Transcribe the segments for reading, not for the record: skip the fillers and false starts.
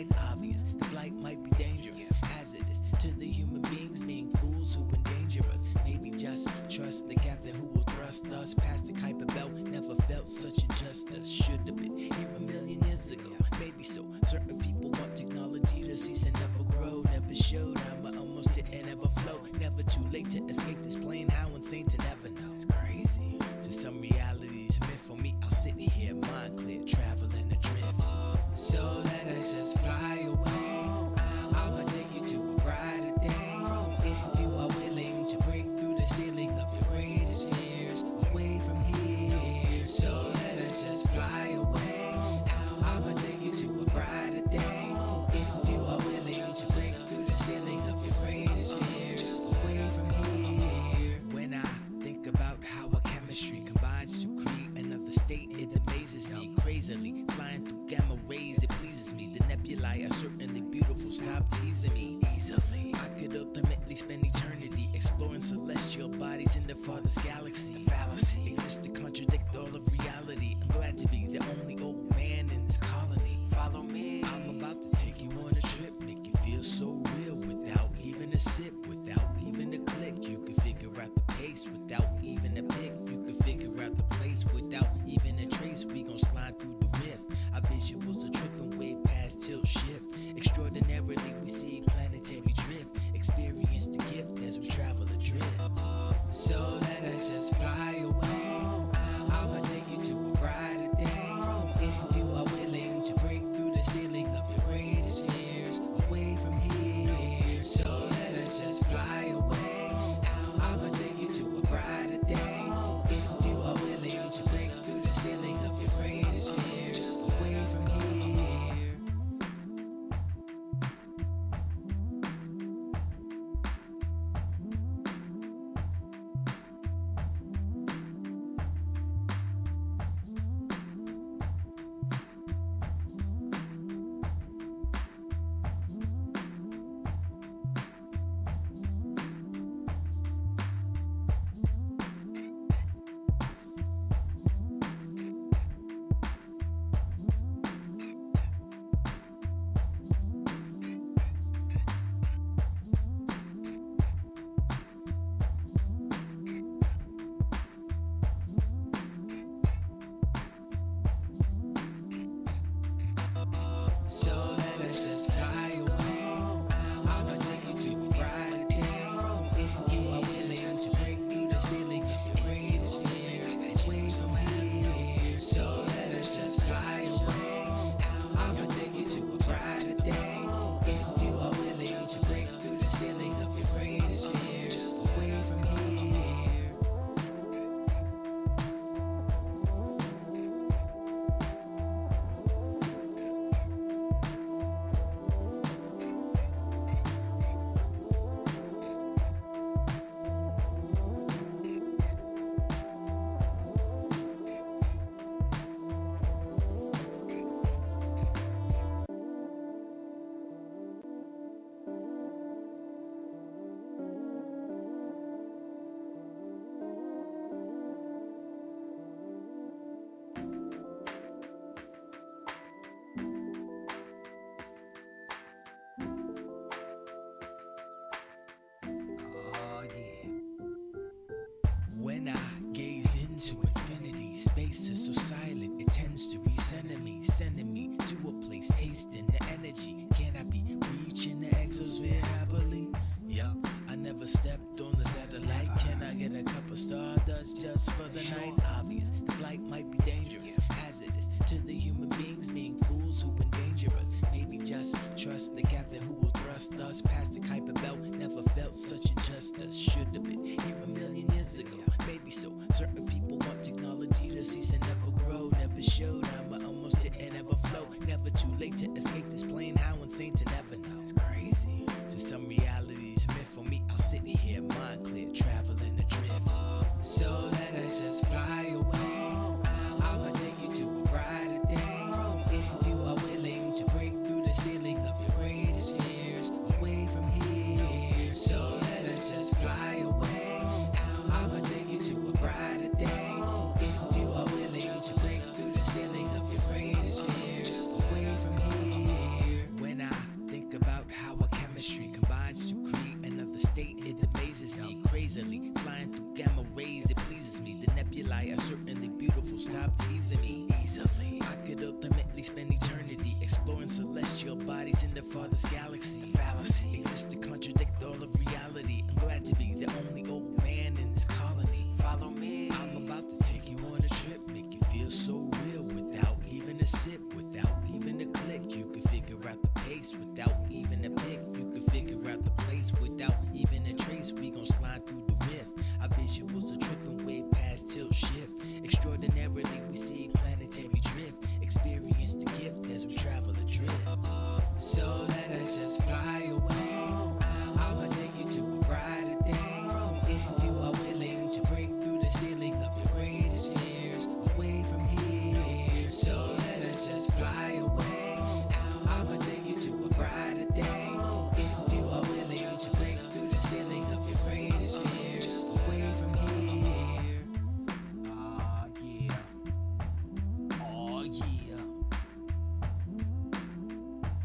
night obvious. The flight might be dangerous, hazardous to the human beings, being fools who endanger us. Maybe just trust the captain who will thrust us past the Kuiper belt. Never felt such injustice. Should have been here a million years ago. Maybe so. Certain people want technology to cease and never grow. Never showed how I almost didn't ever flow. Never too late to escape this plane. How insane to never know. It's crazy. To some realities myth. For me, I'll sit here, mind clear, traveling adrift. So let us just fly away. I'ma take you to a brighter day. If you are willing to break through the ceiling of your greatest fears, away from here. So let us just fly away. I'ma take you to a brighter day. If you are willing to break through the ceiling of your greatest fears, away from here. When I think about how our chemistry combines to create another state, it amazes me crazily. Flying through gamma rays, it pleases me. The nebulae are certainly beautiful. Stop teasing me easily. I could ultimately spend eternity exploring celestial bodies in the farthest galaxy. Fallacy exists to contradict all of reality. I'm glad to be the only old man in this colony. Follow me. I'm about to take you on a trip, make you feel so real without even a sip, without even a click. You can figure out the pace without even a pick. You can figure out the place without even a trace. We gon' slide through the rift. Our visuals are tripping way past tilt shift. Extraordinarily we see planetary drift. Experience the gift as we travel adrift. So let us just fly away. I'ma take you to a brighter day. If you are willing to break through the ceiling of your greatest fears, away from here. So let us just fly away. I'ma take you to a brighter day. If you are willing to break through the ceiling of your greatest fears, away from here. So let us just fly away. I'ma take you to a brighter day. If you are willing to break through the ceiling of your greatest fears, away from here. So let us just fly away. I'ma take you to a brighter day. If you are willing to break through the ceiling of your greatest fears, away from here. When I gaze into infinity, space is so silent, it tends to recenter me, sending me to a place, tasting the energy. Can I be reaching the exosphere happily? Yup, I never stepped on the satellite. Can I get a cup of stardust just for the night? Obvious, the flight might be dangerous, hazardous to the human beings, being fools who endanger us. Maybe just trust the captain who will thrust us past the Kuiper belt. Never felt such injustice. Should have been here a million years ago. Maybe so. Certain people want technology to cease and never grow. Never showed how I almost didn't ever flow. Never too late to escape this plane. How insane to never know. It's crazy. To some realities myth. For me, I'll sit here, mind clear, traveling adrift. So let us just fly away. I'ma take you to a brighter day. If you are willing to break through the ceiling of your greatest fears, away from here. So let us just fly away. I'ma take you to a brighter day. If you are willing to break through the ceiling of your greatest fears, away from here. When easily. Flying through gamma rays, it pleases me. The nebulae are certainly beautiful, stop teasing me easily. I could ultimately spend eternity exploring celestial bodies in the farthest galaxy. The fallacy exists to contradict all of reality. I'm glad to be the only old man in this colony. Follow me. I'm about to take you on a trip, make you feel so real without even a sip, without even a click. You can figure out the pace without even a pick. You can figure out the place without even a trace. We gon' slide through the rift. Our visuals are tripping way past tilt shift. Extraordinarily we see planetary drift. Experience the gift as we travel adrift. So let us just fly away. I'ma take you to a brighter day. If you are willing to break through the ceiling of your greatest fears, away from here. So let us just fly away. I'ma take you to a brighter day. If you are willing to break through the ceiling of your greatest fears, away from here. Oh yeah. Oh yeah.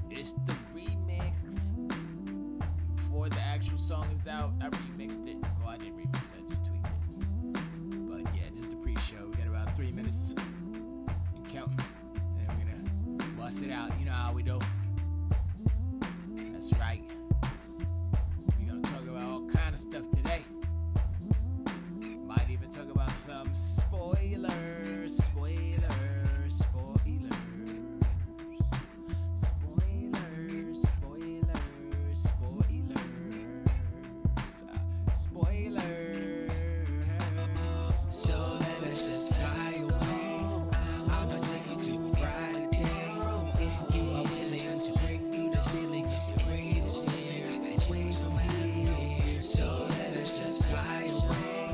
It's the remix. Before the actual song is out, I remixed it. Well, I didn't remix it, I just tweaked it. But yeah, this is the pre-show. We got about 3 minutes and counting. And we're gonna bust it out. You know how we do. That's right. We're gonna talk about all kind of stuff today. Might even talk about some spoilers. Spoilers. Spoilers. Spoilers. Spoilers. Spoilers. So let us just fly away. I'ma take you to a brighter day. If you are willing to break through the ceiling of your greatest fears, away from here. So let us just fly away.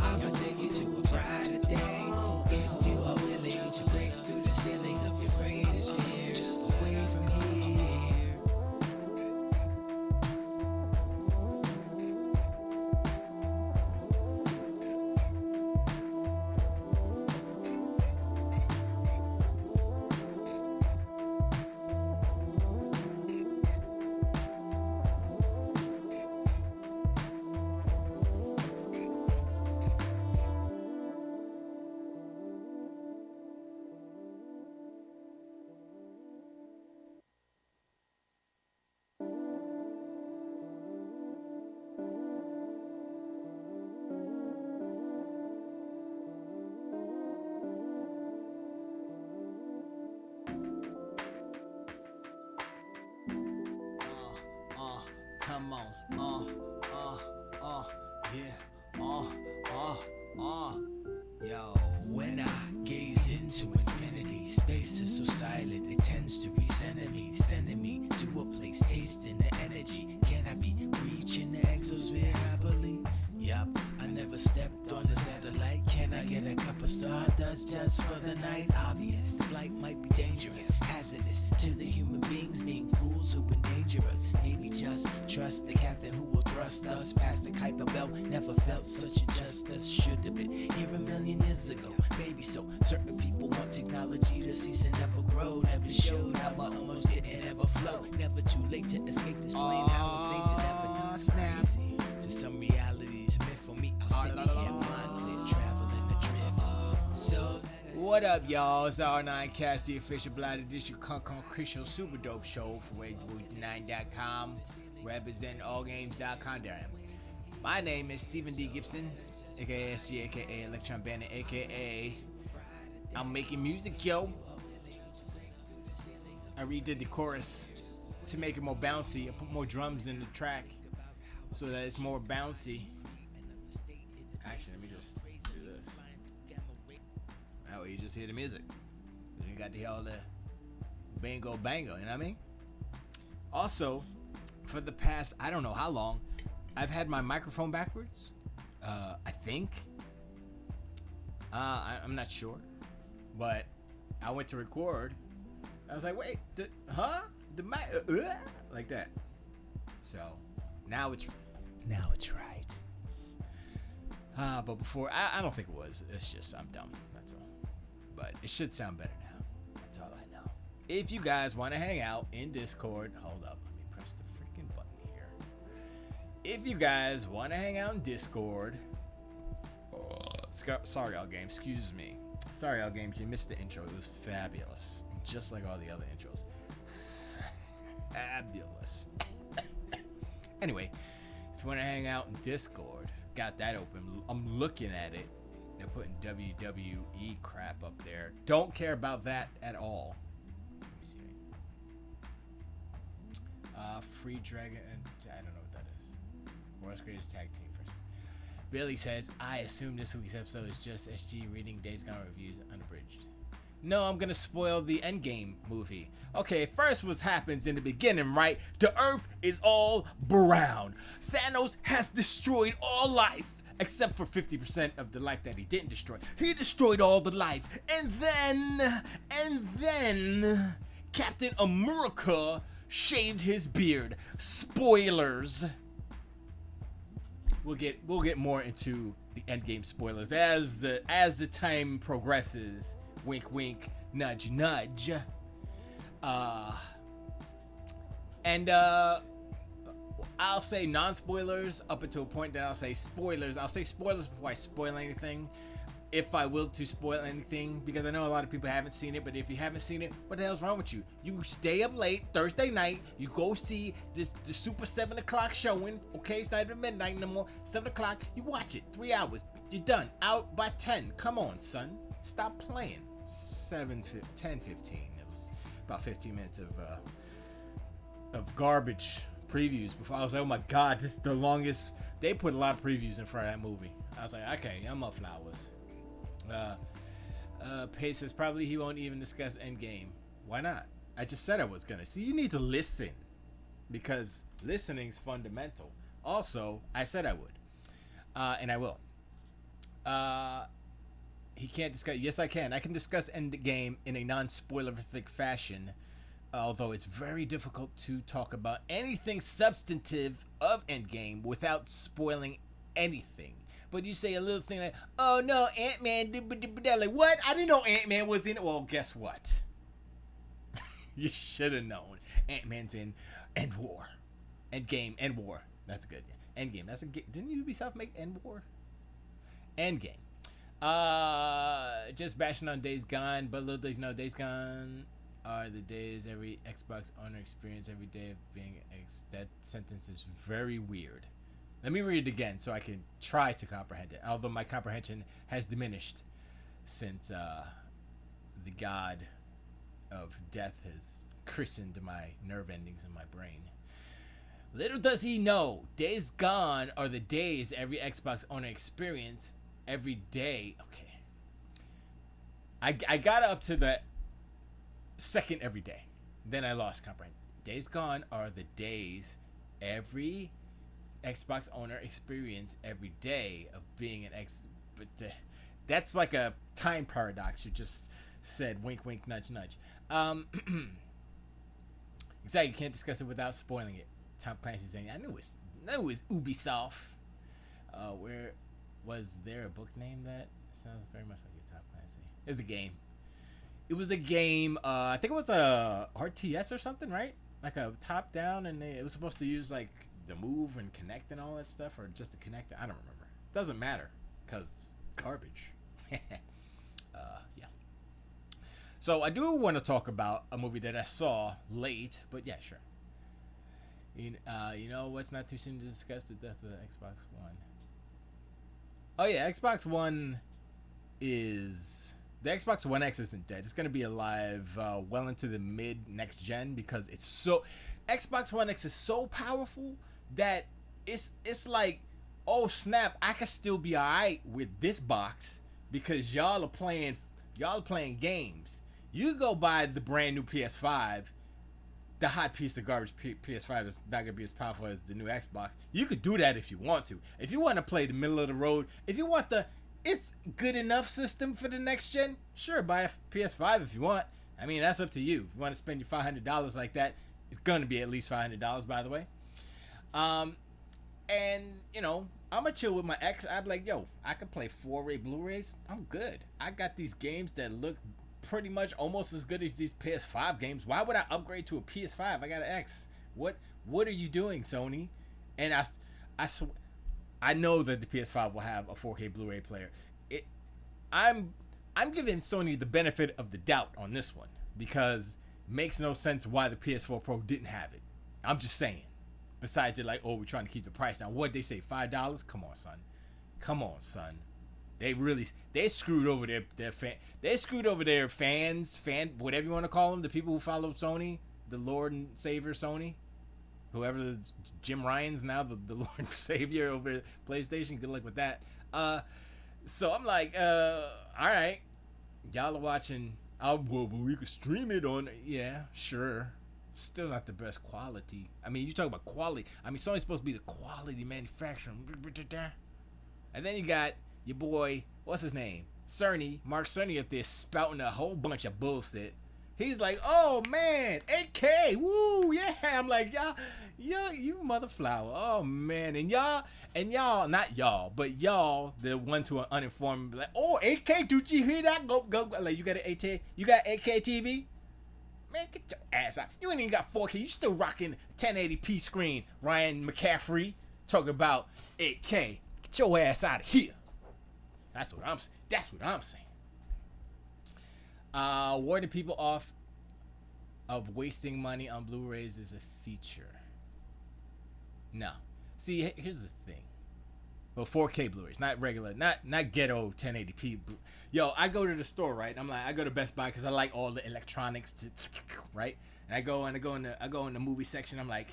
I'ma take you to a brighter day. If you are willing to break through the ceiling of your greatest fears, away from here. Come on, yeah, yo. When I gaze into infinity, space is so silent, it tends to recenter me, sending me to a place, tasting the energy. Can I be reaching the exosphere happily? Yup, I never stepped on the satellite. Can I get a cup of stardust just for the night? Obvious, flight might be dangerous, hazardous to the human beings, being fools who endanger us. Maybe just trust the captain who will thrust us past the Kuiper belt. Never felt such injustice. Should have been here a million years ago. Maybe so. Certain people want technology to cease and never grow. Never showed how I almost didn't ever flow. Never too late to escape this plane. How insane to never know. Snap. To some realities meant for me. I'll sit here blind, traveling adrift. So what up, y'all? It's the R9cast, the official blind edition Christian Super Dope Show for Radio9.com, representing allgames.com. My name is Stephen D. Gibson, aka SG, aka Electron Bandit, aka I'm making music, yo. I redid the chorus to make it more bouncy. I put more drums in the track so that it's more bouncy. Actually, let me just do this. That way you just hear the music. You got to hear all the bango, you know what I mean? Also, for the past, I don't know how long, I've had my microphone backwards. I think. I'm not sure. But I went to record. I was like, wait, the mic, like that. So now it's right. But before, I don't think it was. It's just I'm dumb. That's all. But it should sound better now. That's all I know. If you guys want to hang out in Discord, hold up. Let me press the freaking button here. if you guys want to hang out in Discord, sorry, All Games, excuse me. Sorry, All Games, you missed the intro. It was fabulous, just like all the other intros. Fabulous. Anyway, if you want to hang out in Discord, got that open. I'm looking at it. They're putting WWE crap up there. Don't care about that at all. Let me see. Free Dragon. I don't know what that is. World's Greatest Tag Team first. Billy says, I assume this week's episode is just SG reading Days Gone reviews unabridged. No, I'm gonna spoil the Endgame movie. Okay, first what happens in the beginning, right? The Earth is all brown. Thanos has destroyed all life, except for 50% of the life that he didn't destroy. He destroyed all the life. And then, Captain America shaved his beard. Spoilers. We'll get more into the Endgame spoilers as the time progresses. Wink, wink, nudge, nudge. I'll say non-spoilers up until a point that I'll say spoilers. I'll say spoilers before I spoil anything, if I will to spoil anything, because I know a lot of people haven't seen it. But if you haven't seen it, what the hell's wrong with you? You stay up late Thursday night, you go see the super 7 o'clock showing. Okay, it's not even midnight no more. 7 o'clock, you watch it. 3 hours, you're done. Out by 10. Come on, son, stop playing. 10, 15. It was about 15 minutes of garbage previews before I was like, oh my god, this is the longest. They put a lot of previews in front of that movie. I was like, okay, I'm up flowers. Pace says probably he won't even discuss Endgame. Why not? I just said I was gonna. See, you need to listen, because listening's fundamental. Also, I said I would, and I will. He can't discuss. Yes, I can. I can discuss Endgame in a non-spoilerific fashion, although it's very difficult to talk about anything substantive of Endgame without spoiling anything. But you say a little thing like, oh no, Ant-Man, like what? I didn't know Ant-Man was in it. Well, guess what? You should have known. Ant-Man's in End War. Endgame, End War. That's good. Yeah. Endgame. That's a didn't Ubisoft make End War? Endgame. Just bashing on Days Gone, but little days know Days Gone are the days every Xbox owner experience every day of being that sentence is very weird. Let me read it again so I can try to comprehend it, although my comprehension has diminished since the god of death has christened my nerve endings in my brain. Little does he know, Days Gone are the days every Xbox owner experience every day. Okay, I got up to the second every day, then I lost comprehension. Days Gone are the days every Xbox owner experience every day of being an but that's like a time paradox. You just said wink wink nudge nudge. Exactly, you can't discuss it without spoiling it. Tom Clancy's saying, I knew it was Ubisoft. Where was there a book name that sounds very much like a Tom Clancy? It was a game. It was a game. I think it was a RTS or something, right? Like a top down, and it was supposed to use like the move and connect and all that stuff, or just the connect. I don't remember. Doesn't matter, because garbage. Yeah. So I do want to talk about a movie that I saw late, but yeah, sure. You know what's not too soon to discuss? The death of the Xbox One. Oh yeah, Xbox One is... The Xbox One X isn't dead. It's going to be alive well into the mid next gen, because it's so... Xbox One X is so powerful that it's like, oh snap, I can still be alright with this box because y'all are playing games. You go buy the brand new PS5, the hot piece of garbage PS5 is not gonna be as powerful as the new Xbox. You could do that if you want to. If you want to play the middle of the road, if you want the it's good enough system for the next gen, sure, buy a PS5 if you want. I mean, that's up to you. If you want to spend your $500 like that, it's gonna be at least $500, by the way. And you know, I'm gonna chill with my ex. I'm like, yo, I can play 4Ray Blu-rays. I'm good. I got these games that look pretty much almost as good as these PS5 games. Why would I upgrade to a PS5? I got an X. What are you doing, Sony? And I know that the PS5 will have a 4K Blu-ray player. It, I'm giving Sony the benefit of the doubt on this one because it makes no sense why the PS4 Pro didn't have it. I'm just saying. Besides, they're like, oh, we're trying to keep the price down. What'd they say? $5? Come on, son. Come on, son. They screwed over their fan. They screwed over their fans, whatever you want to call them, the people who follow Sony, the Lord and Savior Sony, whoever Jim Ryan's now the Lord and Savior over PlayStation. Good luck with that. So I'm like, all right, y'all are watching. Well, we could stream it on. Yeah, sure. Still not the best quality. I mean, you talk about quality. I mean, Sony's supposed to be the quality manufacturing. And then you got your boy, what's his name? Cerny, Mark Cerny up there spouting a whole bunch of bullshit. He's like, oh man, 8K, woo, yeah. I'm like, y'all, you mother flower. Oh man, and y'all, not y'all, but y'all, the ones who are uninformed, like, oh, 8K, did you hear that? Go, like, you got an 8K, you got 8K TV? Man, get your ass out. You ain't even got 4K. You still rocking 1080p screen. Ryan McCaffrey talking about 8K. Get your ass out of here. That's what I'm saying. Warding people off of wasting money on Blu-rays is a feature. No. See, here's the thing. Well, 4K Blu-rays, not regular, not ghetto 1080p. Yo, I go to the store, right? I'm like, I go to Best Buy because I like all the electronics, right? And I go in the movie section. I'm like,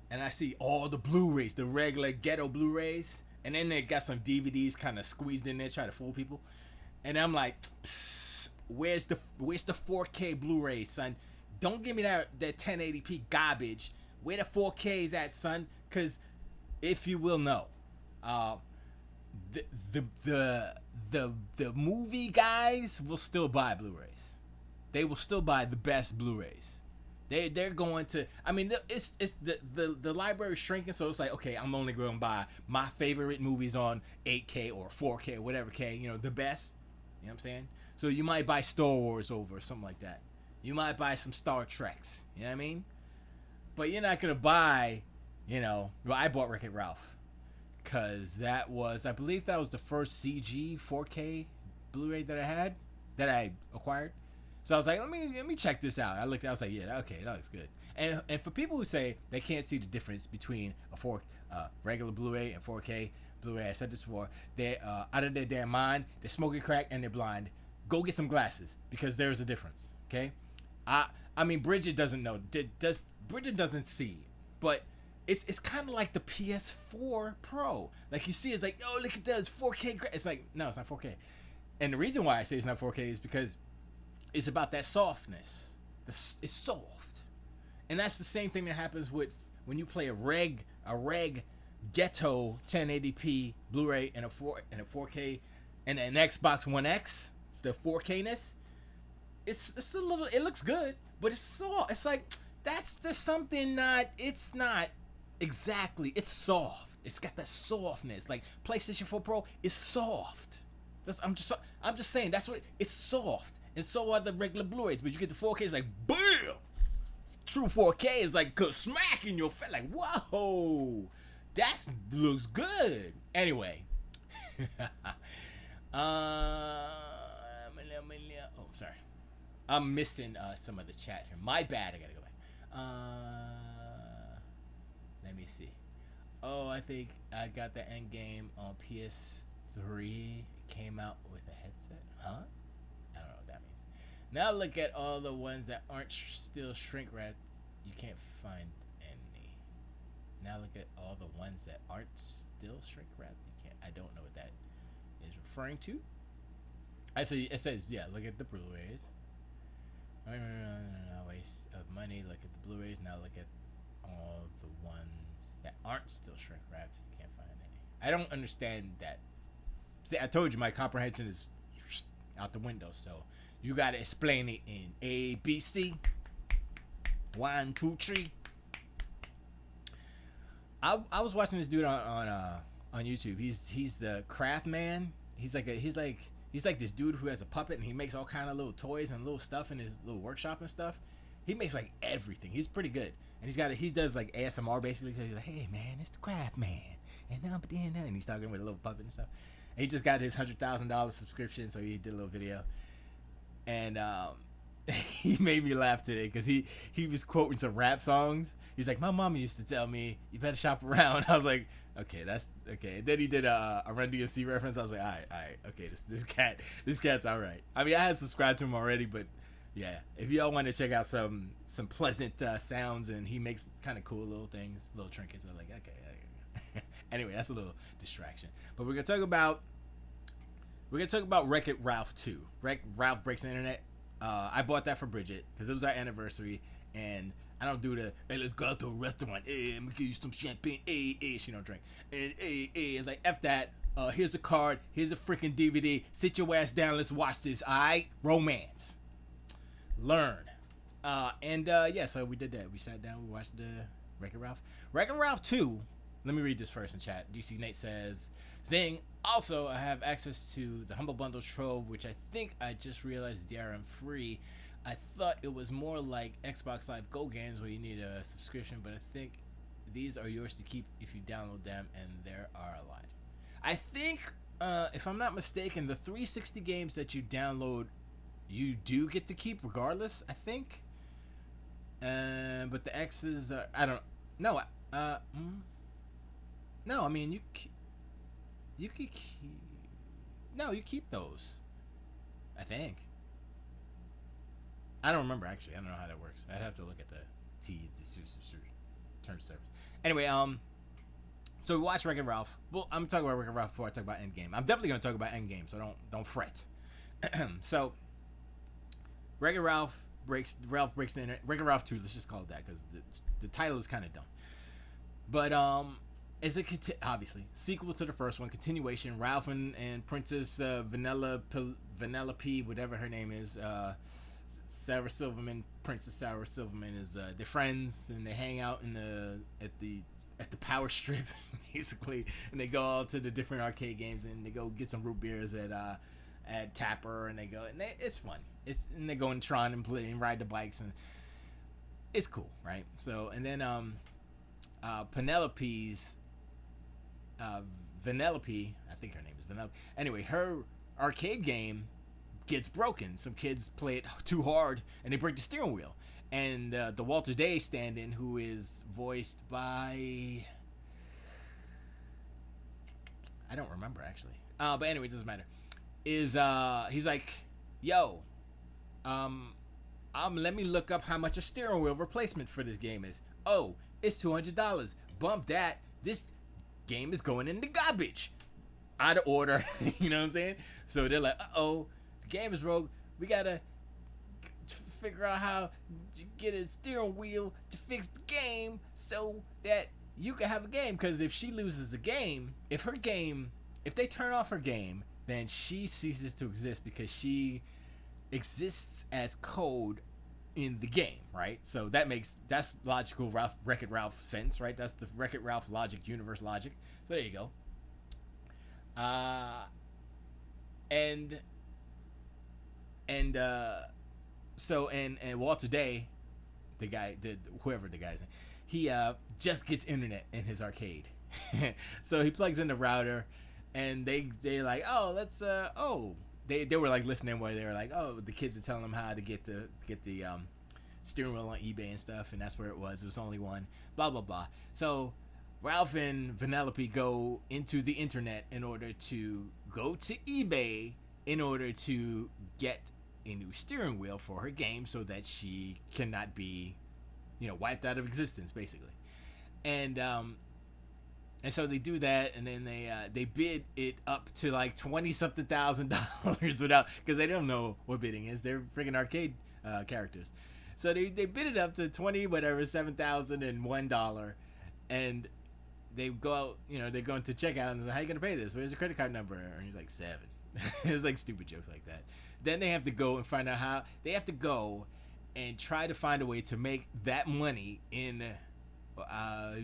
and I see all the Blu-rays, the regular ghetto Blu-rays, and then they got some DVDs kind of squeezed in there, try to fool people. And I'm like, where's the 4K Blu-rays, son? Don't give me that 1080p garbage. Where the 4Ks at, son? Because if you will know, the movie guys will still buy Blu-rays. They will still buy the best Blu-rays. They're going to. I mean, it's the library's shrinking, so it's like, okay, I'm only going to buy my favorite movies on 8K or 4K or whatever K. You know, the best. You know what I'm saying? So you might buy Star Wars over or something like that. You might buy some Star Treks. You know what I mean? But you're not gonna buy, well, I bought Wreck-It Ralph. Cause I believe that was the first CG 4K Blu-ray that I acquired. So I was like, let me check this out. I was like, yeah, okay, that looks good. And for people who say they can't see the difference between a regular Blu-ray and 4K Blu-ray, I said this before, they're out of their damn mind, they're smoking crack and they're blind. Go get some glasses because there's a difference. Okay, I mean Bridget doesn't know. Bridget doesn't see, but it's kind of like the PS4 Pro. Like you see, it's like, oh, look at this 4K. It's like, no, it's not 4K. And the reason why I say it's not 4K is because it's about that softness. It's soft, and that's the same thing that happens with when you play a reg ghetto 1080p Blu-ray and a 4K and an Xbox One X. The 4K-ness. It's a little. It looks good, but it's soft. It's like there's something not. It's not exactly. It's soft. It's got that softness. Like PlayStation 4 Pro is soft. I'm just saying that's what it's soft. And so are the regular Blu-rays. But you get the 4K, it's like bam. True 4K is like smack in your face. Like whoa, that looks good. Anyway. Oh, sorry. I'm missing some of the chat here. My bad. I gotta go back. Let me see. Oh, I think I got the end game on PS3. It came out with a headset. Huh? I don't know what that means. Now look at all the ones that aren't still shrink wrapped. You can't find any. Now look at all the ones that aren't still shrink wrapped. I don't know what that is referring to. It says, yeah, look at the Blu-rays. No, waste of money. Look at the Blu-rays. Now look at all the ones that aren't still shrink wrapped. You can't find any. I don't understand that. See, I told you my comprehension is out the window, so you gotta explain it in A, B, C. 1, 2, 3. I was watching this dude on YouTube. He's the craft man. He's like this dude who has a puppet and he makes all kind of little toys and little stuff in his little workshop and stuff. He makes like everything. He's pretty good. And he does like ASMR basically. He's like, hey man, it's the craft man. and now and he's talking with a little puppet and stuff. And he just got his $100,000 subscription, so he did a little video, and he made me laugh today because he was quoting some rap songs. He's like, my mama used to tell me you better shop around. I was like, okay, that's okay. And then he did a Run DMC reference. I was like, all right, okay, this cat's all right. I mean, I had subscribed to him already, but yeah, if y'all want to check out some pleasant sounds, and he makes kind of cool little things, little trinkets, I'm like, okay. Anyway, that's a little distraction. But we're gonna talk about Wreck-It Ralph 2. Ralph Breaks the Internet. I bought that for Bridget because it was our anniversary, and I don't do the, hey, let's go out to a restaurant, hey, let me give you some champagne, hey, she don't drink, and hey, it's like, F that, here's a card, here's a freaking DVD, sit your ass down, let's watch this, alright? Romance. Learn. Yeah, so we did that. We sat down, we watched Wreck-It Ralph. Wreck-It Ralph 2, let me read this first in chat. DC Nate says, Zing, also, I have access to the Humble Bundle Trove, which I think I just realized is DRM free. I thought it was more like Xbox Live Go games where you need a subscription, but I think these are yours to keep if you download them, and there are a lot. I think, if I'm not mistaken, the 360 games that you download, you do get to keep regardless, I think. But the X's, I don't know. No, I mean, you could keep, no, you keep those, I think. I don't remember, actually. I don't know how that works. I'd have to look at the term service. Anyway, so we watched Wreck-It Ralph. Well, I'm talking about Wreck-It Ralph before I talk about Endgame. I'm definitely going to talk about Endgame, so don't fret. So, Wreck-It Ralph breaks the internet. Wreck-It Ralph 2, let's just call it that, because the title is kind of dumb. But, it's a obviously sequel to the first one, continuation. Ralph and Princess Vanellope, whatever her name is, Sarah Silverman, Princess Sarah Silverman, is they're friends, and they hang out at the power strip basically, and they go all to the different arcade games, and they go get some root beers at Tapper, and it's fun. And they go in Tron and play and ride the bikes, and it's cool, right? So, and then Penelope's Vanellope, I think her name is Vanellope. Anyway, her arcade game gets broken. Some kids play it too hard, and they break the steering wheel. And the Walter Day stand-in, who is voiced by, I don't remember actually. But anyway, it doesn't matter. Is he's like, yo, let me look up how much a steering wheel replacement for this game is. Oh, it's $200. Bump that. This game is going in the garbage. Out of order. You know what I'm saying? So they're like, uh-oh, the game is broke. We gotta figure out how to get a steering wheel to fix the game so that you can have a game. Because if she loses the game, if they turn off her game, then she ceases to exist, because she exists as code in the game, right? So that's logical Wreck-It Ralph sense, right? That's the Wreck-It Ralph logic, universe logic. So there you go. And Walter Day, whoever the guy's name, he just gets internet in his arcade. So he plugs in the router, and they like, oh, let's they were like listening where they were like, oh, the kids are telling them how to get the steering wheel on eBay and stuff, and that's where it was. It was only one, blah blah blah. So Ralph and Vanellope go into the internet in order to go to eBay in order to get a new steering wheel for her game, so that she cannot be, wiped out of existence, basically. And so they do that, and then they bid it up to like $20-something thousand without, because they don't know what bidding is. They're freaking arcade characters. So they bid it up to $7,001, and they go out, they're going to checkout, and they're like, how are you going to pay this? Where's your credit card number? And he's like, 7. It's like stupid jokes like that. Then they have to go and find out how, they have to go and try to find a way to make that money in, I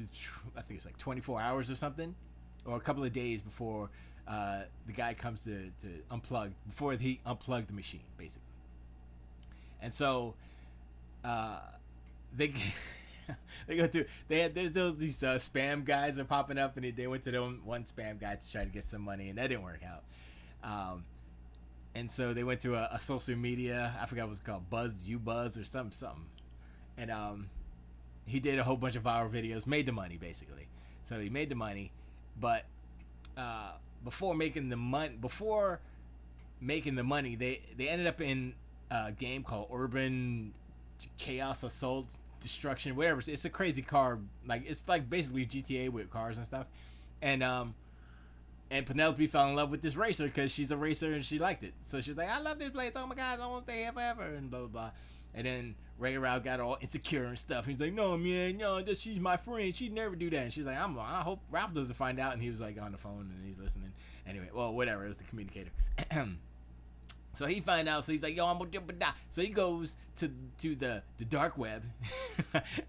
think it's like 24 hours or something, or a couple of days before the guy comes to unplug, before he unplugged the machine, basically. And so, they, They go to there's these spam guys are popping up, and they went to the one spam guy to try to get some money, and that didn't work out. And so they went to a social media, I forgot what it's called, Buzz or something, and he did a whole bunch of viral videos, made the money basically. So he made the money, but before making the money, they ended up in a game called Urban Chaos Assault Destruction, whatever. It's a crazy car, like it's like basically GTA with cars and stuff. And Penelope fell in love with this racer because she's a racer and she liked it. So she was like, I love this place. Oh my God, I want to stay here forever. And blah, blah, blah. And then Ray Ralph got all insecure and stuff. He's like, no, man, no, she's my friend. She'd never do that. And she's like, I hope Ralph doesn't find out. And he was like on the phone and he's listening. Anyway, well, whatever. It was the communicator. So he find out. So he's like, yo, I'm going to die. So he goes to the dark web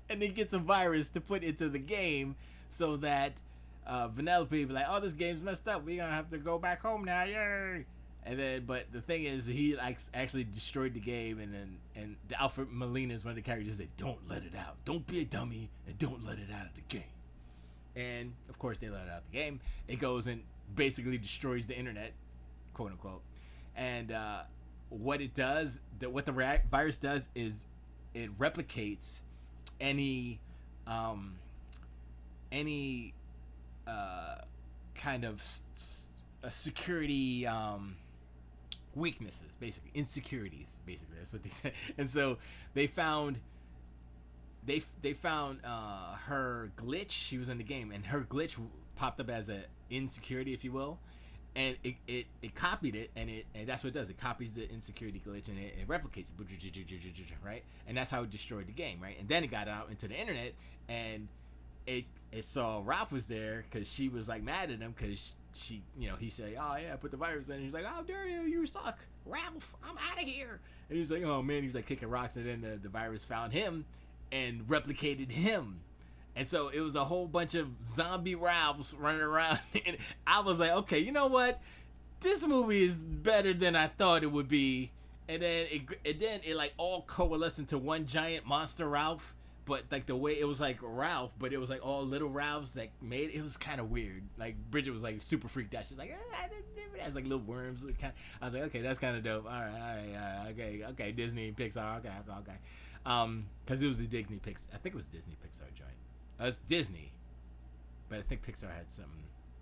and he gets a virus to put into the game so that Vanellope be like, oh, this game's messed up. We're gonna have to go back home now, yay! And then, but the thing is, he like actually destroyed the game, and the Alfred Molina is one of the characters that don't let it out. Don't be a dummy and don't let it out of the game. And of course, they let it out of the game. It goes and basically destroys the internet, quote unquote. And what it does, what the virus does, is it replicates any kind of security weaknesses, basically insecurities, basically that's what they said. And so they found her glitch. She was in the game and her glitch popped up as a insecurity, if you will, and it copied it, and that's what it does. It copies the insecurity glitch and it replicates it, right? And that's how it destroyed the game, right? And then it got out into the internet, and it saw Ralph was there because she was like mad at him because she, he said, oh yeah, I put the virus in. And he's like, how dare you suck, Ralph, I'm out of here. And he's like, oh man, he was like kicking rocks, and then the virus found him and replicated him. And so it was a whole bunch of zombie Ralphs running around. And I was like, okay, you know what? This movie is better than I thought it would be. And then it like all coalesced into one giant monster Ralph. But like the way it was like Ralph, but it was like all little Ralphs that made it was kind of weird. Like Bridget was like super freaked out. She's like, I didn't remember that. It's like little worms. I was like, okay, that's kind of dope. All right, okay, Disney, Pixar, okay. Because it was the Disney Pixar. I think it was Disney Pixar joint. It's Disney, but I think Pixar had something.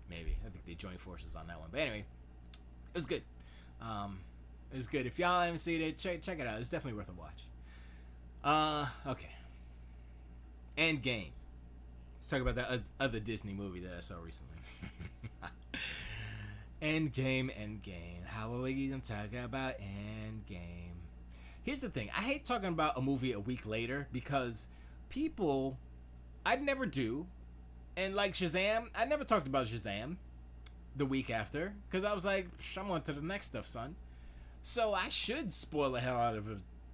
Maybe I think they joined forces on that one. But anyway, it was good. It was good. If y'all haven't seen it, check it out. It's definitely worth a watch. Okay. Endgame. Let's talk about that other Disney movie that I saw recently. Endgame. How are we gonna talk about Endgame? Here's the thing. I hate talking about a movie a week later because people, I'd never do. And like Shazam, I never talked about Shazam the week after because I was like, I'm on to the next stuff, son. So I should spoil the hell out of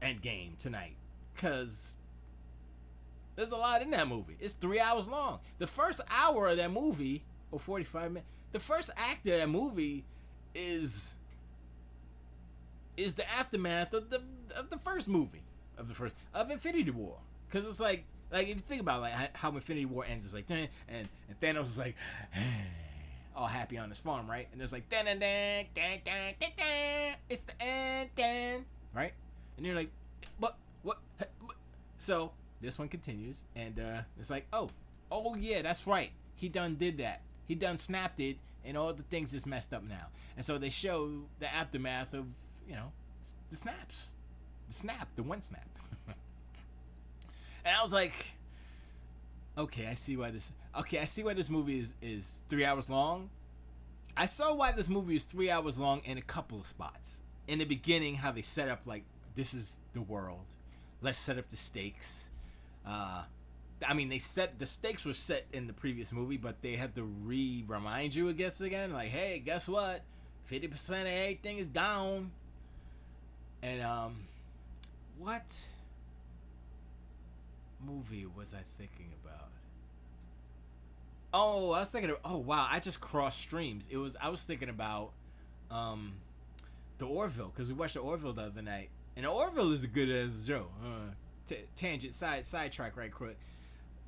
Endgame tonight because there's a lot in that movie. It's 3 hours long. The first hour of that movie, or 45 minutes, the first act of that movie is the aftermath of the first movie, of Infinity War. Because it's like if you think about how Infinity War ends, it's like and Thanos is like all happy on his farm, right? And it's like it's the end, right? And you're like, what? So this one continues, and it's like, oh yeah, that's right. He done did that. He done snapped it, and all the things is messed up now. And so they show the aftermath of the snaps, the one snap. And I was like, okay, I see why this movie is 3 hours long. I saw why this movie is 3 hours long in a couple of spots. In the beginning, how they set up like this is the world. Let's set up the stakes. I mean, the stakes were set in the previous movie, but they had to remind you, I guess, again. Like, hey, guess what? 50% of everything is gone. And what movie was I thinking about? Oh, I was thinking of. Oh wow, I just crossed streams. I was thinking about the Orville, because we watched the Orville the other night, and the Orville is as good as Joe. Tangent sidetrack right quick.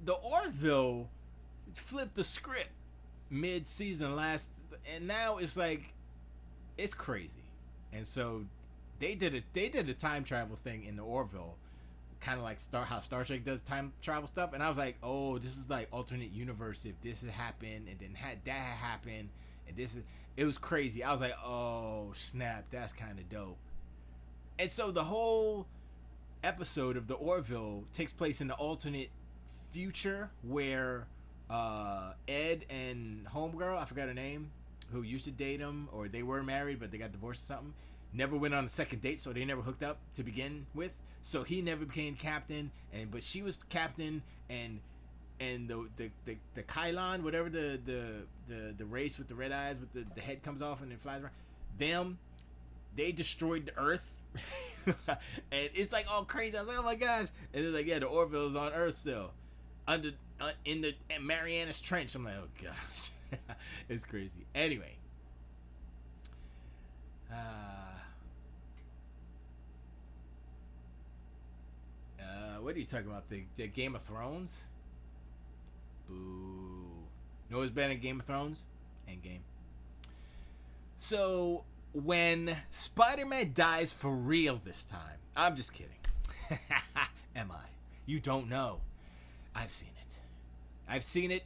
the Orville flipped the script mid-season last, and now it's like it's crazy. And so they did a time travel thing in the Orville, kind of like how Star Trek does time travel stuff. And I was like, oh, this is like alternate universe. If this had happened and then that had happened, and it was crazy. I was like, oh snap, that's kind of dope. And so the whole episode of the Orville takes place in the alternate future where Ed and homegirl, I forgot her name, who used to date him, or they were married but they got divorced or something, never went on a second date, so they never hooked up to begin with. So he never became captain, but she was captain, and the Kylon, whatever the race with the red eyes with the head comes off and it flies around, they destroyed the Earth. And it's like all crazy. I was like, oh my gosh. And they're like, yeah, the Orville's on Earth still, in the Marianas Trench. I'm like, oh gosh. It's crazy. Anyway, what are you talking about? The Game of Thrones? Boo. Know what's better than Game of Thrones? Endgame. So when Spider-Man dies for real this time, I'm just kidding. Am I? You don't know. I've seen it. I've seen it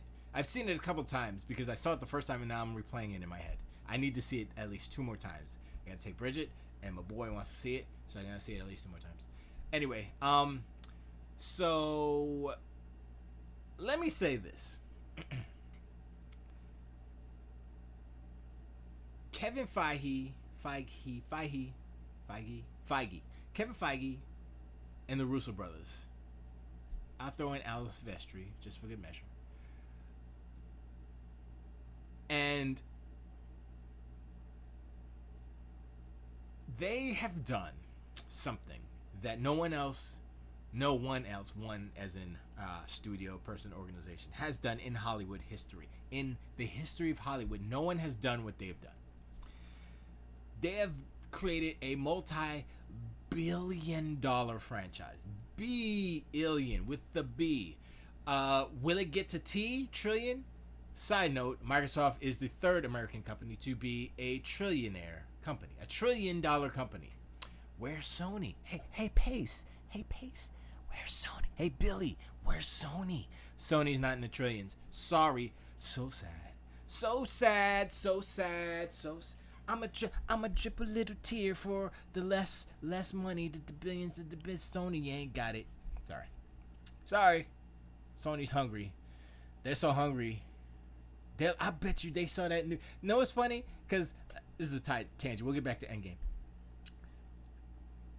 a couple times because I saw it the first time and now I'm replaying it in my head. I need to see it at least 2 more times. I gotta take Bridget and my boy wants to see it, so I gotta see it at least 2 more times. Anyway, so let me say this. Kevin Feige, Kevin Feige, and the Russo brothers. I'll throw in Alice Vestry just for good measure. And they have done something that no one else, one as in studio, person, organization, has done in Hollywood history. In the history of Hollywood, no one has done what they've done. They have created a multi-billion-dollar franchise. Billion with the B. Will it get to T, trillion? Side note, Microsoft is the 3rd American company to be a trillionaire company. A $1 trillion company. Where's Sony? Hey, Pace. Where's Sony? Hey, Billy. Where's Sony? Sony's not in the trillions. Sorry. So sad. I'ma drip a little tear for the less money that the billions that the big Sony ain't got it. Sorry. Sony's hungry. They're so hungry. I bet you they saw that new. No, it's funny because this is a tight tangent. We'll get back to Endgame.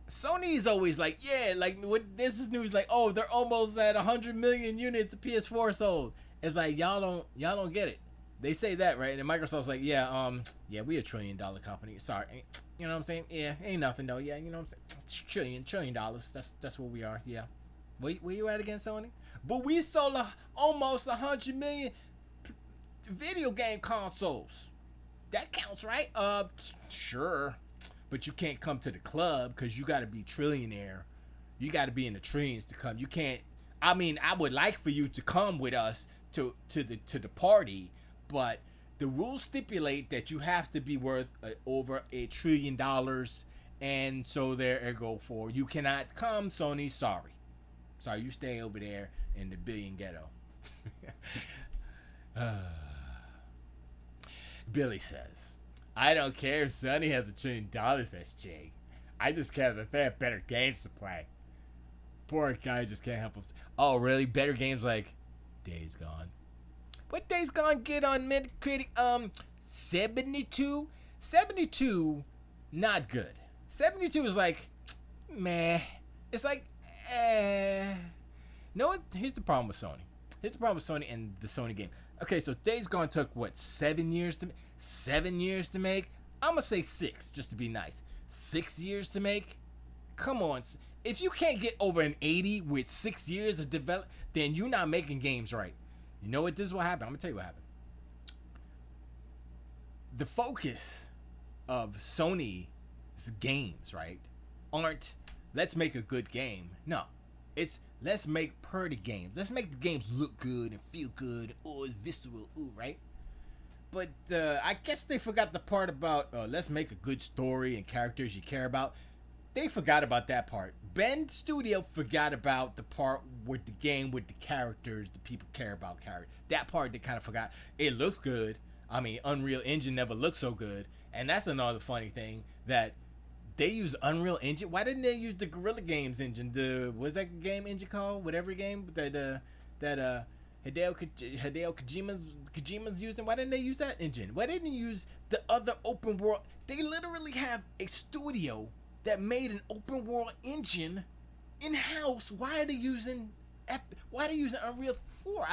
Sony is always like, yeah, like when there's this news like, oh, they're almost at 100 million units of PS4 sold. It's like y'all don't get it. They say that, right? And Microsoft's like, yeah, we a $1 trillion company. Sorry, you know what I'm saying? Yeah, ain't nothing though. Yeah, you know what I'm saying? $1 trillion. That's what we are. Yeah. Where you at again, Sony? But we sold almost 100 million video game consoles. That counts, right? Sure. But you can't come to the club because you got to be trillionaire. You got to be in the trillions to come. You can't. I mean, I would like for you to come with us to the party, but the rules stipulate that you have to be worth over $1 trillion, and so there it go for you cannot come, Sony. Sorry, you stay over there in the billion ghetto. Billy says, I don't care if Sony has $1 trillion, SJ. I just care that they have better games to play. Poor guy just can't help himself. Oh, really? Better games like Days Gone. What Days Gone get on Metacritic? 72? 72, not good. 72 is like, meh. It's like, know what? Here's the problem with Sony. Here's the problem with Sony and the Sony game. Okay, so Days Gone took, 7 years to make? 7 years to make? I'm going to say 6, just to be nice. 6 years to make? Come on. If you can't get over an 80 with 6 years of development, then you're not making games right. You know what? This is what happened. I'm going to tell you what happened. The focus of Sony's games, right, aren't let's make a good game. No. It's let's make pretty games. Let's make the games look good and feel good. Oh, it's visceral. Ooh, right? But I guess they forgot the part about let's make a good story and characters you care about. They forgot about that part. Bend Studio forgot about the part with the game with the characters, the people care about characters. That part they kind of forgot. It looks good. I mean, Unreal Engine never looked so good. And that's another funny thing that they use Unreal Engine. Why didn't they use the Guerrilla Games engine? What's that game engine called? Whatever game that Hideo Kojima's using. Why didn't they use that engine? Why didn't they use the other open world? They literally have a studio that made an open world engine in house. Why are they using Unreal 4?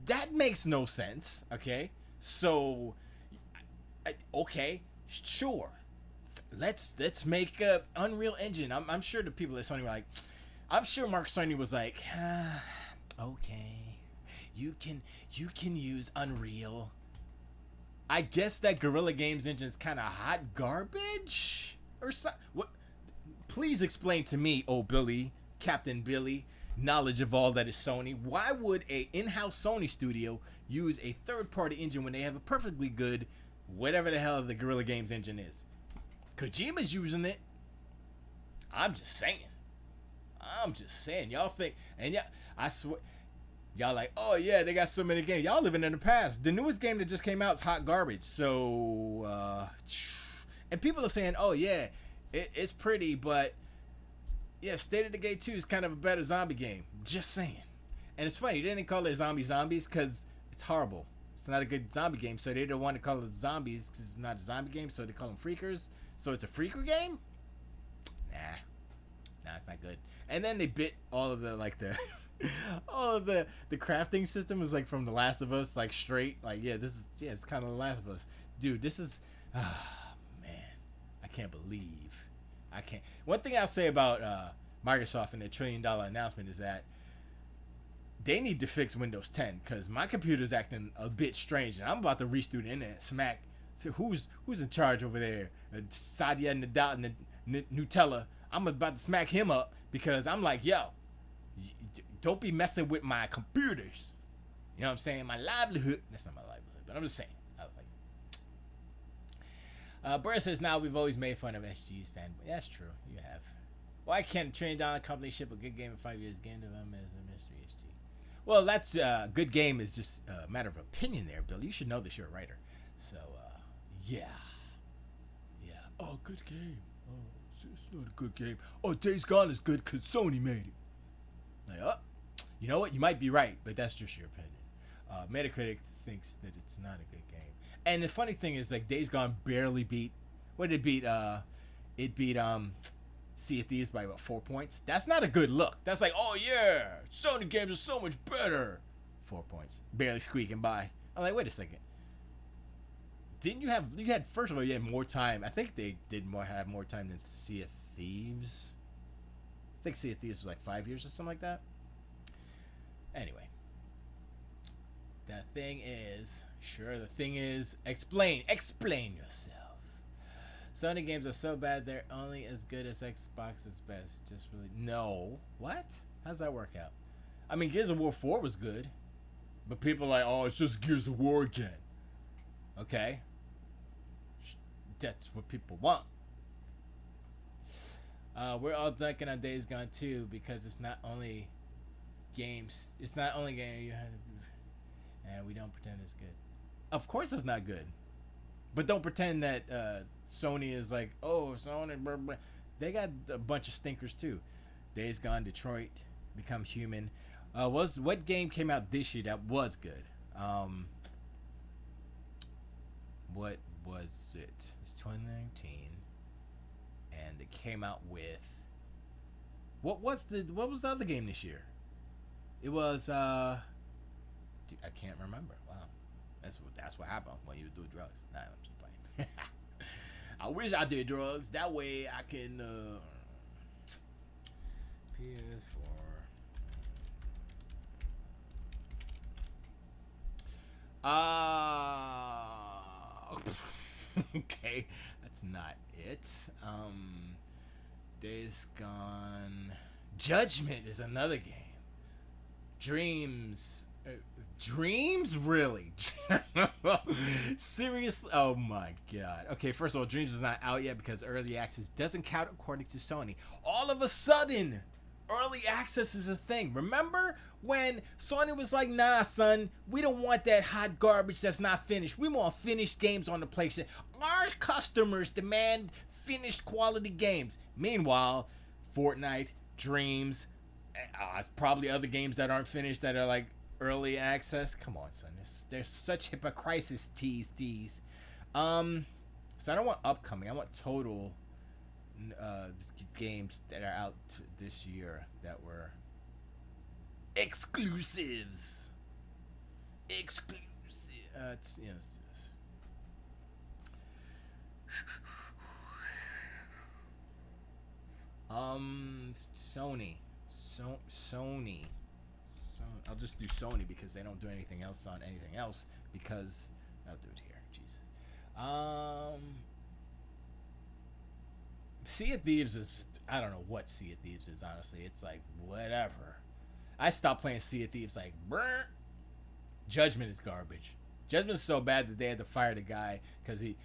That makes no sense. Okay, so okay, sure. Let's make a Unreal Engine. I'm sure the people at Sony were like, I'm sure Mark Cerny was like, okay, you can use Unreal. I guess that Guerrilla Games engine is kind of hot garbage or something. What? Please explain to me, oh Billy, Captain Billy, knowledge of all that is Sony. Why would a in-house Sony studio use a third-party engine when they have a perfectly good, whatever the hell the Guerrilla Games engine is? Kojima's using it. I'm just saying. Y'all think, and yeah, I swear, y'all like, oh yeah, they got so many games. Y'all living in the past. The newest game that just came out is hot garbage. So, and people are saying, oh yeah, it's pretty, but yeah, State of Decay 2 is kind of a better zombie game. Just saying. And it's funny, they didn't call it Zombies because it's horrible. It's not a good zombie game, so they don't want to call it Zombies because it's not a zombie game, so they call them Freakers. So it's a Freaker game? Nah, it's not good. And then they bit all of the all of the crafting system was like from The Last of Us, like straight. Like it's kind of The Last of Us, dude. This is man, I can't believe I can't. One thing I'll say about Microsoft and their $1 trillion announcement is that they need to fix Windows 10 because my computer's acting a bit strange, and I'm about to restart the internet. Smack. So who's in charge over there? Satya Nutella. I'm about to smack him up because I'm like, yo, don't be messing with my computers. You know what I'm saying? My livelihood. That's not my livelihood, but I'm just saying. Burr says, now we've always made fun of SG's fanboy. That's true. You have. Why can't a trillion dollar company ship a good game in 5 years? Game development is a mystery, SG. Well, that's good game is just a matter of opinion there, Bill. You should know this. You're a writer. So, yeah. Oh, good game. Oh, it's not a good game. Oh, Days Gone is good because Sony made it. Like, oh, you know what? You might be right, but that's just your opinion. Metacritic thinks that it's not a good game. And the funny thing is, like, Days Gone barely beat. What did it beat? It beat Sea of Thieves by about 4 points. That's not a good look. That's like, oh yeah, Sony games are so much better. 4 points, barely squeaking by. I'm like, wait a second. Didn't you had first of all, you had more time. I think they have more time than Sea of Thieves. I think Sea of Thieves was like 5 years or something like that. Anyway, the thing is, explain yourself. Sony games are so bad they're only as good as Xbox's best. Just really no. What? How's that work out? I mean, Gears of War 4 was good, but people are like, oh, it's just Gears of War again. Okay. That's what people want. We're all dunking on Days Gone 2 because it's not only games. It's not only game you have, and we don't pretend it's good. Of course, it's not good, but don't pretend that Sony is like, oh, Sony. Blah, blah. They got a bunch of stinkers too. Days Gone, Detroit, Become Human. What game came out this year that was good? What was it? It's 2019, and they came out with what was the other game this year? It was dude, I can't remember. Wow, that's what happened when you do drugs. Nah, I'm just playing. I wish I did drugs. That way I can PS4. Okay, that's not it. Days Gone Judgment is another game. Dreams. Dreams? Really? Seriously? Oh my god. Okay, first of all, Dreams is not out yet because early access doesn't count according to Sony. All of a sudden, early access is a thing. Remember when Sony was like, nah, son, we don't want that hot garbage that's not finished. We want finished games on the PlayStation. Our customers demand finished quality games. Meanwhile, Fortnite, Dreams, probably other games that aren't finished that are like early access. Come on, son. There's such hypocrisis tease. So I don't want upcoming. I want total games that are out this year that were exclusives. Exclusive. Let's do this. Sony. Sony. I'll just do Sony because they don't do anything else on anything else. Because I'll do it here. Jesus. Sea of Thieves is, I don't know what Sea of Thieves is, honestly. It's like whatever. I stopped playing Sea of Thieves like brr. Judgment is garbage. Judgment is so bad that they had to fire the guy because he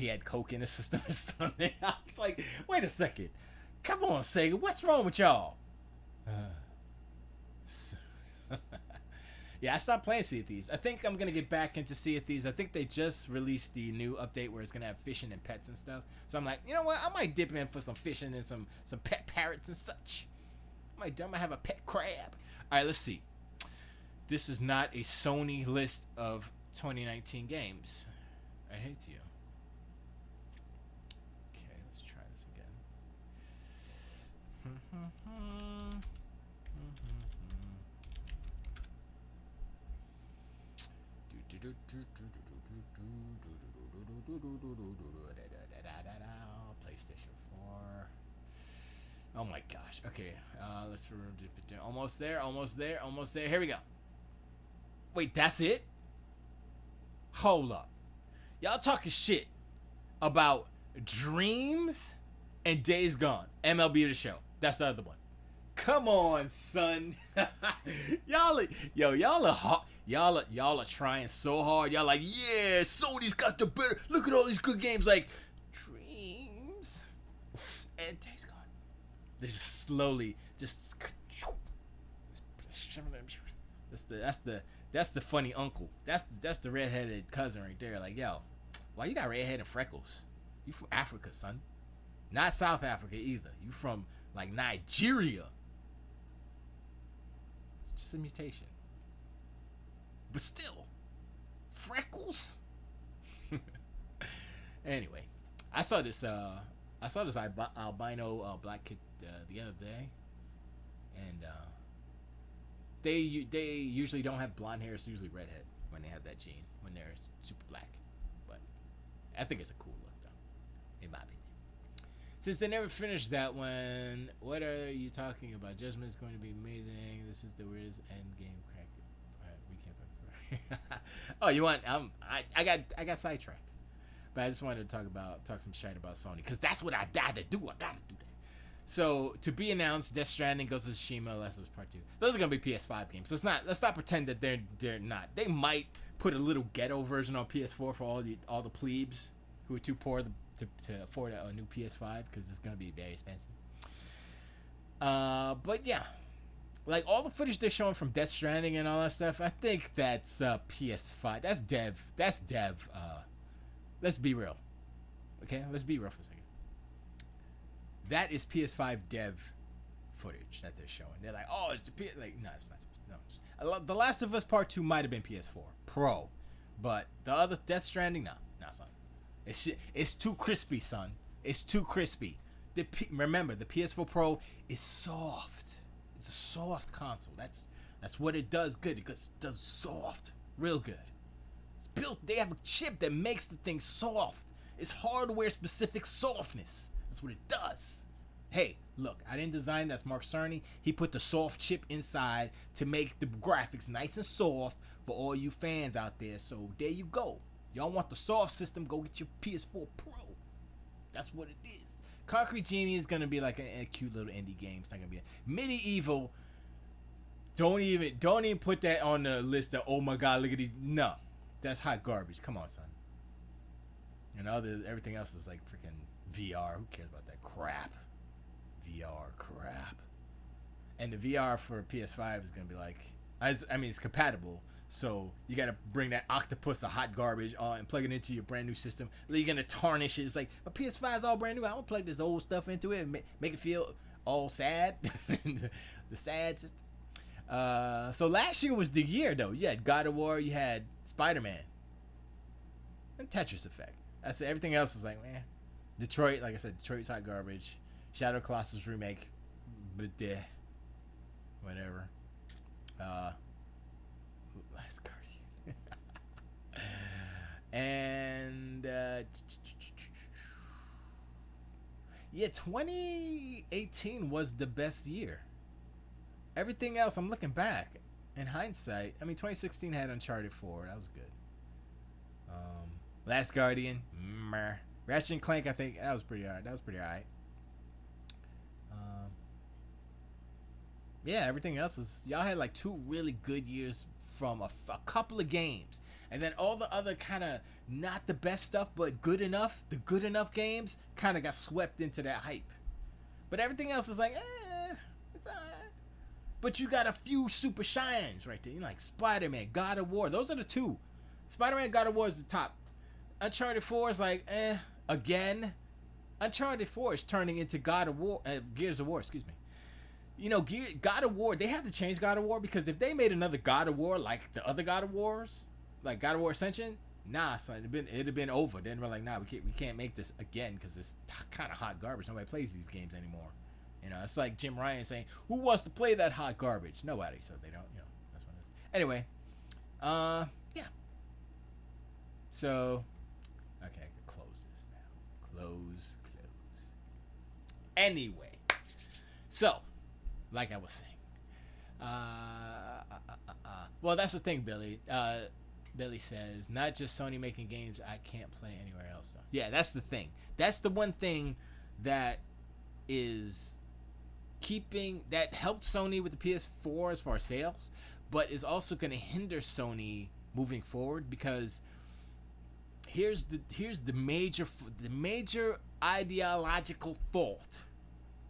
had coke in his system or something. I was like, wait a second. Come on, Sega. What's wrong with y'all? Yeah, I stopped playing Sea of Thieves. I think I'm going to get back into Sea of Thieves. I think they just released the new update where it's going to have fishing and pets and stuff. So I'm like, you know what? I might dip in for some fishing and some pet parrots and such. I might have a pet crab. All right, let's see. This is not a Sony list of 2019 games. I hate you. Okay, let's try this again. PlayStation 4. Oh my gosh. Okay, let's almost there. Here we go. Wait, that's it? Hold up. Y'all talking shit about Dreams and Days Gone. MLB The Show. That's the other one. Come on, son. y'all are hot. Y'all are trying so hard. Y'all like, yeah, Sony's got the better. Look at all these good games like Dreams and Days Gone. They just slowly just. That's the funny uncle. That's the redheaded cousin right there. Like, yo, why you got redhead and freckles? You from Africa, son. Not South Africa either. You from like Nigeria. It's just a mutation. But still, freckles. Anyway, I saw this albino black kid the other day, and they usually don't have blonde hair. It's usually redhead when they have that gene when they're super black. But I think it's a cool look though, in my opinion. Since they never finished that one, what are you talking about? Judgment is going to be amazing. This is the weirdest end game crack. Oh, you want? I got sidetracked, but I just wanted to talk some shit about Sony because that's what I gotta do. I gotta do that. So to be announced, Death Stranding, Ghost of Tsushima, Last of Us Part 2. Those are gonna be PS5 games. So let's not pretend that they're not. They might put a little ghetto version on PS4 for all the plebes who are too poor to afford a new PS5 because it's gonna be very expensive. But yeah. Like, all the footage they're showing from Death Stranding and all that stuff, I think that's PS5. That's dev. Let's be real. Okay? Let's be real for a second. That is PS5 dev footage that they're showing. They're like, oh, it's the PS... Like, no, it's not. No. The Last of Us Part 2 might have been PS4 Pro. But the other Death Stranding, no, son. It's too crispy, son. It's too crispy. Remember, the PS4 Pro is soft. It's a soft console. That's what it does good. It does soft, real good. It's built. They have a chip that makes the thing soft. It's hardware specific softness. That's what it does. Hey, look, I didn't design it. That's Mark Cerny. He put the soft chip inside to make the graphics nice and soft for all you fans out there. So there you go. Y'all want the soft system? Go get your PS4 Pro. That's what it is. Concrete Genie is gonna be like a cute little indie game. It's not gonna be Medieval. Don't even put that on the list of, oh my god, look at these. No, that's hot garbage. Come on, son. And everything else is like freaking VR. Who cares about that crap? VR crap. And the VR for PS5 is gonna be like, it's compatible. So you gotta bring that octopus of hot garbage on and plug it into your brand new system. You're gonna tarnish it. It's like, my PS5 is all brand new. I don't plug this old stuff into it and make it feel all sad. The sad system. So last year was the year though. You had God of War, you had Spider-Man, and Tetris Effect. That's it. Everything else was like, man. Detroit, like I said, Detroit's hot garbage. Shadow Colossus remake, but whatever. Last Guardian. And yeah, 2018 was the best year. Everything else, I'm looking back in hindsight. 2016 had Uncharted 4. That was good. Last Guardian, meh. Ratchet and Clank, I think that was pretty alright. Yeah, everything else is, y'all had like 2 really good years from a couple of games, and then all the other kind of not the best stuff but good enough, the good enough games kind of got swept into that hype. But everything else is like, it's alright. But you got a few super shines right there. You know, like Spider-Man, God of War. Those are the 2. Spider-Man, God of War is the top. Uncharted 4 is like, again. Uncharted 4 is turning into God of War, Gears of War, excuse me. You know, God of War, they had to change God of War, because if they made another God of War like the other God of Wars, like God of War Ascension, nah, son, it'd have been over. Then we're like, nah, we can't make this again, because it's kind of hot garbage. Nobody plays these games anymore. You know, it's like Jim Ryan saying, who wants to play that hot garbage? Nobody, so they don't, that's what it is. Anyway, yeah. So, okay, I can close this now. Close. Anyway, so, like I was saying, well, that's the thing, Billy. Billy says, not just Sony making games I can't play anywhere else, though. Yeah, that's the thing. That's the one thing that is that helped Sony with the PS4 as far as sales, but is also going to hinder Sony moving forward, because here's the major ideological fault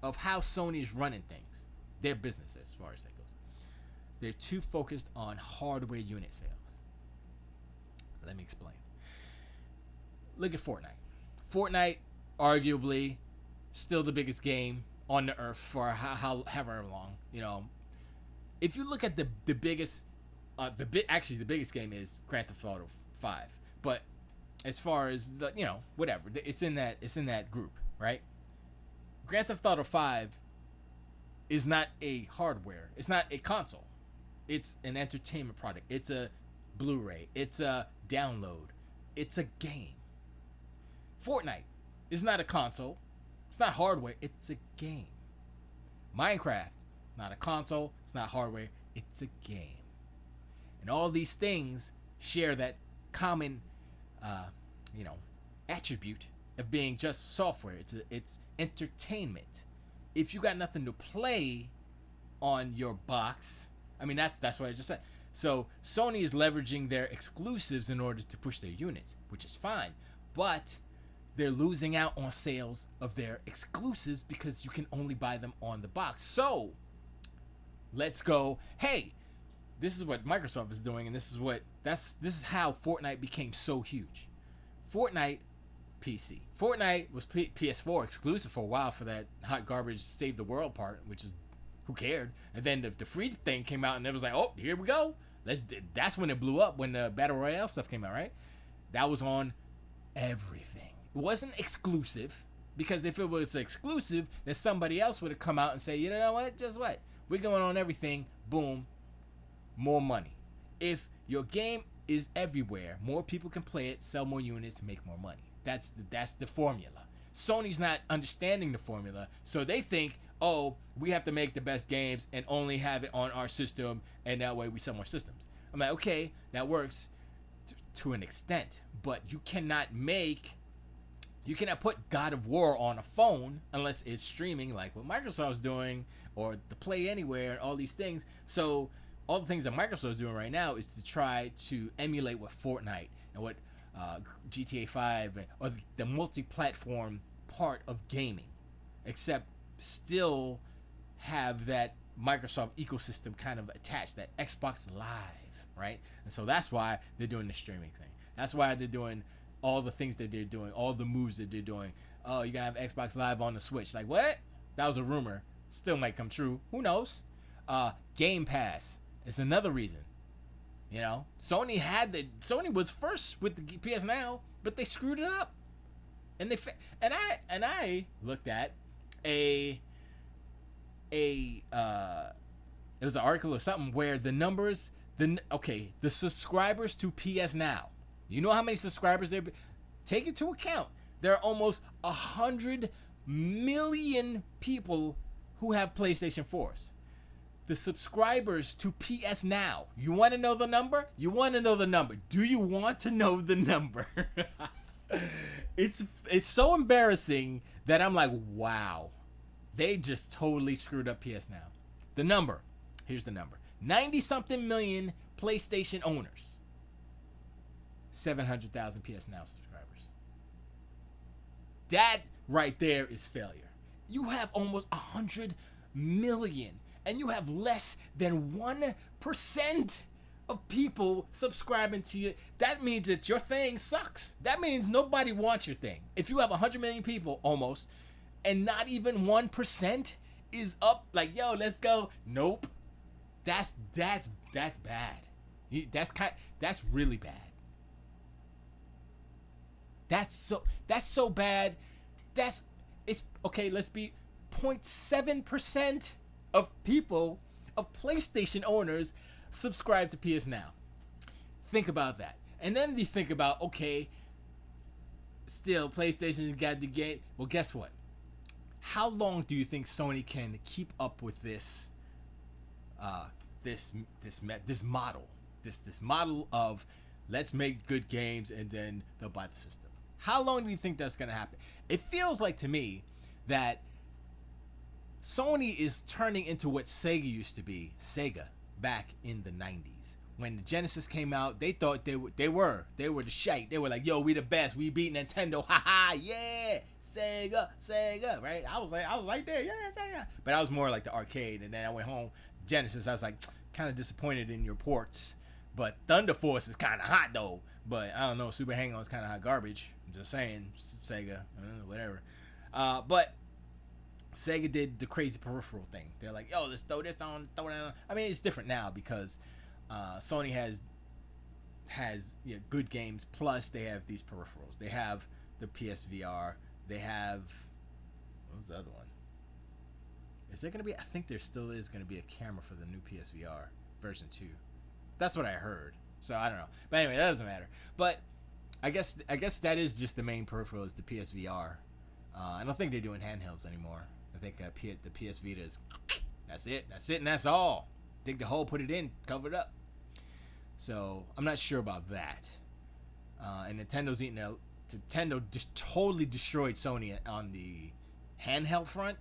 of how Sony's running things, their business as far as that goes. They're too focused on hardware unit sales. Let me explain. Look at Fortnite. Fortnite, arguably, still the biggest game on the earth for however long. You know, if you look at the biggest, the biggest game is Grand Theft Auto 5. But as far as the, whatever, it's in that group, right? Grand Theft Auto 5 is not a hardware. It's not a console. It's an entertainment product. It's a Blu-ray. It's a download. It's a game. Fortnite is not a console. It's not hardware. It's a game. Minecraft, not a console. It's not hardware. It's a game. And all these things share that common, attribute of being just software. It's entertainment. If you got nothing to play on your box, that's what I just said. So Sony is leveraging their exclusives in order to push their units, which is fine, but they're losing out on sales of their exclusives because you can only buy them on the box. So let's go, hey, this is what Microsoft is doing, and this is how Fortnite became so huge. Fortnite PC. Fortnite was PS4 exclusive for a while for that hot garbage save the world part, which is, who cared? And then the free thing came out, and it was like, oh, here we go. That's when it blew up, when the Battle Royale stuff came out, right? That was on everything. It wasn't exclusive, because if it was exclusive, then somebody else would have come out and say, you know what, just what? We're going on everything, boom, more money. If your game is everywhere, more people can play it, sell more units, make more money. That's the formula. Sony's not understanding the formula, so they think, oh, we have to make the best games and only have it on our system, and that way we sell more systems. I'm like, okay, that works to an extent, but you cannot make You cannot put God of War on a phone unless it's streaming, like what Microsoft's doing, or the Play Anywhere, and all these things. So all the things that Microsoft's doing right now is to try to emulate what Fortnite and what GTA 5 or the multi-platform part of gaming, except still have that Microsoft ecosystem kind of attached, that Xbox Live, right? And so that's why they're doing the streaming thing. That's why they're doing all the things that they're doing, all the moves that they're doing. Oh, you're gonna have Xbox Live on the Switch. Like, what? That was a rumor. Still might come true. Who knows? Game Pass is another reason. You know, Sony was first with the PS Now, but they screwed it up. And I looked at it was an article or something where the numbers, the subscribers to PS Now. You know how many subscribers there? Take into account there are almost 100 million people who have PlayStation 4s. The subscribers to PS Now. You want to know the number? You want to know the number. Do you want to know the number? It's so embarrassing that I'm like, wow. They just totally screwed up PS Now. The number. Here's the number. 90-something million PlayStation owners. 700,000 PS Now subscribers. That right there is failure. You have almost 100 million, and you have less than 1% of people subscribing to you. That means that your thing sucks. That means nobody wants your thing. If you have 100 million people almost, and not even 1% is up, like, yo, let's go. Nope. That's bad. That's really bad. That's so bad. It's okay. Let's be 0.7% of people, of PlayStation owners, subscribe to PS Now. Think about that, and then you think about, okay, still PlayStation got the game. Well, guess what? How long do you think Sony can keep up with this model of let's make good games and then they'll buy the system? How long do you think that's going to happen? It feels like to me that Sony is turning into what Sega used to be, Sega, back in the 90s. When the Genesis came out, they thought they were the shite. They were like, yo, we the best. We beat Nintendo. Haha, yeah. Sega, right? I was like there, yeah, Sega. But I was more like the arcade, and then I went home. Genesis, I was like kind of disappointed in your ports. But Thunder Force is kind of hot though. But I don't know, Super Hang-On is kind of hot garbage. I'm just saying, Sega, whatever. But Sega did the crazy peripheral thing. They're like, yo, let's throw this on, throw that on. I mean, it's different now because Sony has good games. Plus, they have these peripherals. They have the PSVR. They have, what was the other one? Is there gonna be? I think there still is gonna be a camera for the new PSVR version 2. That's what I heard. So I don't know. But anyway, that doesn't matter. But I guess that is just the main peripheral is the PSVR. I don't think they're doing handhelds anymore. I think the PS Vita is. That's it, and that's all. Dig the hole, put it in, cover it up. So I'm not sure about that. And Nintendo just totally destroyed Sony on the handheld front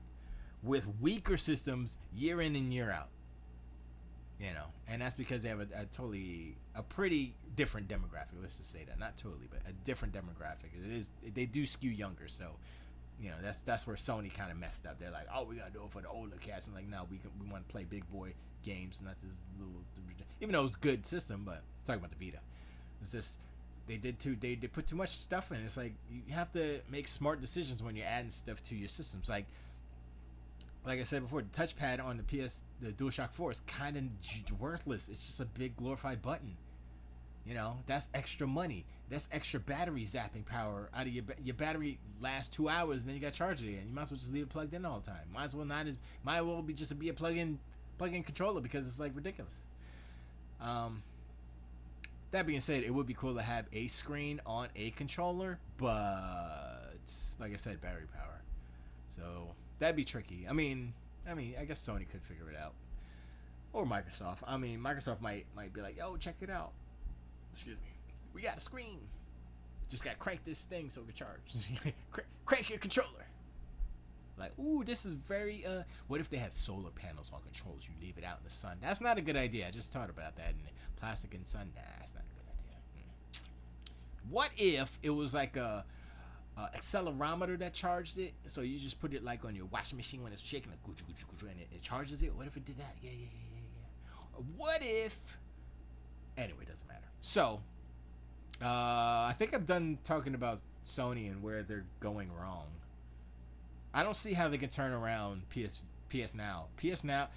with weaker systems year in and year out. And that's because they have a pretty different demographic. Let's just say that, not totally, but a different demographic. They do skew younger, so that's where Sony kind of messed up. They're like, oh, we gotta do it for the older cats, and like, no, we want to play big boy games, not this little. Even though it was a good system, but talking about the Vita, it's just they put too much stuff in. It's like you have to make smart decisions when you're adding stuff to your systems. Like I said before, the touchpad on the DualShock 4 is kind of worthless. It's just a big glorified button. That's extra money. That's extra battery zapping power out of your battery lasts 2 hours, and then you got to charge it again. You might as well just leave it plugged in all the time. Might as well be a plug-in controller because it's like ridiculous. That being said, it would be cool to have a screen on a controller, but like I said, battery power. So that'd be tricky. I mean, I guess Sony could figure it out, or Microsoft. I mean, Microsoft might be like, "Yo, check it out. Excuse me, we got a screen. just gotta crank this thing so it can charge. Crank your controller. Like, ooh, this is very, what if they had solar panels on controls? You leave it out in the sun. That's not a good idea. I just thought about that. And plastic and sun, nah, that's not a good idea. What if it was like a accelerometer that charged it? So you just put it like on your washing machine when it's shaking, like, and it charges it? What if it did that? Yeah. What if, anyway, it doesn't matter. So, I think I'm done talking about Sony and where they're going wrong. I don't see how they can turn around PS Now. PS Now,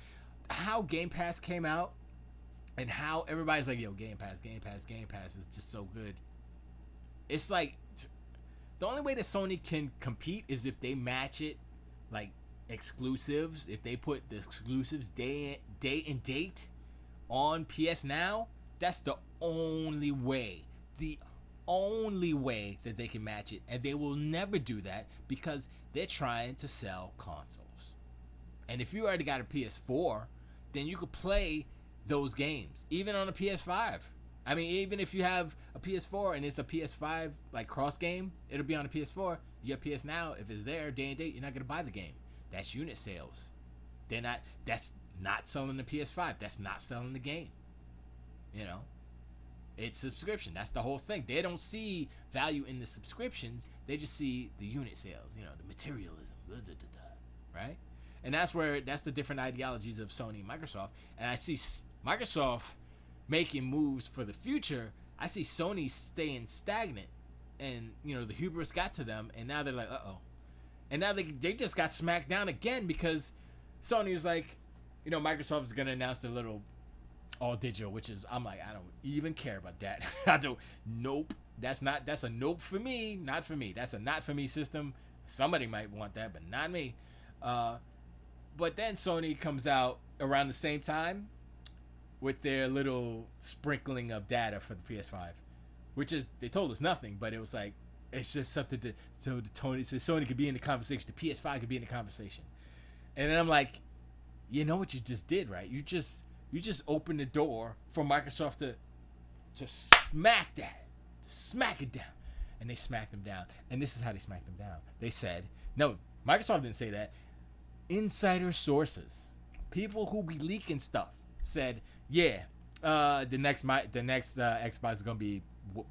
how Game Pass came out and how everybody's like, yo, Game Pass is just so good. It's like, the only way that Sony can compete is if they match it, like, exclusives. If they put the exclusives day and date on PS Now, that's the only way. The only way that they can match it. And they will never do that because they're trying to sell consoles. And if you already got a PS4, then you could play those games, even on a PS5. I mean, even if you have a PS4 and it's a PS5 like cross game, it'll be on a PS4. You have PS Now, if it's there day and date, you're not gonna buy the game. That's unit sales. That's not selling the PS5. That's not selling the game. You know? It's subscription. That's the whole thing. They don't see value in the subscriptions. They just see the unit sales, you know, the materialism, right? And that's the different ideologies of Sony and Microsoft. And I see Microsoft making moves for the future. I see Sony staying stagnant, and you know the hubris got to them, and now they're like, uh-oh. And now they just got smacked down again because Sony was like, you know, Microsoft is gonna announce their little all digital, which is, I'm like, I don't even care about that. Nope. That's a nope for me. Not for me. That's a not for me system. Somebody might want that, but not me. But then Sony comes out around the same time with their little sprinkling of data for the PS5, which is, they told us nothing, but it was like, it's just something so Sony could be in the conversation. The PS5 could be in the conversation. And then I'm like, you know what you just did, right? You just opened the door for Microsoft to smack it down. And they smacked them down. And this is how they smacked them down. They said, no, Microsoft didn't say that. Insider sources, people who be leaking stuff, said, yeah, the next Xbox is gonna be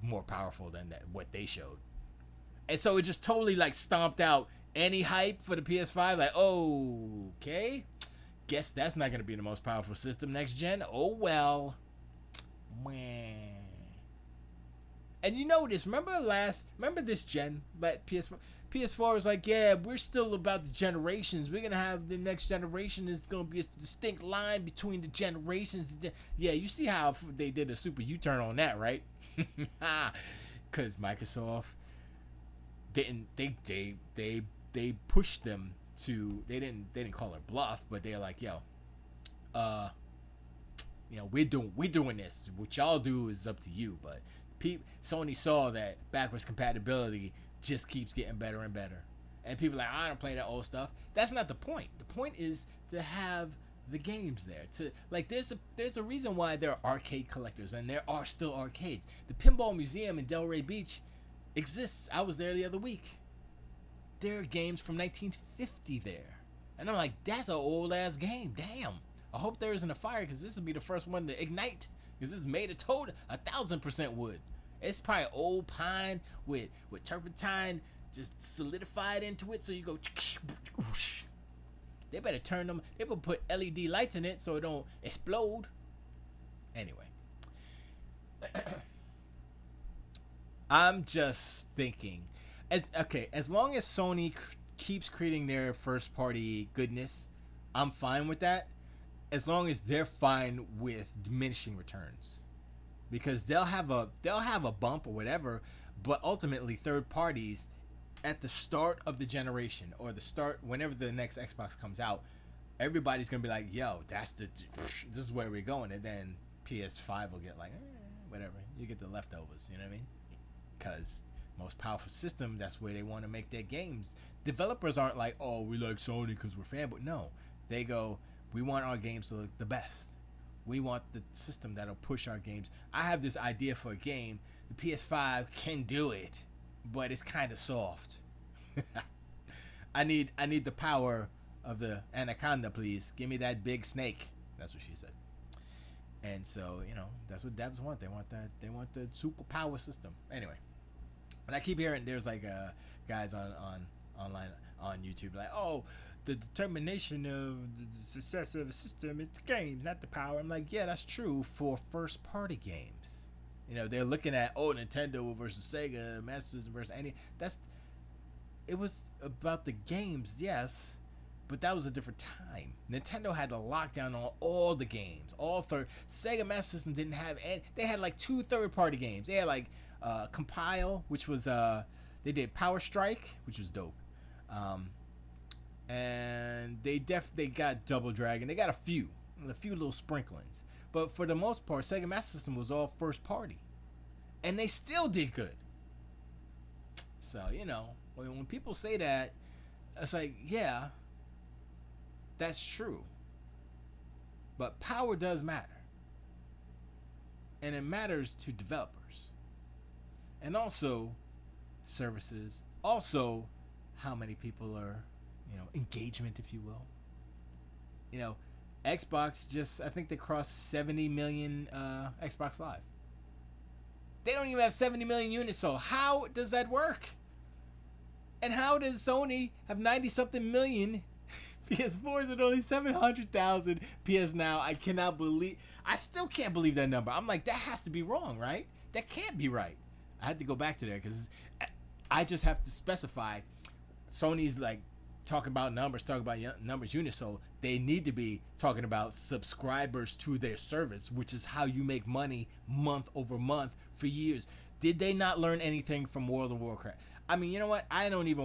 more powerful than what they showed. And so it just totally like stomped out any hype for the PS5. Like, okay, guess that's not gonna be the most powerful system next gen. Oh well. And you know this. Remember this gen, but PS4 was like, yeah, we're still about the generations. We're gonna have the next generation is gonna be a distinct line between the generations. Yeah, you see how they did a super U-turn on that, right? Because Microsoft didn't. They pushed them to. They didn't call it bluff, but they're like, yo, you know, we're doing this. What y'all do is up to you, but Sony saw that backwards compatibility just keeps getting better and better, and people are like, I don't play that old stuff. That's not the point. The point is to have the games there. To like, there's a reason why there are arcade collectors, and there are still arcades. The Pinball Museum in Delray Beach exists. I was there the other week. There are games from 1950 there, and I'm like, that's an old ass game. Damn. I hope there isn't a fire, because this will be the first one to ignite, because this is made of 1,000% wood. It's probably old pine with turpentine just solidified into it, so you go. They better turn them. They better put LED lights in it so it don't explode. Anyway, I'm just thinking, as long as Sony keeps creating their first party goodness, I'm fine with that. As long as they're fine with diminishing returns, because they'll have a bump or whatever, but ultimately third parties at the start of the generation, or the start whenever the next Xbox comes out, everybody's gonna be like, yo, this is where we're going, and then PS5 will get like, whatever, you get the leftovers, you know what I mean? Because most powerful system, that's where they want to make their games. Developers aren't like, oh, we like Sony because we're fanboy. No, they go, we want our games to look the best. We want the system that'll push our games. I have this idea for a game. The PS5 can do it. but it's kind of soft. I need the power of the anaconda, please. Give me that big snake. That's what she said. And so, that's what devs want. They want that. They want the super power system. Anyway, and I keep hearing there's like guys on online on YouTube like, oh, the determination of the success of a system is the games, not the power. I'm like, yeah, that's true for first party games. They're looking at Nintendo versus Sega, Master System versus any. It was about the games, yes, but that was a different time. Nintendo had to lock down on all the games, Sega Master System didn't have any. They had like 2 third-party games. They had like Compile, which was they did Power Strike, which was dope, and they got Double Dragon. They got a few little sprinklings, but for the most part, Sega Master System was all first party, and they still did good. So when people say that, it's like, yeah, that's true. But power does matter. And it matters to developers. And also services. Also how many people are, engagement, if you will. Xbox I think they crossed 70 million Xbox Live. They don't even have 70 million units sold. How does that work? And how does Sony have 90-something million PS4s and only 700,000 PS Now? I still can't believe that number. I'm like, that has to be wrong, right? That can't be right. I had to go back to there because I just have to specify. Sony's like talking about numbers units, so they need to be talking about subscribers to their service, which is how you make money month over month for years. Did they not learn anything from World of Warcraft? I mean, you know what? I don't even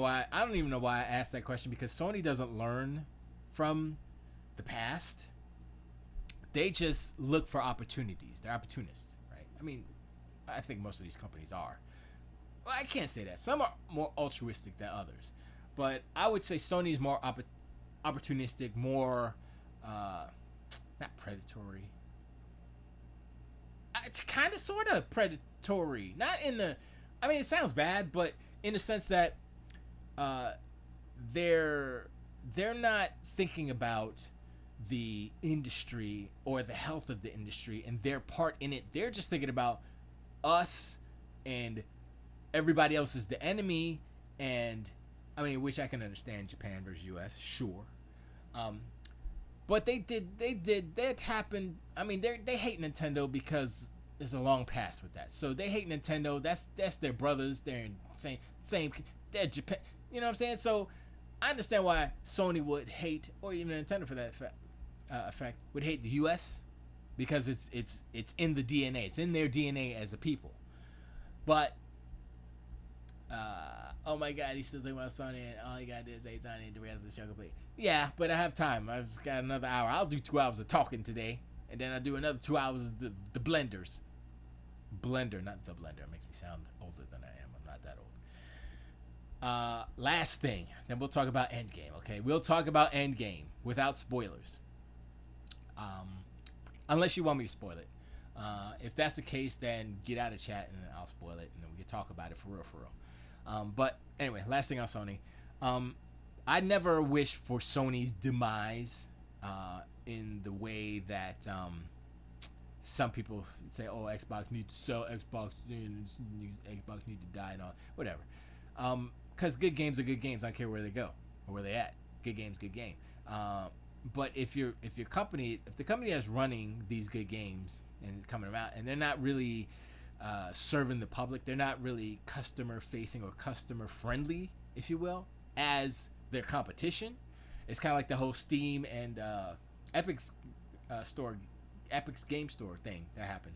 know why I asked that question, because Sony doesn't learn from the past. They just look for opportunities. They're opportunists, right? I mean, I think most of these companies are. Well, I can't say that. Some are more altruistic than others. But I would say Sony is more opportunistic, more, not predatory. It's kind of sort of predatory. Not in the, I mean, it sounds bad, but in the sense that they're not thinking about the industry or the health of the industry and their part in it. They're just thinking about us, and everybody else is the enemy. And I mean, which I can understand, Japan versus US, sure. But that happened. I mean, they hate Nintendo because there's a long past with that. So they hate Nintendo. That's their brothers. They're in same. They're Japan. You know what I'm saying? So I understand why Sony would hate, or even Nintendo for that effect, would hate the US, because it's in the DNA. It's in their DNA as a people. But oh my God, he's still talking about Sony, and all he gotta do is say Sony and the rest of the show complete. Yeah, but I have time. I've got another hour. I'll do 2 hours of talking today, and then I'll do another 2 hours of the blenders. Blender, not the blender. It makes me sound older than I am. I'm not that old. Last thing, then we'll talk about Endgame. Okay, we'll talk about Endgame without spoilers. Unless you want me to spoil it. If that's the case, then get out of chat and I'll spoil it, and then we can talk about it for real. But anyway, last thing on Sony. I never wish for Sony's demise in the way that some people say, oh, Xbox needs to sell, Xbox need to die and all, whatever. Because good games are good games. I don't care where they go or where they at. Good game's good game. But if the company that's running these good games and coming out, and they're not really serving the public, they're not really customer facing or customer friendly, if you will, as their competition. It's kind of like the whole Steam and Epic's game store thing that happened,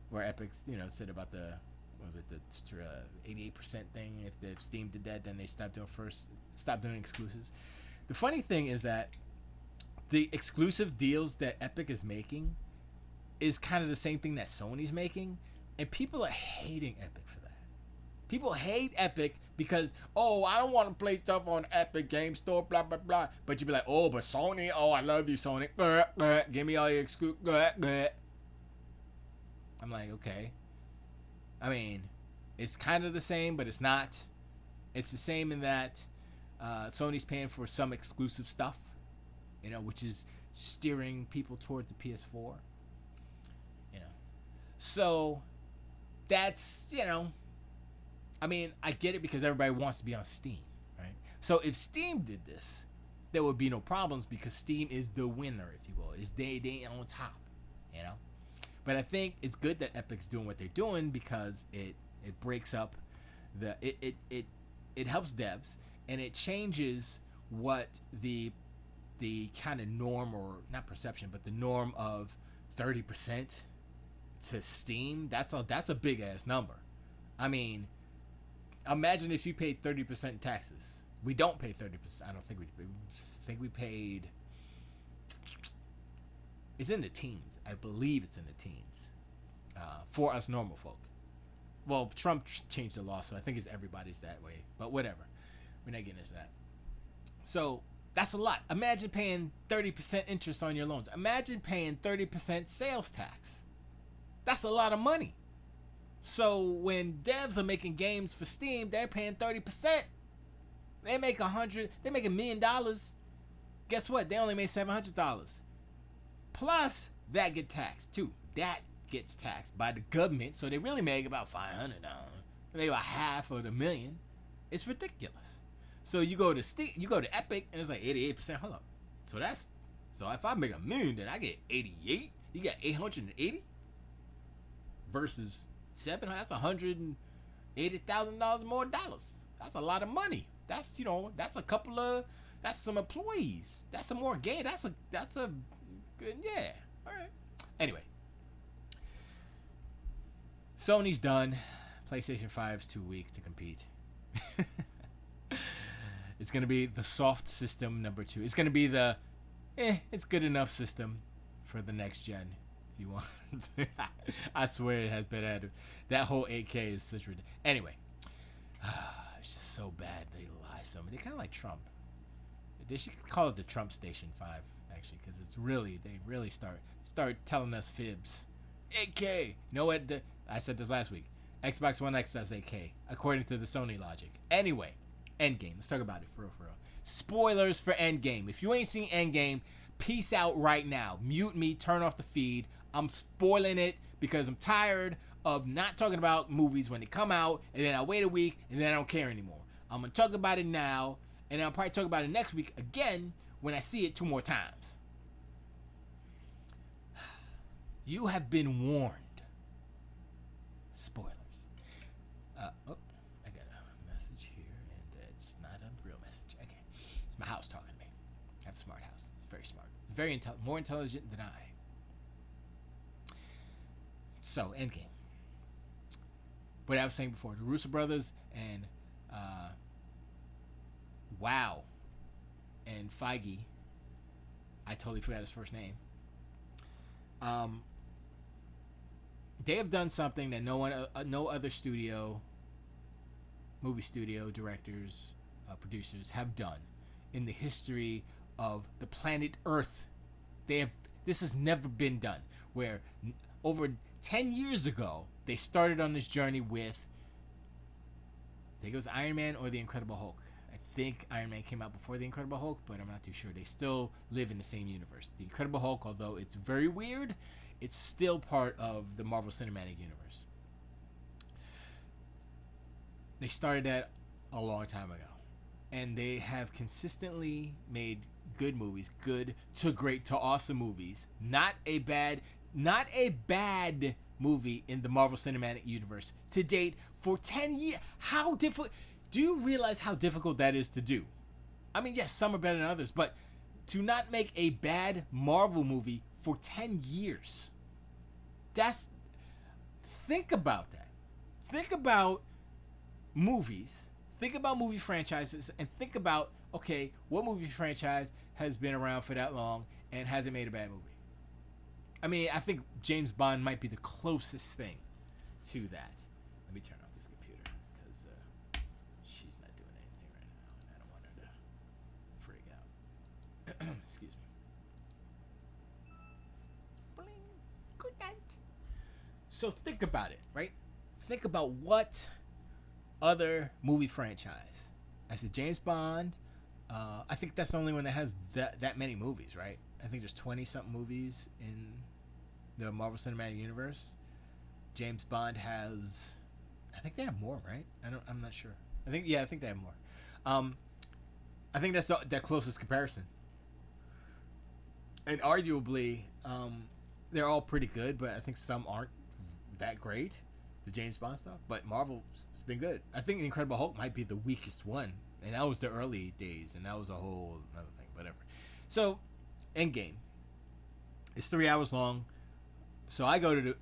where Epic's said about the 88% thing. If Steam did that, then they stopped doing exclusives. The funny thing is that the exclusive deals that Epic is making is kind of the same thing that Sony's making, and people are hating Epic for that. People hate Epic because, oh, I don't want to play stuff on Epic Game Store, blah, blah, blah. But you be like, oh, but Sony, oh, I love you, Sony. Give me all your exclusive. I'm like, okay. I mean, It's kind of the same, but it's not. It's the same in that Sony's paying for some exclusive stuff, which is steering people toward the PS4. So that's, I mean, I get it because everybody wants to be on Steam, right? So if Steam did this, there would be no problems because Steam is the winner, if you will. Is they on top, But I think it's good that Epic's doing what they're doing because it breaks up it helps devs, and it changes what the kind of norm, or not perception, but the norm of 30% to Steam. That's a big ass number. I mean, imagine if you paid 30% in taxes. We don't pay 30%. I don't think we paid. It's in the teens. I believe it's in the teens for us normal folk. Well, Trump changed the law, so I think it's everybody's that way. But whatever. We're not getting into that. So that's a lot. Imagine paying 30% interest on your loans. Imagine paying 30% sales tax. That's a lot of money. So when devs are making games for Steam, they're paying 30%. They make $1 million. Guess what? They only made $700. Plus, that get taxed too. That gets taxed by the government, so they really make about $500. They make about half of the million. It's ridiculous. So you go to Epic, and it's like 88%. Hold up. So if I make $1 million, then I get 88. You got 880 versus 7. That's $180,000 more dollars. That's a lot of money. That's that's some employees. That's some more game. That's a good, yeah. All right. Anyway, Sony's done. PlayStation 5's too weak to compete. It's gonna be the soft system number 2. It's gonna be the it's good enough system for the next gen. If you want, I swear it has better. That whole 8K is such ridiculous. Anyway, it's just so bad they lie so much. They're kind of like Trump. They should call it the Trump Station 5 actually, because they really start telling us fibs. 8K. You know what? I said this last week. Xbox One X has 8K according to the Sony logic. Anyway, Endgame. Let's talk about it for real. Spoilers for Endgame. If you ain't seen Endgame, peace out right now. Mute me. Turn off the feed. I'm spoiling it because I'm tired of not talking about movies when they come out, and then I wait a week, and then I don't care anymore. I'm going to talk about it now, and I'll probably talk about it next week again when I see it 2 more times. You have been warned. Spoilers. I got a message here, and it's not a real message. Okay. It's my house talking to me. I have a smart house. It's very smart. Very more intelligent than I. So, Endgame. What I was saying before, the Russo brothers and Wow and Feige, I totally forgot his first name. They have done something that no other studio, movie studio directors, producers have done in the history of the planet Earth. This has never been done. Where over 10 years ago, they started on this journey with, I think it was Iron Man or the Incredible Hulk. I think Iron Man came out before the Incredible Hulk, but I'm not too sure. They still live in the same universe. The Incredible Hulk, although it's very weird, it's still part of the Marvel Cinematic Universe. They started that a long time ago. And they have consistently made good movies, good to great to awesome movies. Not a bad movie in the Marvel Cinematic Universe to date for 10 years. How difficult? Do you realize how difficult that is to do? I mean, yes, some are better than others, but to not make a bad Marvel movie for 10 years. Think about that. Think about movies. Think about movie franchises and think about, okay, what movie franchise has been around for that long and hasn't made a bad movie? I mean, I think James Bond might be the closest thing to that. Let me turn off this computer because she's not doing anything right now, and I don't want her to freak out. Excuse me. Bling. Good night. So think about it, right? Think about what other movie franchise. I said James Bond. I think that's the only one that has that many movies, right? I think there's 20 something movies in the Marvel Cinematic Universe. James Bond has, I think they have more, right? I'm not sure. I think they have more. I think that's the closest comparison. And arguably, they're all pretty good, but I think some aren't that great. The James Bond stuff, but Marvel's been good. I think Incredible Hulk might be the weakest one, and that was the early days, and that was a whole other thing. Whatever. So, Endgame. It's 3 hours long. So I go to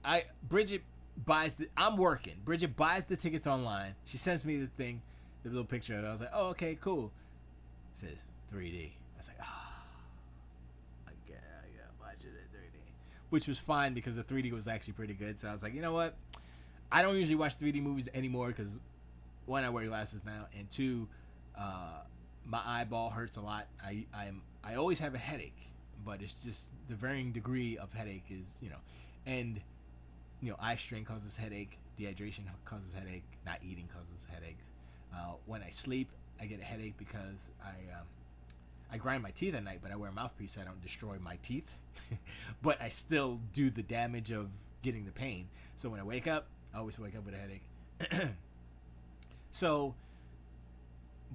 Bridget buys the. I'm working. Bridget buys the tickets online. She sends me the thing, the little picture of it. I was like, oh, okay, cool. It says 3D. I was like, I gotta watch it in 3D, which was fine because the 3D was actually pretty good. So I was like, you know what? I don't usually watch 3D movies anymore because, one, I wear glasses now, and two, my eyeball hurts a lot. I always have a headache, but it's just the varying degree of headache is, and eye strain causes headache, dehydration causes headache, not eating causes headaches. When I sleep, I get a headache because I grind my teeth at night, but I wear a mouthpiece so I don't destroy my teeth, but I still do the damage of getting the pain. So when I wake up, I always wake up with a headache. So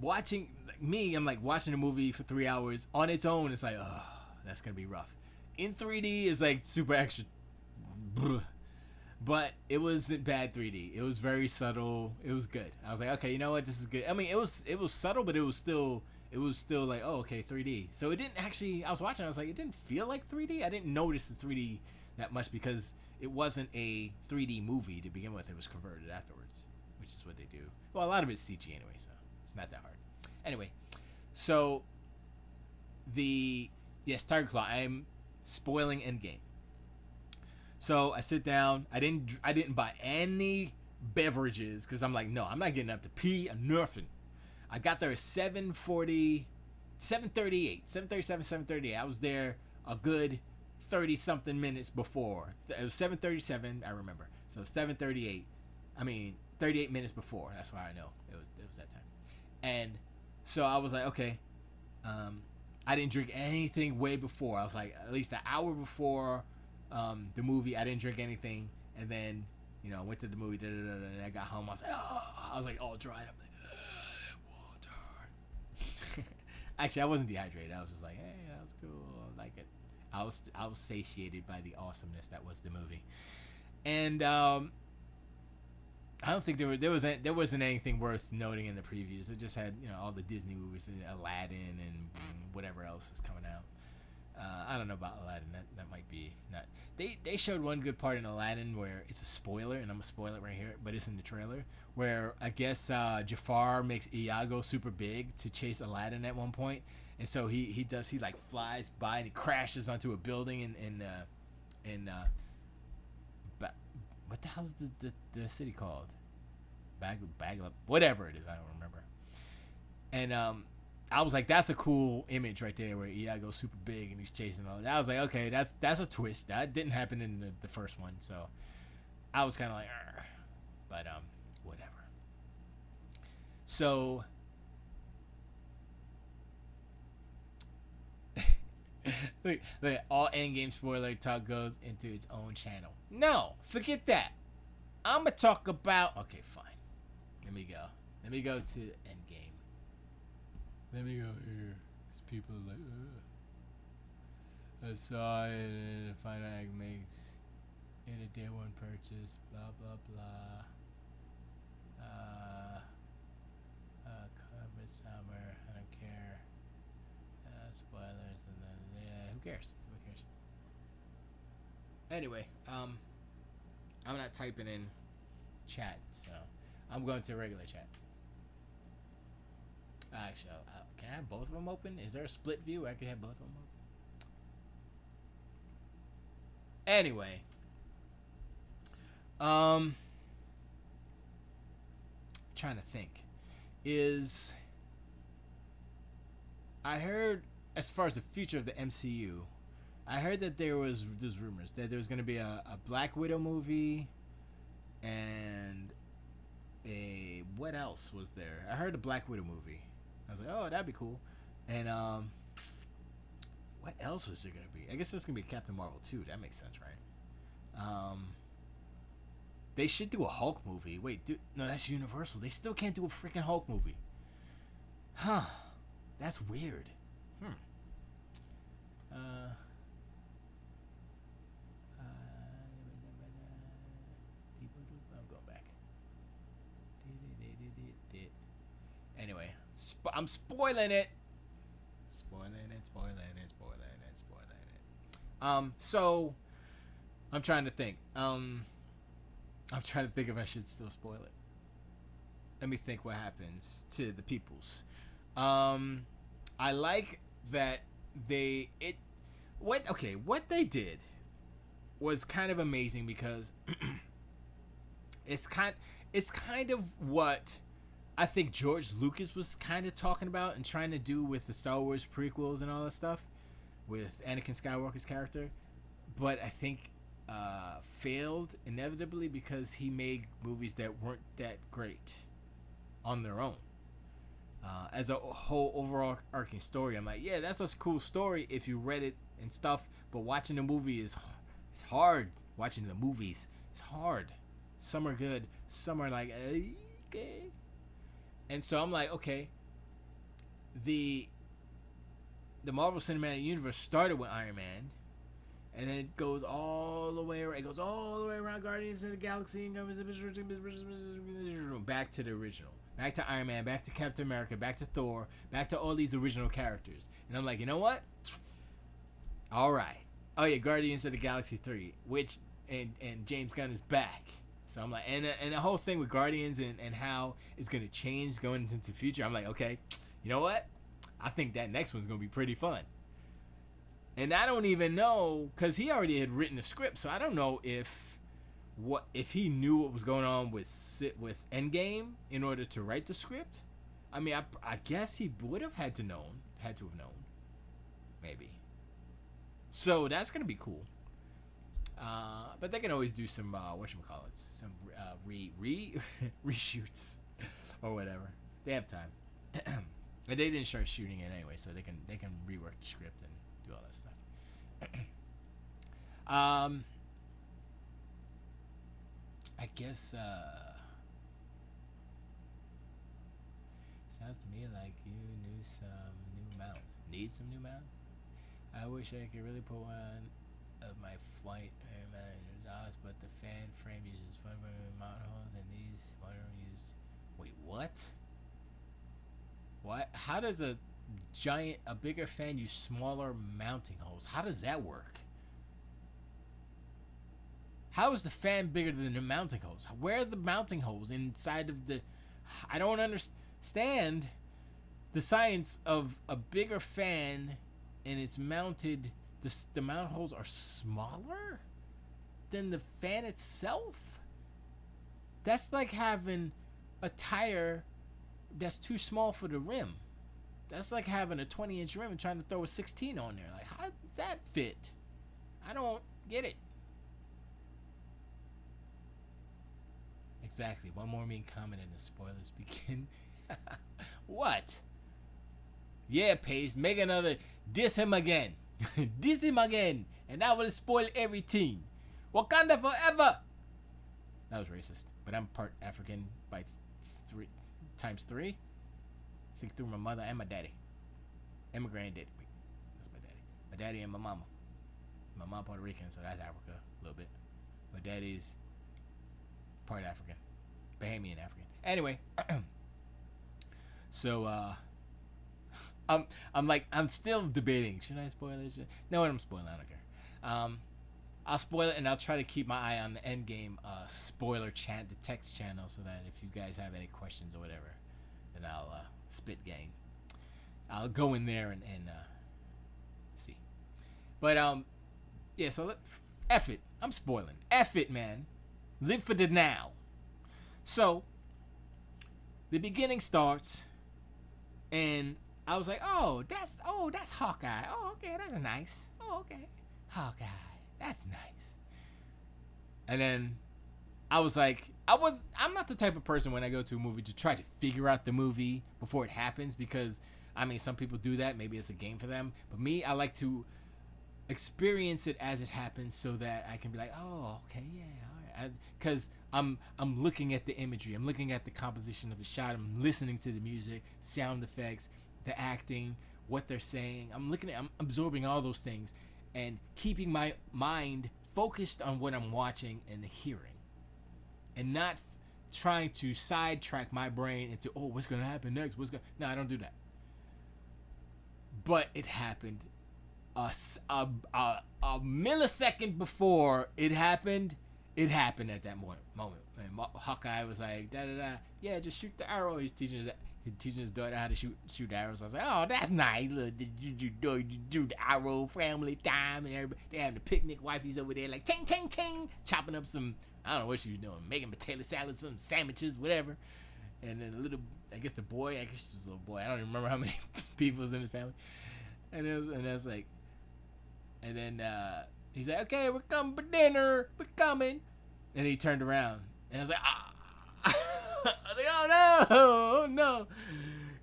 watching I'm like watching a movie for 3 hours on its own. It's like, oh, that's gonna be rough. In 3D is like super extra, but it wasn't bad 3D. It was very subtle. It was good. I was like, okay, you know what, this is good. I mean, it was subtle, but it was still like, oh, okay, 3D. So it didn't actually. I was watching. I was like, it didn't feel like 3D. I didn't notice the 3D that much because it wasn't a 3D movie to begin with. It was converted afterwards, which is what they do. Well, a lot of it's CG anyway, so it's not that hard. Anyway, so Tiger Claw. I'm spoiling Endgame. So I sit down. I didn't buy any beverages because I'm like, no, I'm not getting up to pee or nothing. I got there at 7:38. I was there a good 30-something minutes before. It was 7:37, I remember. So 7:38. I mean, 38 minutes before. That's why I know it was that time. And so I was like, okay. I didn't drink anything way before. I was like, at least an hour before the movie, I didn't drink anything. And then, I went to the movie. And I got home. I was like all dried up. Water. Actually, I wasn't dehydrated. I was just like, hey, that was cool. I like it. I was satiated by the awesomeness that was the movie, and I don't think there wasn't anything worth noting in the previews. It just had all the Disney movies, and Aladdin, and whatever else is coming out. I don't know about Aladdin. That might be not. They showed one good part in Aladdin where it's a spoiler, and I'm gonna spoil it right here, but it's in the trailer where I guess Jafar makes Iago super big to chase Aladdin at one point. And so he like flies by and he crashes onto a building in what the hell's the city called? Bagla, whatever it is, I don't remember. And I was like, that's a cool image right there where Iago's super big and he's chasing all that. I was like, okay, that's a twist. That didn't happen in the first one, so I was kind of like, argh. But whatever. So. Look, all Endgame spoiler talk goes into its own channel. No, forget that. I'm gonna talk about. Okay, fine. Let me go to Endgame. Let me go here. These people are like, ugh. I saw it and the final act makes it a day one purchase. Blah blah blah. Covered summer. I don't care. Spoilers and then who cares? Anyway, I'm not typing in chat, so I'm going to regular chat. Actually, can I have both of them open? Is there a split view where I can have both of them open? Anyway, trying to think. I heard, as far as the future of the MCU, I heard that there's rumors that there was going to be a Black Widow movie and a what else was there? I heard a Black Widow movie. I was like, oh, that'd be cool. And what else was there gonna be? I guess there's gonna be Captain Marvel 2. That makes sense, right? They should do a Hulk movie. Wait, no, that's Universal. They still can't do a freaking Hulk movie. Huh? That's weird. I'm going back. Anyway, I'm spoiling it. Spoiling it. So I'm trying to think. I'm trying to think if I should still spoil it. Let me think what happens to the peoples. I like that what they did was kind of amazing because it's kind of what I think George Lucas was kind of talking about and trying to do with the Star Wars prequels and all that stuff with Anakin Skywalker's character, but I think failed inevitably because he made movies that weren't that great on their own. As a whole overall arcing story, I'm like, yeah, that's a cool story if you read it and stuff, but watching the movie it's hard. Watching the movies is hard. Some are good, some are like, okay. And so I'm like, okay, the Marvel Cinematic Universe started with Iron Man, and then it goes all the way around. It goes all the way around Guardians of the Galaxy and goes back to the original. Back to Iron Man, back to Captain America, back to Thor, back to all these original characters. And I'm like, you know what? All right. Oh yeah, Guardians of the Galaxy 3, which and James Gunn is back. So I'm like, and the whole thing with Guardians and how it's gonna change going into the future. I'm like, okay, you know what? I think that next one's gonna be pretty fun. And I don't even know, cause he already had written the script, so I don't know if he knew what was going on with Endgame in order to write the script. I mean, I guess he would have had to have known, maybe. So that's gonna be cool. But they can always do some some reshoots or whatever. They have time. But they didn't start shooting it anyway, so they can rework the script and do all that stuff. I guess sounds to me like you knew some new mounts. Need some new mounts? I wish I could really put one of my flight dollars, but the fan frame uses one mount holes and these one use. Wait, what? What? How does a bigger fan use smaller mounting holes? How does that work? How is the fan bigger than the mounting holes? Where are the mounting holes inside of the... I don't understand the science of a bigger fan and it's mounted... The mount holes are smaller than the fan itself? That's like having a tire that's too small for the rim. That's like having a 20-inch rim and trying to throw a 16 on there. Like, how does that fit? I don't get it. Exactly. One more mean comment and the spoilers begin. What? Yeah, Pace. Make another. Diss him again. Diss him again. And I will spoil everything. Wakanda forever. That was racist. But I'm part African by 3 times 3. I think through my mother and my daddy. And my granddaddy. Wait, that's my daddy. My daddy and my mama. My mom Puerto Rican, so that's Africa a little bit. My daddy's part African. Bahamian African. Anyway. So, I'm still debating. Should I spoil it? No, I'm spoiling. I don't care. I'll spoil it, and I'll try to keep my eye on the Endgame spoiler chat, the text channel, so that if you guys have any questions or whatever, then I'll spit game. I'll go in there and see. But yeah. So F it. I'm spoiling. F it, man. Live for the now. So the beginning starts, and I was like, oh, that's Hawkeye. Oh, okay, that's nice. Oh, okay, Hawkeye. That's nice. And then I was like, I'm not the type of person when I go to a movie to try to figure out the movie before it happens, because I mean, some people do that. Maybe it's a game for them. But me, I like to experience it as it happens so that I can be like, oh, okay, yeah, all right. Because I'm looking at the imagery. I'm looking at the composition of the shot. I'm listening to the music, sound effects, the acting, what they're saying. I'm absorbing all those things and keeping my mind focused on what I'm watching and hearing, and not trying to sidetrack my brain into, oh, what's going to happen next? No, I don't do that. But it happened a millisecond before it happened at that moment. And Hawkeye was like, da da da, yeah, just shoot the arrow. He's teaching his daughter how to shoot arrows. I was like, oh, that's nice. Look, you do the arrow, family time, and everybody, they having the picnic. Wifey's over there like ting ting ting, chopping up some, I don't know what she was doing, making potato salad, some sandwiches, whatever. And then I guess the boy, I guess it was a little boy. I don't even remember how many people was in his family. And it was like, and then he's like, okay, we're coming for dinner. We're coming. And he turned around. And I was like, ah. I was like, oh no.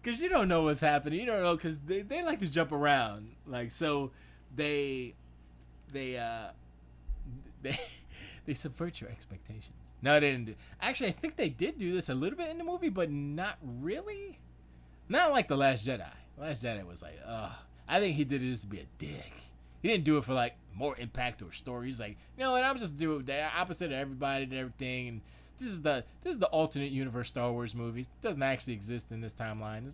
Because you don't know what's happening. You don't know, because they like to jump around. Like, so they subvert your expectations. No, they didn't. Actually, I think they did do this a little bit in the movie, but not really. Not like The Last Jedi. The Last Jedi was like, ugh. I think he did it just to be a dick. He didn't do it for like more impact or story. He's like, you know what? I'm just doing the opposite of everybody and everything. And this is the alternate universe Star Wars movies. It doesn't actually exist in this timeline.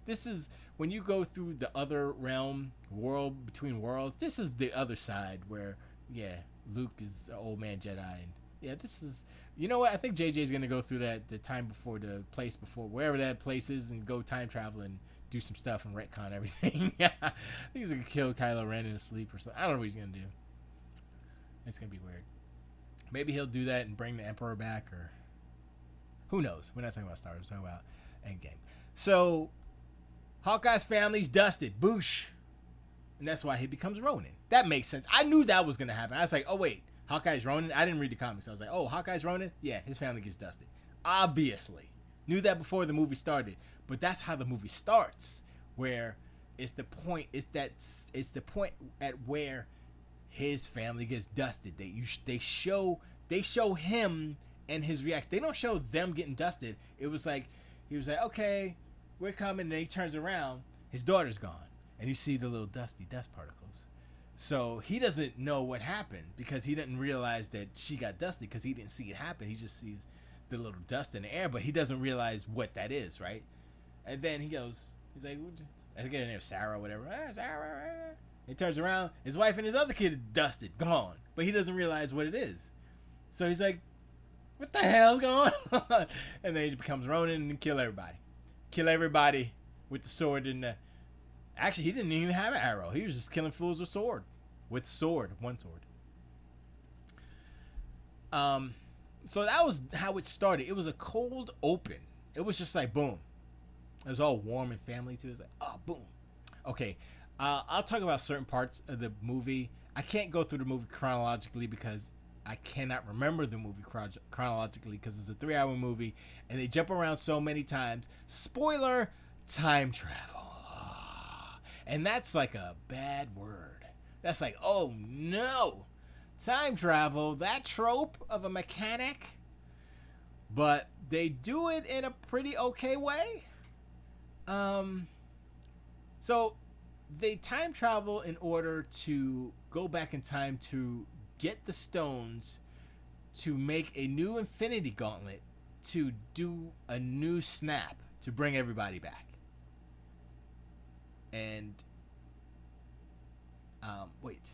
This is when you go through the other realm, world between worlds. This is the other side where, yeah, Luke is an old man Jedi, and yeah, this is. You know what? I think JJ's gonna go through the time before, the place before, wherever that place is, and go time travel and do some stuff and retcon everything. Yeah, I think he's gonna kill Kylo Ren in his sleep or something. I don't know what he's gonna do. It's gonna be weird. Maybe he'll do that and bring the Emperor back, or who knows? We're not talking about Star Wars. We're talking about Endgame. So Hawkeye's family's dusted. Boosh. And that's why he becomes Ronin. That makes sense. I knew that was gonna happen. I was like, oh wait, Hawkeye's Ronin? I didn't read the comics. I was like, oh, Hawkeye's Ronin? Yeah, his family gets dusted. Obviously. Knew that before the movie started. But that's how the movie starts, where it's the point at where his family gets dusted. They show him and his reaction. They don't show them getting dusted. It was like, he was like, okay, we're coming, and then he turns around, his daughter's gone. And you see the little dust particles. So he doesn't know what happened, because he didn't realize that she got dusted, because he didn't see it happen. He just sees the little dust in the air, but he doesn't realize what that is, right? And then he's like, I think her name is Sarah or whatever. Sarah. He turns around, his wife and his other kid are dusted, gone. But he doesn't realize what it is. So he's like, what the hell's going on? And then he becomes Ronin and kill everybody. Kill everybody with the sword and the... Actually, he didn't even have an arrow. He was just killing fools with sword. One sword. So that was how it started. It was a cold open. It was just like, boom. It was all warm and family too. It was like, oh, boom. Okay, I'll talk about certain parts of the movie. I can't go through the movie chronologically because I cannot remember the movie chronologically, because it's a 3-hour movie and they jump around so many times. Spoiler, time travel. And that's like a bad word. That's like, oh no. Time travel, that trope of a mechanic. But they do it in a pretty okay way. So they time travel in order to go back in time to get the stones to make a new Infinity Gauntlet to do a new snap to bring everybody back. And wait.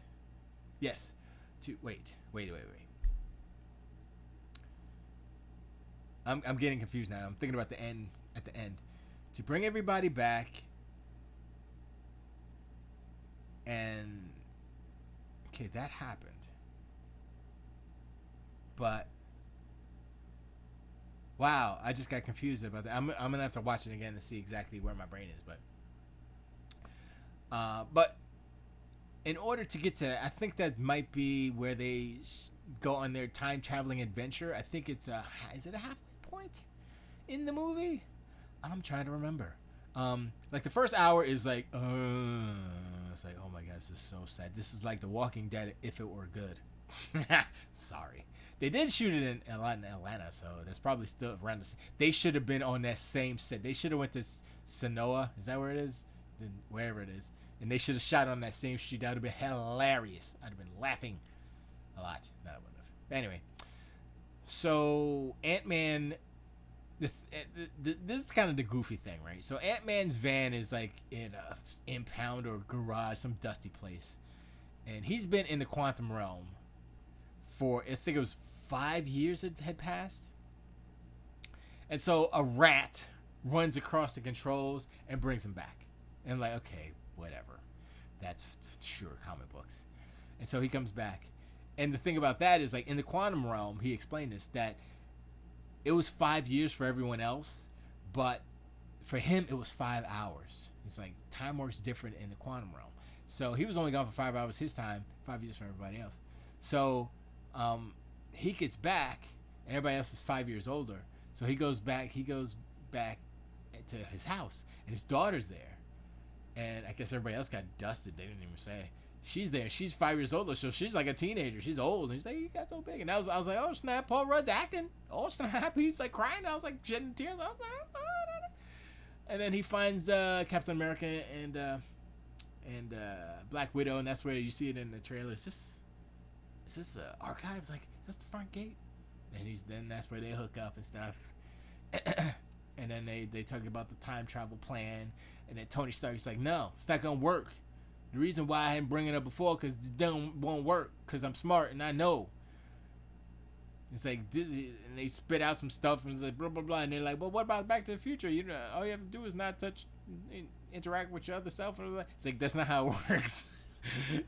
I'm getting confused now. I'm thinking about the end. At the end, to bring everybody back, and okay, that happened. But wow, I just got confused about that. I'm gonna have to watch it again to see exactly where my brain is. But in order to get to that, I think that might be where they go on their time traveling adventure. I think it's is it a halfway point in the movie? I'm trying to remember. Like the first hour is like, it's like, oh my god, this is so sad. This is like The Walking Dead if it were good. Sorry, they did shoot it in Atlanta, so there's probably still around the. They should have been on that same set. They should have went to Sonoa. Is that where it is? Then wherever it is, and they should have shot on that same street. That would have been hilarious. I'd have been laughing a lot. No, I wouldn't have. Anyway, so Ant-Man. This is kind of the goofy thing, right? So Ant-Man's van is like in a impound or garage, some dusty place, and he's been in the quantum realm for, I think it was 5 years it had passed. And so a rat runs across the controls and brings him back, and like, okay, whatever, that's sure comic books. And so he comes back, and the thing about that is, like, in the quantum realm, he explained this, that it was 5 years for everyone else, but for him, it was 5 hours. It's like time works different in the quantum realm. So he was only gone for 5 hours his time, 5 years for everybody else. So he gets back, and everybody else is 5 years older. So he goes back to his house, and his daughter's there. And I guess everybody else got dusted. They didn't even say. She's there. She's 5 years older, so she's like a teenager. She's old. And he's like, you got so big. And I was like, oh snap, Paul Rudd's acting. Oh snap, he's like crying. I was like shedding tears. I was like, oh. And then he finds Captain America and Black Widow, and that's where you see it in the trailer. Is this archives? Like, that's the front gate. And that's where they hook up and stuff. And then they talk about the time travel plan. And then Tony Stark's like, no, it's not gonna work. The reason why I didn't bring it up before, because it won't work, because I'm smart and I know. It's like, and they spit out some stuff and it's like blah blah blah, and they're like, well, what about Back to the Future? You know, all you have to do is not touch, interact with your other self. It's like, that's not how it works.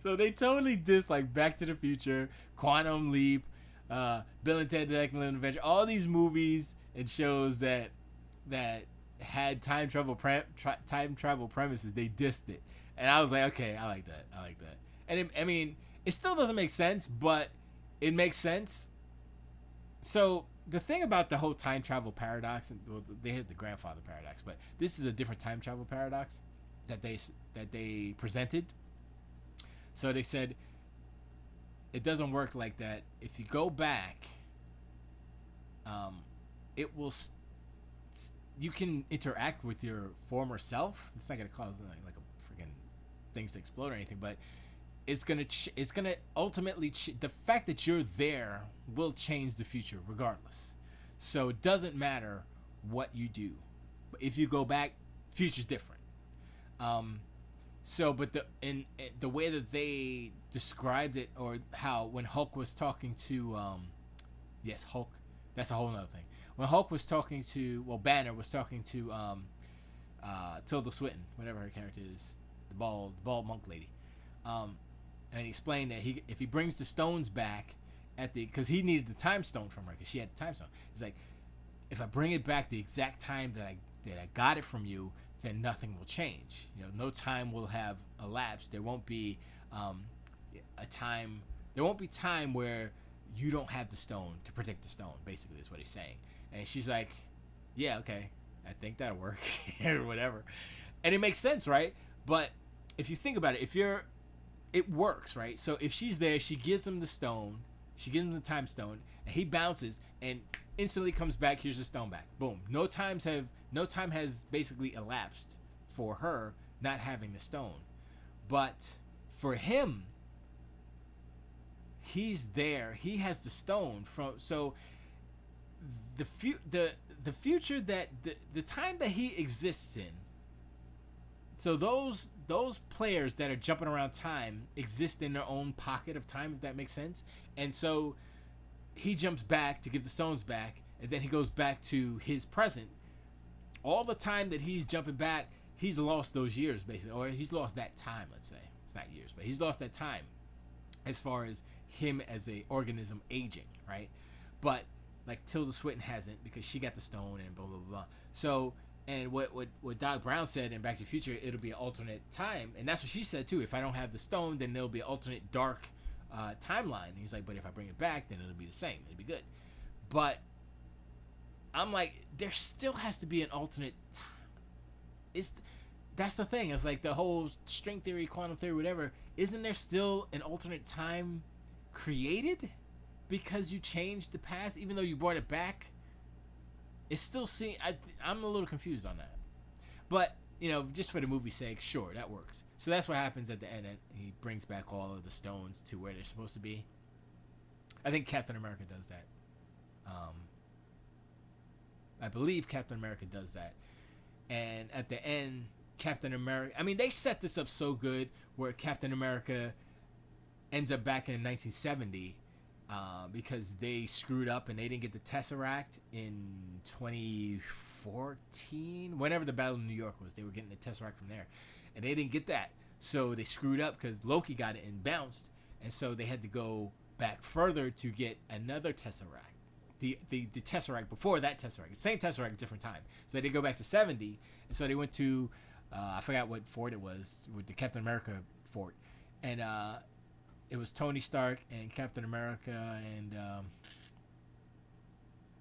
So they totally diss like Back to the Future, Quantum Leap, Bill and Ted: The Excellent Adventure, all these movies and shows that had time travel premises. They dissed it. And I was like, okay, I like that. And it still doesn't make sense, but it makes sense. So the thing about the whole time travel paradox, and well, they had the grandfather paradox, but this is a different time travel paradox that they presented. So they said it doesn't work like that. If you go back, it will. You can interact with your former self. It's not gonna cause like a freaking things to explode or anything, but it's gonna ultimately the fact that you're there will change the future regardless. So it doesn't matter what you do, but if you go back, future's different. So but the way that they described it, or how when Hulk was talking to Hulk, that's a whole nother thing. When Hulk was talking to, Banner was talking to Tilda Swinton, whatever her character is, the bald monk lady, and he explained that if he brings the stones back because he needed the time stone from her because she had the time stone. He's like, if I bring it back the exact time that I got it from you, then nothing will change. You know, no time will have elapsed. There won't be a time. There won't be time where you don't have the stone to protect the stone. Basically, is what he's saying. And she's like, yeah, okay, I think that'll work or whatever. And it makes sense, right? But if you think about it, it works, right? So if she's there, she gives him the stone, she gives him the time stone, and he bounces and instantly comes back, here's the stone back. Boom. No time has basically elapsed for her not having the stone. But for him, he's there. He has the stone so the future that the time that he exists in. So those players that are jumping around time exist in their own pocket of time, if that makes sense. And so he jumps back to give the stones back, and then he goes back to his present. All the time that he's jumping back, he's lost those years basically, or he's lost that time. Let's say it's not years, but he's lost that time as far as him as a organism aging, right? But like Tilda Swinton hasn't, because she got the stone and blah blah blah. So And what Doc Brown said in Back to the Future, it'll be an alternate time, and that's what she said too. If I don't have the stone, then there'll be an alternate dark timeline. And he's like, but if I bring it back, then it'll be the same. It'll be good. But I'm like, there still has to be an alternate time. That's the thing. It's like the whole string theory, quantum theory, whatever. Isn't there still an alternate time created because you changed the past, even though you brought it back? It's still I'm a little confused on that. But, just for the movie's sake, sure, that works. So that's what happens at the end. He brings back all of the stones to where they're supposed to be. I think Captain America does that. I believe Captain America does that. And at the end, Captain America... I mean, they set this up so good where Captain America ends up back in 1970 because they screwed up and they didn't get the Tesseract in 2014. Whenever the Battle of New York was, they were getting the Tesseract from there. And they didn't get that. So they screwed up because Loki got it and bounced. And so they had to go back further to get another Tesseract. The Tesseract before that Tesseract. The same Tesseract, different time. So they did go back to 70. And so they went to... I forgot what fort it was, with the Captain America fort. And it was Tony Stark and Captain America and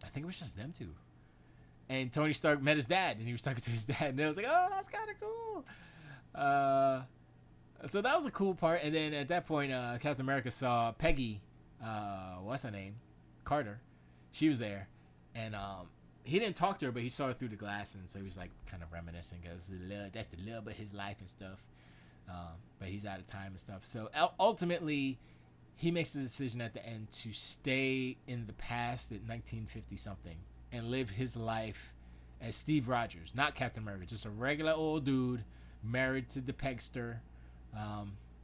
I think it was just them two. And Tony Stark met his dad and he was talking to his dad and I was like, oh, that's kind of cool. So that was a cool part. And then at that point, Captain America saw Peggy, what's her name? Carter. She was there. And he didn't talk to her, but he saw her through the glass, and so he was like kind of reminiscing because that's the love of his life and stuff. But he's out of time and stuff. So ultimately, he makes the decision at the end to stay in the past at 1950 something and live his life as Steve Rogers, not Captain America, just a regular old dude married to the Pegster,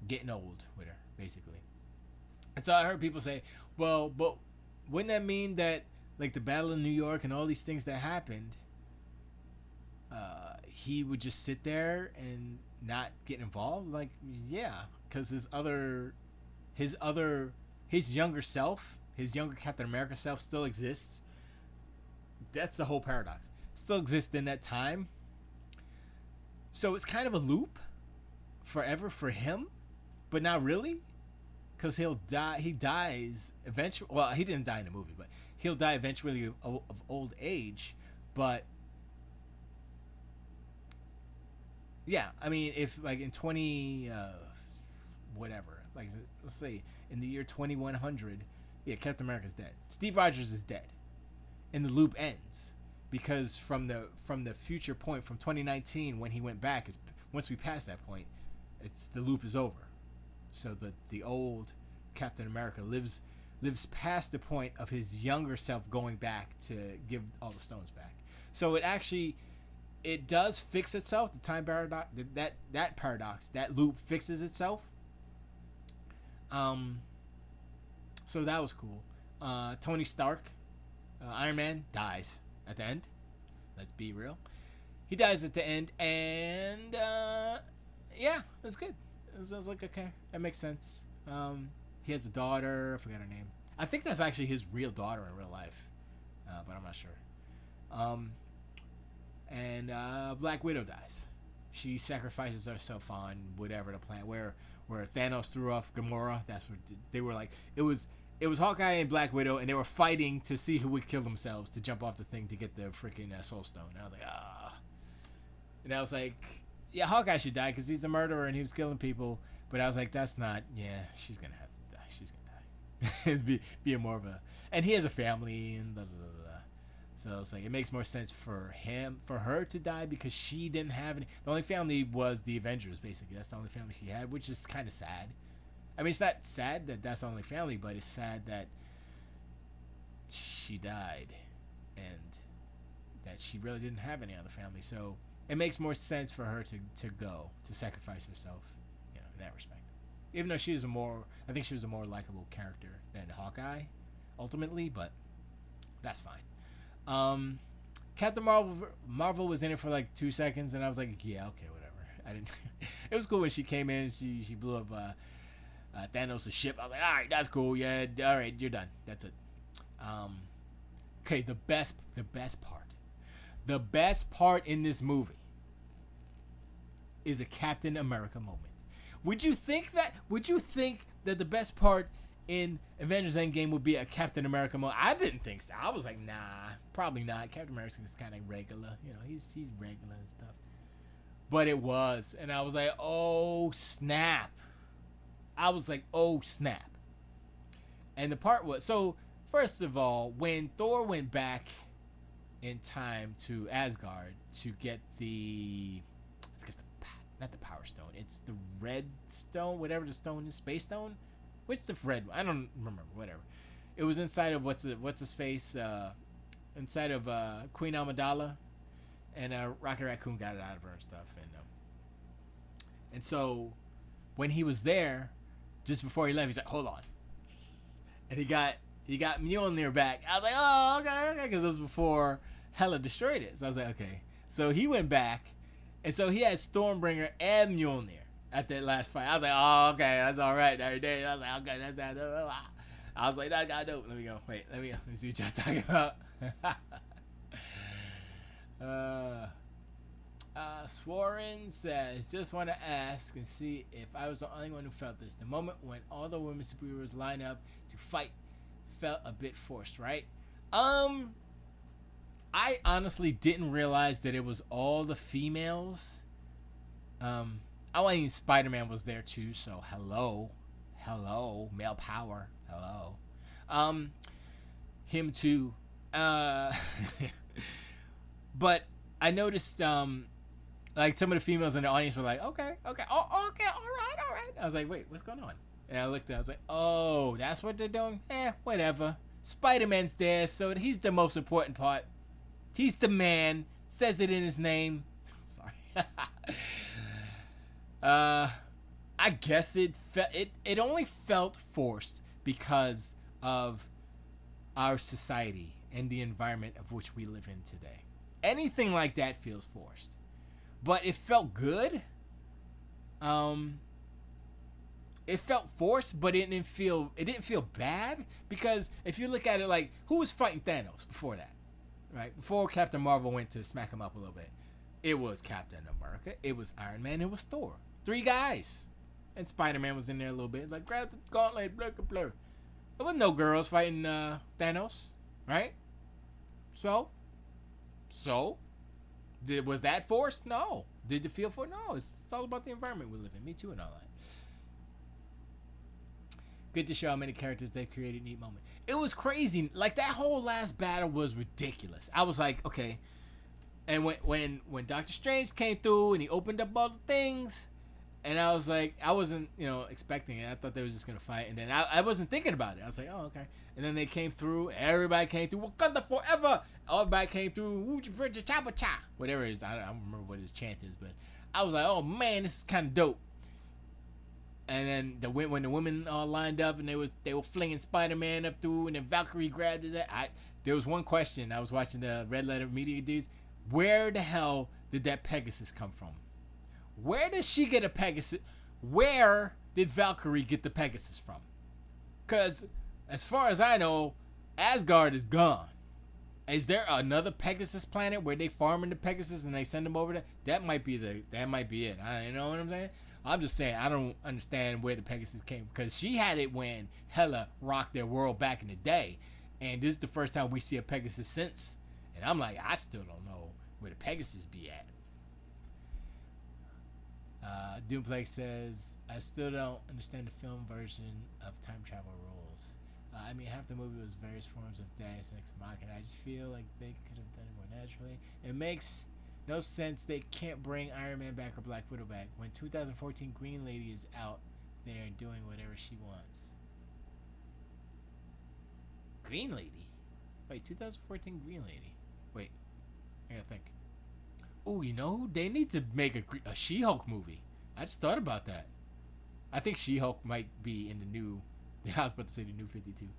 getting old with her, basically. And so I heard people say, well, but wouldn't that mean that, like, the Battle of New York and all these things that happened, he would just sit there and not get involved? Like, yeah, because his younger self, his younger Captain America self still exists. That's the whole paradox. Still exists in that time. So it's kind of a loop forever for him, but not really, because he'll die. He dies eventually. Well, he didn't die in the movie, but he'll die eventually of old age. But yeah, I mean, if like in 20 whatever, like let's say in the year 2100, yeah, Captain America's dead. Steve Rogers is dead, and the loop ends because from the future point, from 2019 when he went back, is once we pass that point, the loop is over. So the old Captain America lives past the point of his younger self going back to give all the stones back. So it does fix itself. The time paradox, that paradox, that loop fixes itself. So that was cool. Tony Stark, Iron Man, dies at the end. Let's be real. He dies at the end, and yeah, it was good. I was like, okay, that makes sense. He has a daughter. I forgot her name. I think that's actually his real daughter in real life, but I'm not sure. And Black Widow dies. She sacrifices herself on whatever the planet where Thanos threw off Gamora. That's what they were like. It was Hawkeye and Black Widow, and they were fighting to see who would kill themselves to jump off the thing to get the freaking Soul Stone. And I was like, ah. And I was like, yeah, Hawkeye should die because he's a murderer and he was killing people. But I was like, that's not. Yeah, she's gonna have to die. She's gonna die. be more of a. And he has a family and blah, blah, blah, blah. So it's like it makes more sense for her to die because she didn't have any. The only family was the Avengers, basically. That's the only family she had, which is kind of sad. I mean, it's not sad that that's the only family, but it's sad that she died and that she really didn't have any other family. So it makes more sense for her to go, to sacrifice herself, in that respect. Even though I think she was a more likable character than Hawkeye, ultimately, but that's fine. Captain Marvel was in it for like 2 seconds, and I was like, yeah, okay, whatever. I didn't. It was cool when she came in. She blew up Thanos' ship. I was like, all right, that's cool. Yeah, all right, you're done. That's it. Okay, the best part. The best part in this movie is a Captain America moment. Would you think that? Would you think that the best part in Avengers Endgame would be a Captain America moment? I didn't think so. I was like, nah, probably not. Captain America is kind of regular. You know, he's regular and stuff. But it was, and I was like, oh snap. I was like, oh snap. And the part was, so first of all, when Thor went back in time to Asgard to get I guess not the Power Stone, it's the Red Stone, whatever the stone is, Space Stone. What's the red one? I don't remember. Whatever. It was inside of what's his face, inside of Queen Amidala, and Rocket Raccoon got it out of her and stuff, and so when he was there, just before he left, he's like, hold on, and he got Mjolnir back. I was like, oh, okay, because it was before Hela destroyed it. So I was like, okay. So he went back, and so he had Stormbringer and Mjolnir at that last fight. I was like, oh, okay, that's all right. I was like, okay, that's that. I was like, that's got dope. Let me go. Wait, let me see what y'all talking about. Swarren says, just want to ask and see if I was the only one who felt this. The moment when all the women superheroes line up to fight felt a bit forced, right? I honestly didn't realize that it was all the females. I mean, Spider-Man was there too, so hello, male power, hello. Him too. But I noticed, like some of the females in the audience were like, okay, oh, okay, all right. I was like, wait, what's going on? And I looked at it, I was like, oh, that's what they're doing? Whatever. Spider-Man's there, so he's the most important part. He's the man. Says it in his name. Sorry. I guess it only felt forced because of our society and the environment of which we live in today. Anything like that feels forced. But it felt good. It felt forced, but it didn't feel bad, because if you look at it, like, who was fighting Thanos before that? Right? Before Captain Marvel went to smack him up a little bit. It was Captain America, it was Iron Man, it was Thor. 3 guys. And Spider-Man was in there a little bit. Like, grab the gauntlet, blur. There was no girls fighting Thanos, right? So? Was that forced? No. Did it feel forced? No. It's all about the environment we live in. Me too and all that. Good to show how many characters they've created. Neat moment. It was crazy. Like, that whole last battle was ridiculous. I was like, okay. And when Doctor Strange came through and he opened up all the things, and I was like, I wasn't, expecting it. I thought they were just going to fight. And then I wasn't thinking about it. I was like, oh, okay. And then they came through. Everybody came through. Wakanda forever. Everybody came through. Whatever it is. I don't remember what his chant is. But I was like, oh, man, this is kind of dope. And then when the women all lined up and they were flinging Spider-Man up through, and then Valkyrie grabbed his ass. There was one question. I was watching the Red Letter Media dudes. Where the hell did that Pegasus come from? Where does she get a Pegasus? Where did Valkyrie get the Pegasus from? Because as far as I know, Asgard is gone. Is there another Pegasus planet where they farming the Pegasus and they send them over there? That might be it. You know what I'm saying? I'm just saying, I don't understand where the Pegasus came, because she had it when Hela rocked their world back in the day, and this is the first time we see a Pegasus since. And I'm like, I still don't know where the Pegasus be at. Doomplex says, I still don't understand the film version of time travel rules. I mean, half the movie was various forms of Deus Ex Machina. I just feel like they could have done it more naturally. It makes no sense they can't bring Iron Man back or Black Widow back when 2014 Green Lady is out there doing whatever she wants. Green Lady? Wait, 2014 Green Lady. Wait, I gotta think. Ooh, they need to make a She-Hulk movie. I just thought about that. I think She-Hulk might be in the new, I was about to say the new 52.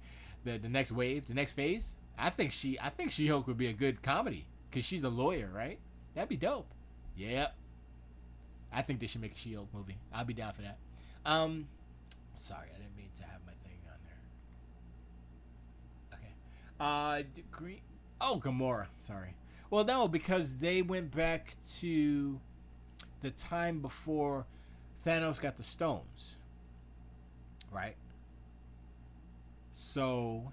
The next wave, the next phase. I think She-Hulk would be a good comedy, because she's a lawyer, right? That'd be dope. Yep. I think they should make a She-Hulk movie. I'll be down for that. Sorry, I didn't mean to have my thing on there. Okay. Gamora. Sorry. Well, no, because they went back to the time before Thanos got the stones, right? So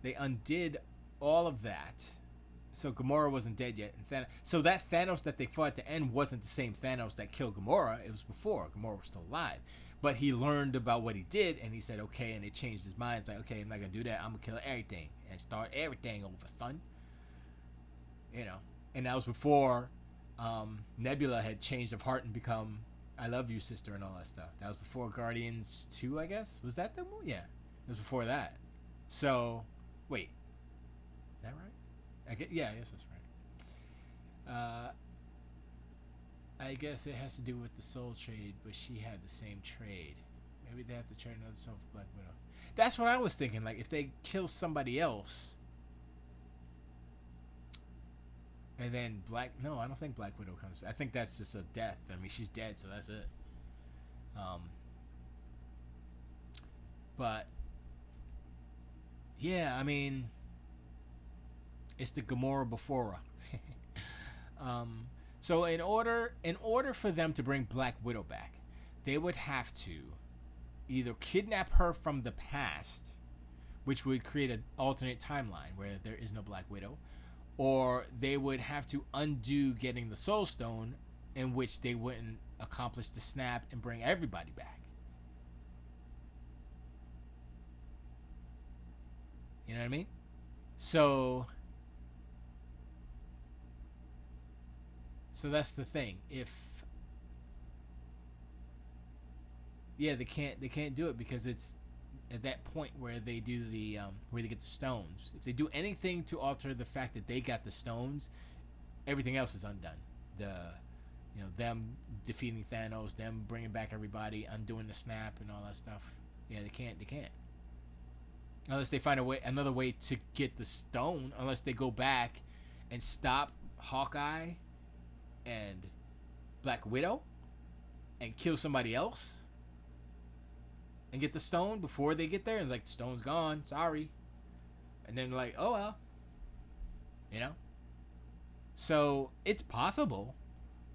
they undid all of that. So Gamora wasn't dead yet. And so that Thanos that they fought at the end wasn't the same Thanos that killed Gamora. It was before. Gamora was still alive. But he learned about what he did, and he said, okay, and it changed his mind. It's like, okay, I'm not going to do that. I'm going to kill everything and start everything over, son. You know. And that was before Nebula had changed of heart and become I love you, sister, and all that stuff. That was before Guardians 2, I guess? Was that the movie? Yeah. It was before that. So, wait. Is that right? I guess that's right. I guess it has to do with the soul trade, but she had the same trade. Maybe they have to trade another soul for Black Widow. That's what I was thinking. Like, if they kill somebody else, and then no, I don't think Black Widow comes. I think that's just a death. I mean, she's dead, so that's it. But yeah, I mean, it's the Gamora before. So in order for them to bring Black Widow back, they would have to either kidnap her from the past, which would create an alternate timeline where there is no Black Widow, or they would have to undo getting the Soul Stone, in which they wouldn't accomplish the snap and bring everybody back. You know what I mean? So that's the thing. They can't do it because it's at that point where they do the where they get the stones. If they do anything to alter the fact that they got the stones, everything else is undone. Them defeating Thanos, them bringing back everybody, undoing the snap and all that stuff. Yeah, they can't. Unless they find another way to get the stone. Unless they go back and stop Hawkeye and Black Widow and kill somebody else and get the stone before they get there. And it's like, the stone's gone, sorry. And then like, oh well, so it's possible,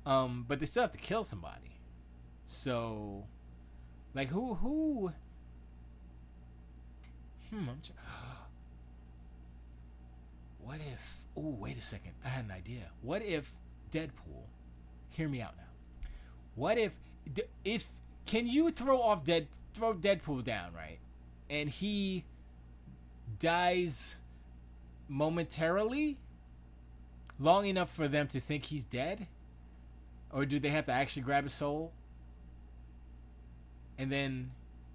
but they still have to kill somebody. So like who what if, wait a second, I had an idea. What if Deadpool, hear me out now. What if can you throw Deadpool down, right? And he dies momentarily, long enough for them to think he's dead? Or do they have to actually grab his soul? And then,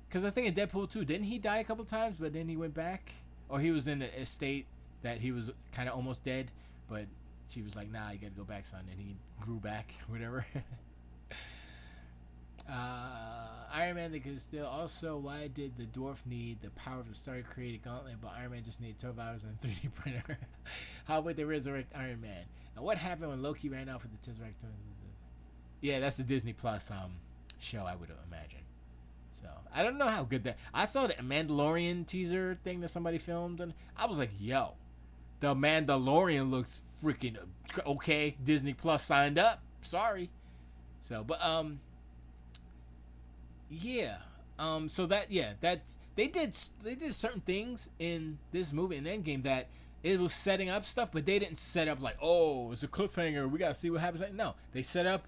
because I think in Deadpool 2, didn't he die a couple times, but then he went back? Or he was in a state that he was kind of almost dead, but she was like, nah, you gotta go back, son. And he grew back, whatever. Iron Man, they could still. Also, why did the dwarf need the power of the star to create a gauntlet, but Iron Man just needed 12 hours and a 3D printer? How would they resurrect Iron Man? And what happened when Loki ran off with the Tesseract twins? Yeah, that's the Disney Plus show, I would imagine. So I don't know how good that. I saw the Mandalorian teaser thing that somebody filmed, and I was like, "Yo, the Mandalorian looks freaking okay." Disney Plus signed up. Sorry. So, but yeah. So that's they did certain things in this movie in Endgame that it was setting up stuff, but they didn't set up like, oh, it's a cliffhanger, we gotta see what happens. No, they set up.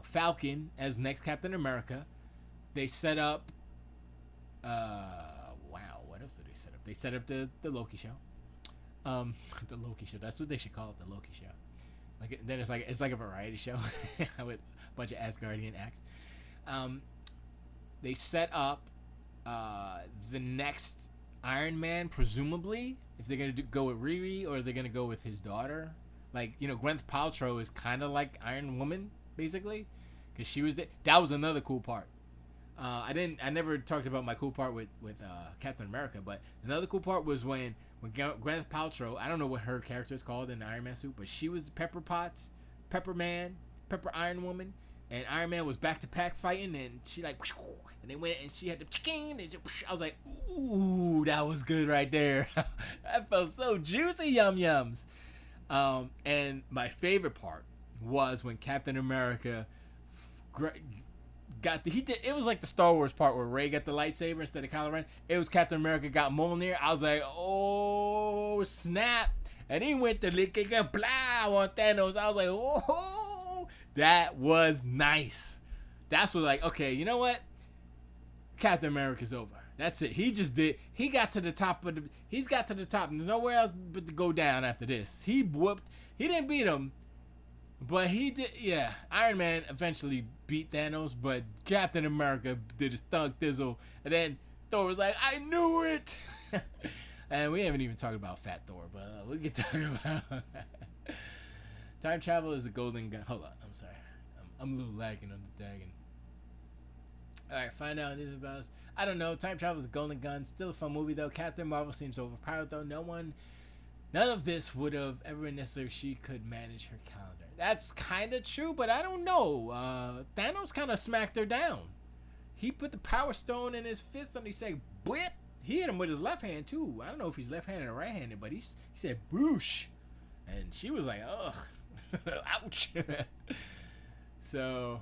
Falcon as next Captain America. They set up what else did they set up? They set up the Loki show. The Loki show. That's what they should call it, the Loki show. Like then it's like a variety show with a bunch of Asgardian acts. They set up the next Iron Man, presumably, if they're gonna go with Riri or they're gonna go with his daughter. Like, Gwyneth Paltrow is kind of like Iron Woman, basically, because she was there. That was another cool part. I never talked about my cool part with Captain America, but another cool part was when Gwyneth Paltrow, I don't know what her character is called in the Iron Man suit, but she was Pepper Potts, Pepper Man, Pepper Iron Woman, and Iron Man was back to back fighting, and she like, and they went and she had the chicken. I was like, ooh, that was good right there. That felt so juicy, yum yums. And my favorite part was when Captain America got it was like the Star Wars part where Rey got the lightsaber instead of Kylo Ren. It was Captain America got Mjolnir. I was like, oh snap! And he went to lick it, blah on Thanos. I was like, oh, that was nice. That's what, like, okay, you know what? Captain America's over. That's it. He just did. He got to the top of the. He's got to the top. There's nowhere else but to go down after this. He whooped. He didn't beat him, but he did. Yeah, Iron Man eventually beat Thanos, but Captain America did his thug thizzle, and then Thor was like, "I knew it." And we haven't even talked about Fat Thor, but we can talk about time travel is a golden gun. Hold on, I'm sorry, I'm a little lagging on the dagging. All right, find out this about us. I don't know. Time travel is a golden gun. Still a fun movie though. Captain Marvel seems overpowered though. None of this would have ever been necessary. She could manage her calendar. That's kind of true, but I don't know. Thanos kind of smacked her down. He put the Power Stone in his fist and he said, "Blip." He hit him with his left hand too. I don't know if he's left-handed or right-handed, but he said, "Boosh," and she was like, "Ugh, ouch." So,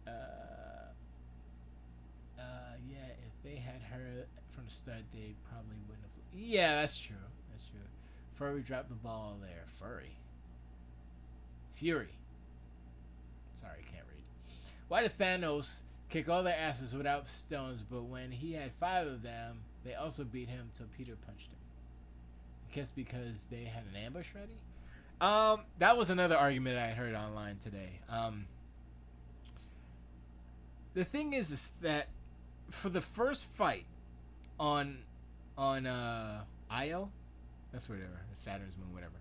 yeah, if they had her from the start, they probably wouldn't have. Yeah, that's true. That's true. Furry dropped the ball there. Fury. Sorry, can't read. Why did Thanos kick all their asses without stones, but when he had 5 of them, they also beat him till Peter punched him? I guess because they had an ambush ready? That was another argument I heard online today. The thing is that for the first fight on Io, that's whatever, Saturn's moon, whatever.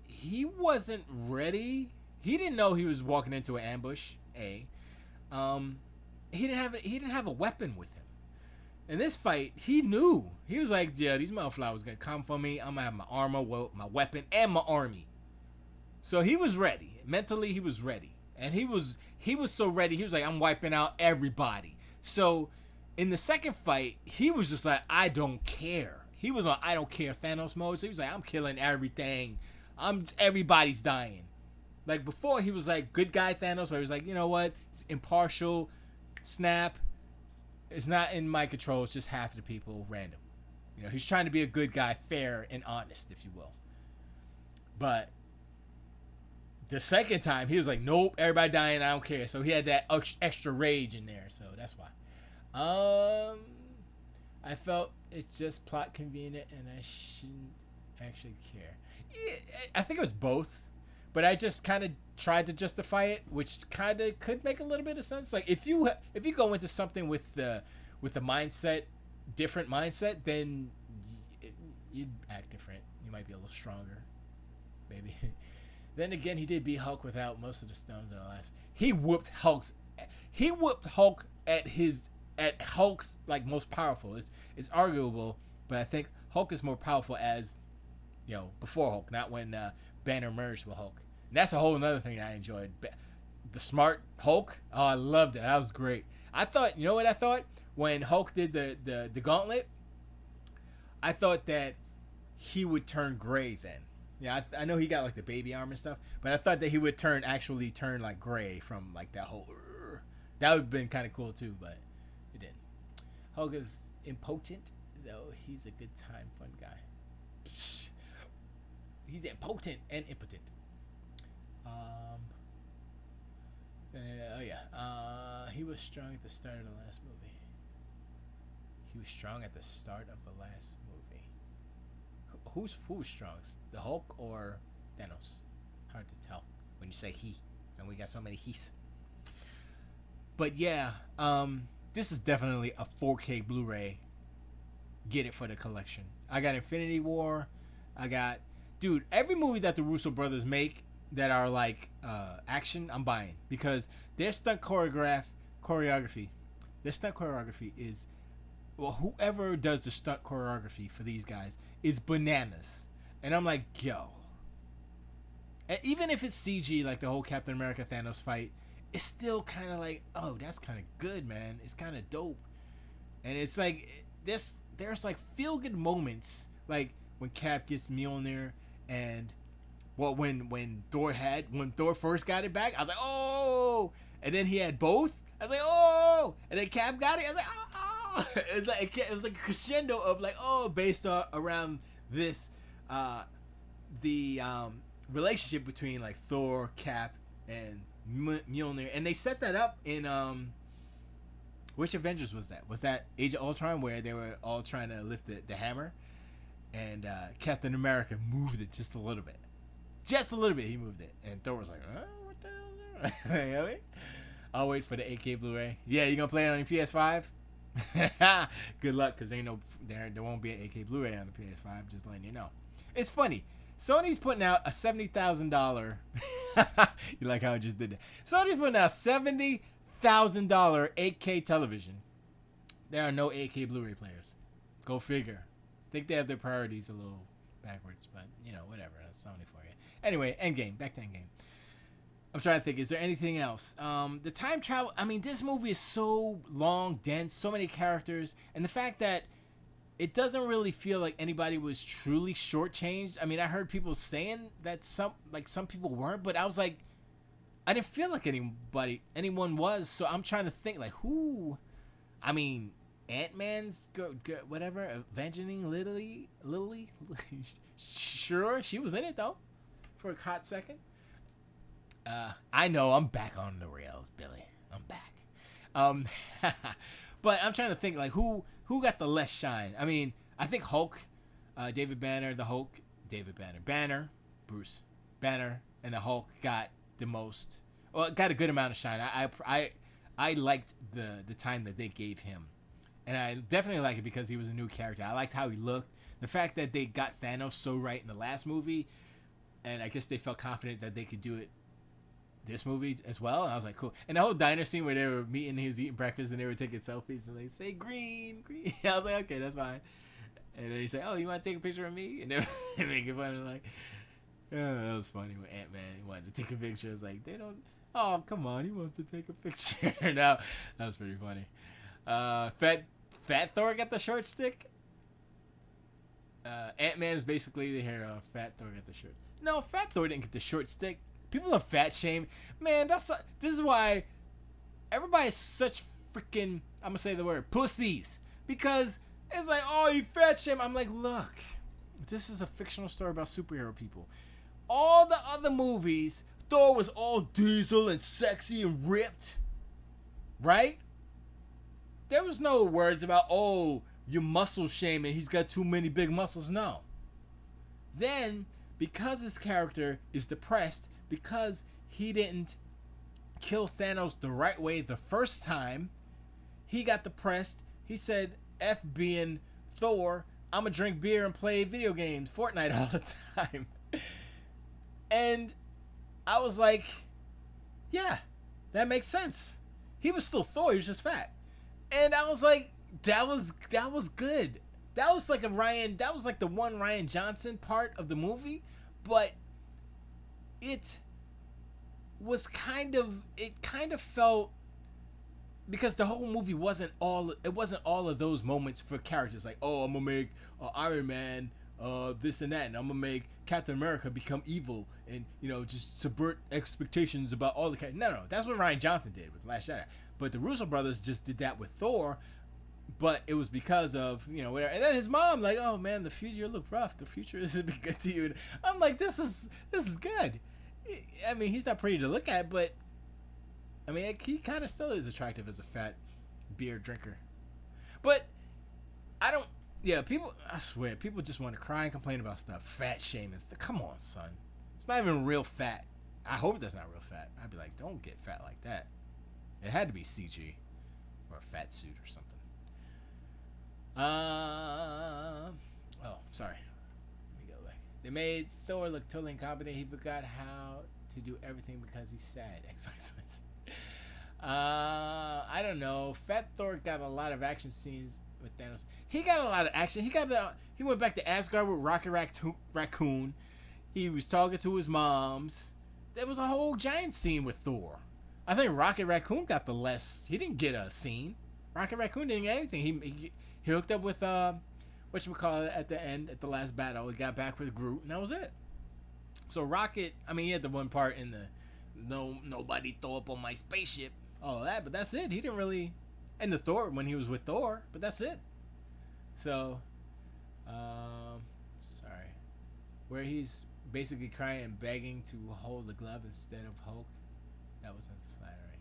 He wasn't ready. He didn't know he was walking into an ambush. He didn't have a weapon with him. In this fight, he knew. He was like, yeah, these motherfuckers gonna come for me. I'm gonna have my armor, my weapon, and my army. So he was ready. Mentally, he was ready. And he was so ready, he was like, I'm wiping out everybody. So in the second fight, he was just like, I don't care. He was on I don't care Thanos mode. So he was like, I'm killing everything. Everybody's dying. Like before, he was like good guy Thanos, where he was like, you know what? It's impartial. Snap. It's not in my control. It's just half the people random. You know, he's trying to be a good guy, fair and honest, if you will. But the second time, he was like, nope, everybody dying. I don't care. So he had that extra rage in there. So that's why. I felt it's just plot convenient, and I shouldn't actually care. Yeah, I think it was both. But I just kind of tried to justify it, which kind of could make a little bit of sense. Like if you go into something with the mindset, different mindset, then you'd act different. You might be a little stronger, maybe. Then again, he did beat Hulk without most of the stones in the last. He whooped Hulk at Hulk's like most powerful. It's arguable, but I think Hulk is more powerful as, you know, before Hulk, not when Banner merged with Hulk. And that's a whole another thing I enjoyed. The smart Hulk. Oh, I loved it. That was great. I thought, you know what I thought? When Hulk did the gauntlet, I thought that he would turn gray then. Yeah, I know he got like the baby arm and stuff, but I thought that he would actually turn like gray from like that whole. That would have been kind of cool too, but it didn't. Hulk is impotent, though he's a good time, fun guy. He's impotent and impotent. He was strong at the start of the last movie. He was strong at the start of the last movie. Who's strong? The Hulk or Thanos? Hard to tell when you say he, and we got so many he's. But yeah, this is definitely a 4K Blu-ray. Get it for the collection. I got Infinity War. I got, dude, every movie that the Russo brothers make that are like action, I'm buying, because their stunt choreography is, well, whoever does the stunt choreography for these guys is bananas. And I'm like, yo, And even if it's CG, like the whole Captain America Thanos fight, it's still kind of like, oh, that's kind of good, man. It's kind of dope. And it's like there's like feel good moments, like when Cap gets Mjolnir, and well, when Thor first got it back, I was like, oh, and then he had both. I was like, oh, and then Cap got it. I was like, oh. It was like a crescendo of like, oh, based around this, the relationship between like Thor, Cap, and Mjolnir, and they set that up in which Avengers was that? Was that Age of Ultron, where they were all trying to lift the hammer, and Captain America moved it just a little bit. Just a little bit, he moved it. And Thor was like, what the hell is that? You know what I mean? I'll wait for the 8K Blu-ray. Yeah, you gonna play it on your PS5? Good luck, because there won't be an 8K Blu-ray on the PS5, just letting you know. It's funny. Sony's putting out a $70,000... You like how I just did that? Sony's putting out $70,000 8K television. There are no 8K Blu-ray players. Go figure. I think they have their priorities a little backwards, but, you know, whatever. That's Sony for you. Anyway, Endgame. Back to Endgame. I'm trying to think. Is there anything else? The time travel. I mean, this movie is so long, dense, so many characters, and the fact that it doesn't really feel like anybody was truly shortchanged. I mean, I heard people saying that some people weren't, but I was like, I didn't feel like anyone was. So I'm trying to think like who. I mean, Ant-Man's whatever, Evangeline Lilly. Sure, she was in it though, for a hot second. I know I'm back on the rails, Billy. I'm back. But I'm trying to think like who got the less shine. I mean, I think Hulk, David Banner, the Hulk, Banner, Bruce Banner, and the Hulk got the most. Well, got a good amount of shine. I liked the time that they gave him, and I definitely like it because he was a new character. I liked how he looked. The fact that they got Thanos so right in the last movie, and I guess they felt confident that they could do it this movie as well. And I was like, cool. And the whole diner scene where they were meeting, he was eating breakfast, and they were taking selfies, and they say green. I was like, okay, that's fine. And then he said, oh, you want to take a picture of me? And they were making fun of like, yeah, that was funny when Ant-Man wanted to take a picture. I was like, they don't. Oh, come on, he wants to take a picture. No, that was pretty funny. Fat Thor got the short stick. Ant-Man's basically the hero. Fat Thor got the short. No, Fat Thor didn't get the short stick. People are fat shame. Man, this is why everybody's such freaking, I'm gonna say the word, pussies. Because it's like, oh, you fat shame. I'm like, look, this is a fictional story about superhero people. All the other movies, Thor was all diesel and sexy and ripped. Right? There was no words about, oh, you muscle shaming. He's got too many big muscles. No. Then, because his character is depressed, because he didn't kill Thanos the right way the first time, he got depressed. He said, F being Thor, I'm gonna drink beer and play video games, Fortnite all the time. And I was like, yeah, that makes sense. He was still Thor, he was just fat. And I was like, that was good. That was like the one Ryan Johnson part of the movie, but it kind of felt, because the whole movie wasn't all of those moments for characters like, oh, I'm gonna make Iron Man this and that, and I'm gonna make Captain America become evil, and just subvert expectations about all the characters. No, that's what Ryan Johnson did with Last Jedi. But the Russo brothers just did that with Thor, but it was because of whatever. And then his mom like, oh man, the future look rough. The future isn't good to you. And I'm like, this is good. I mean, he's not pretty to look at, but I mean, he kind of still is attractive as a fat beer drinker. But I don't. Yeah, I swear, people just want to cry and complain about stuff. Fat shaming. Come on, son. It's not even real fat. I hope that's not real fat. I'd be like, don't get fat like that. It had to be CG or a fat suit or something. Oh, sorry. Let me go back. They made Thor look totally incompetent. He forgot how to do everything because he's sad. Xbox says. I don't know. Fat Thor got a lot of action scenes with Thanos. He got a lot of action. He went back to Asgard with Rocket Raccoon. He was talking to his moms. There was a whole giant scene with Thor. I think Rocket Raccoon got the less. He didn't get a scene. Rocket Raccoon didn't get anything. He hooked up with whatchamacallit at the end, at the last battle. He got back with Groot, and that was it. So Rocket, I mean, he had the one part in the nobody throw up on my spaceship, all of that, but that's it. He didn't really, and the Thor when he was with Thor, but that's it. So, sorry, where he's basically crying and begging to hold the glove instead of Hulk, that was unflattering.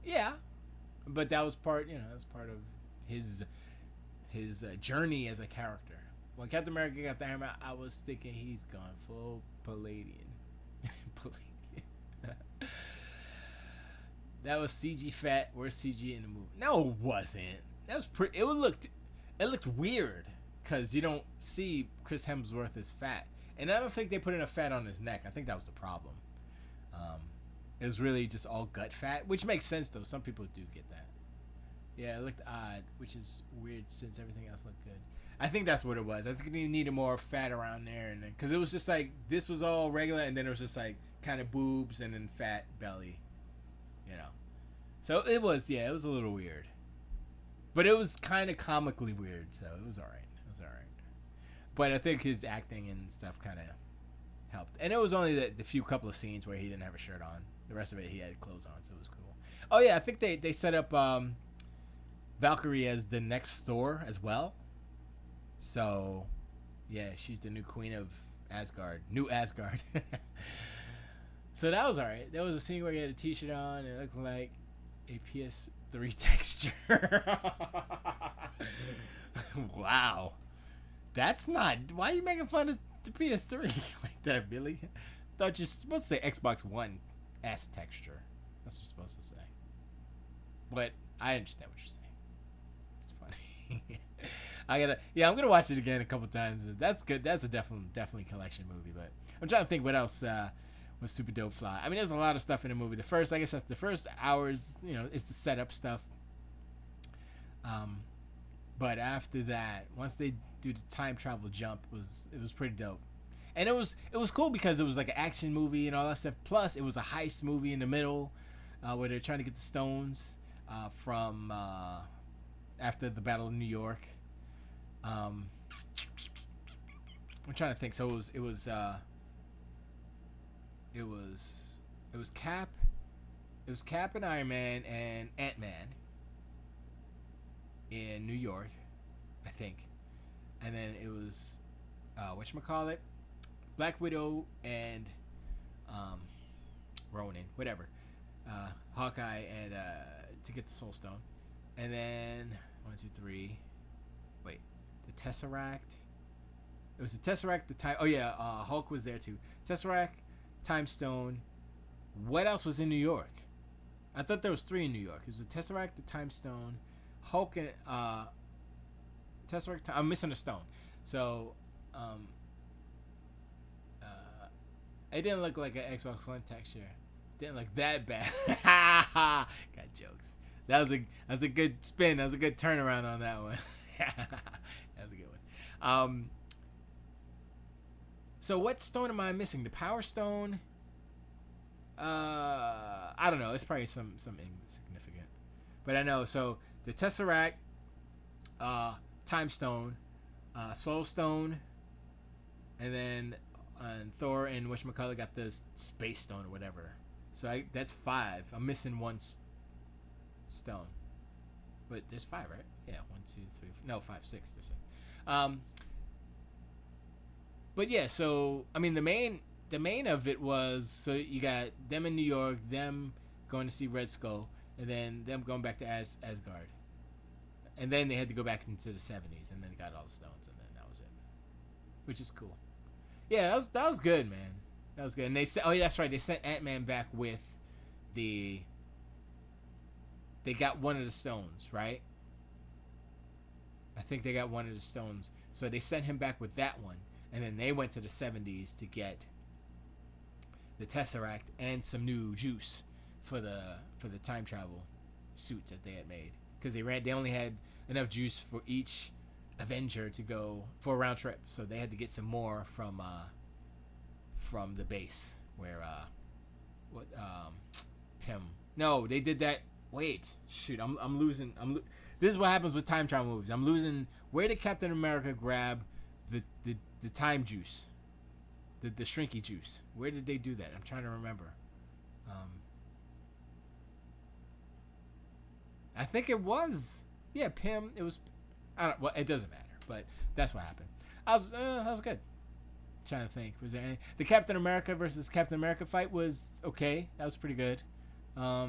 Yeah, but that was part, that's part of his journey as a character. When Captain America got the hammer, I was thinking he's gone full Palladian. Palladian. That was CG fat. Where's CG in the movie? No, it wasn't. That was pretty. It looked weird because you don't see Chris Hemsworth as fat, and I don't think they put enough fat on his neck. I think that was the problem. It was really just all gut fat, which makes sense though. Some people do get that. Yeah, it looked odd, which is weird since everything else looked good. I think that's what it was. I think they needed more fat around there, and because it was just like this was all regular, and then it was just like kind of boobs and then fat belly, So it was, it was a little weird, but it was kind of comically weird, so it was all right. But I think his acting and stuff kind of helped, and it was only the few couple of scenes where he didn't have a shirt on. The rest of it he had clothes on, so it was cool. Oh yeah, I think they set up Valkyrie as the next Thor as well. So, yeah, she's the new queen of Asgard. New Asgard. So that was alright. There was a scene where he had a t-shirt on and it looked like a PS3 texture. Wow. That's not... Why are you making fun of the PS3 like that, Billy? I thought you're supposed to say Xbox One S texture. That's what you're supposed to say. But I understand what you're saying. It's funny. I'm gonna watch it again a couple times. That's good. That's a definitely collection movie. But I'm trying to think what else was super dope fly. I mean, there's a lot of stuff in the movie. The first hours, is the setup stuff. But after that, once they do the time travel jump, it was pretty dope. And it was cool because it was like an action movie and all that stuff. Plus, it was a heist movie in the middle where they're trying to get the stones from after the Battle of New York. I'm trying to think. So it was Cap, and Iron Man and Ant-Man in New York, I think, and then it was whatchamacallit, Black Widow and Ronin, whatever, Hawkeye and to get the Soul Stone, and then 1, 2, 3. Wait, the Tesseract. It was the Tesseract, the time. Oh yeah, Hulk was there too. Tesseract, Time Stone. What else was in New York? I thought there was 3 in New York. It was the Tesseract, the Time Stone, Hulk, and Tesseract. I'm missing a stone. So, it didn't look like an Xbox One texture. Didn't look that bad. Got jokes. That was a good spin. That was a good turnaround on that one. That was a good one. So what stone am I missing? The Power Stone? I don't know. It's probably some insignificant. But I know. So the Tesseract, Time Stone, Soul Stone, and then Thor and whatchamacallit got the Space Stone or whatever. So that's 5. I'm missing 1 stone. But there's 5, right? Yeah, 1, 2, 3. No, 5, 6. There's 6. But yeah, so I mean the main of it was, so you got them in New York, them going to see Red Skull, and then them going back to Asgard, and then they had to go back into the 70s, and then they got all the stones, and then that was it, which is cool. Yeah, that was good, man. That was good. And they said, oh yeah, that's right, they sent Ant-Man back with they got one of the stones, right? I think they got one of the stones, so they sent him back with that one. And then they went to the 70s to get the Tesseract and some new juice for the time travel suits that they had made, because they only had enough juice for each Avenger to go for a round trip. So they had to get some more from the base where Pym. No, they did that. Wait, shoot, I'm losing. This is what happens with time travel movies. I'm losing. Where did Captain America grab the time juice, the shrinky juice? Where did they do that? I'm trying to remember. I think it was Pym. It was. I don't. Well, it doesn't matter. But that's what happened. That was good. Trying to think, was there any? The Captain America versus Captain America fight was okay. That was pretty good. The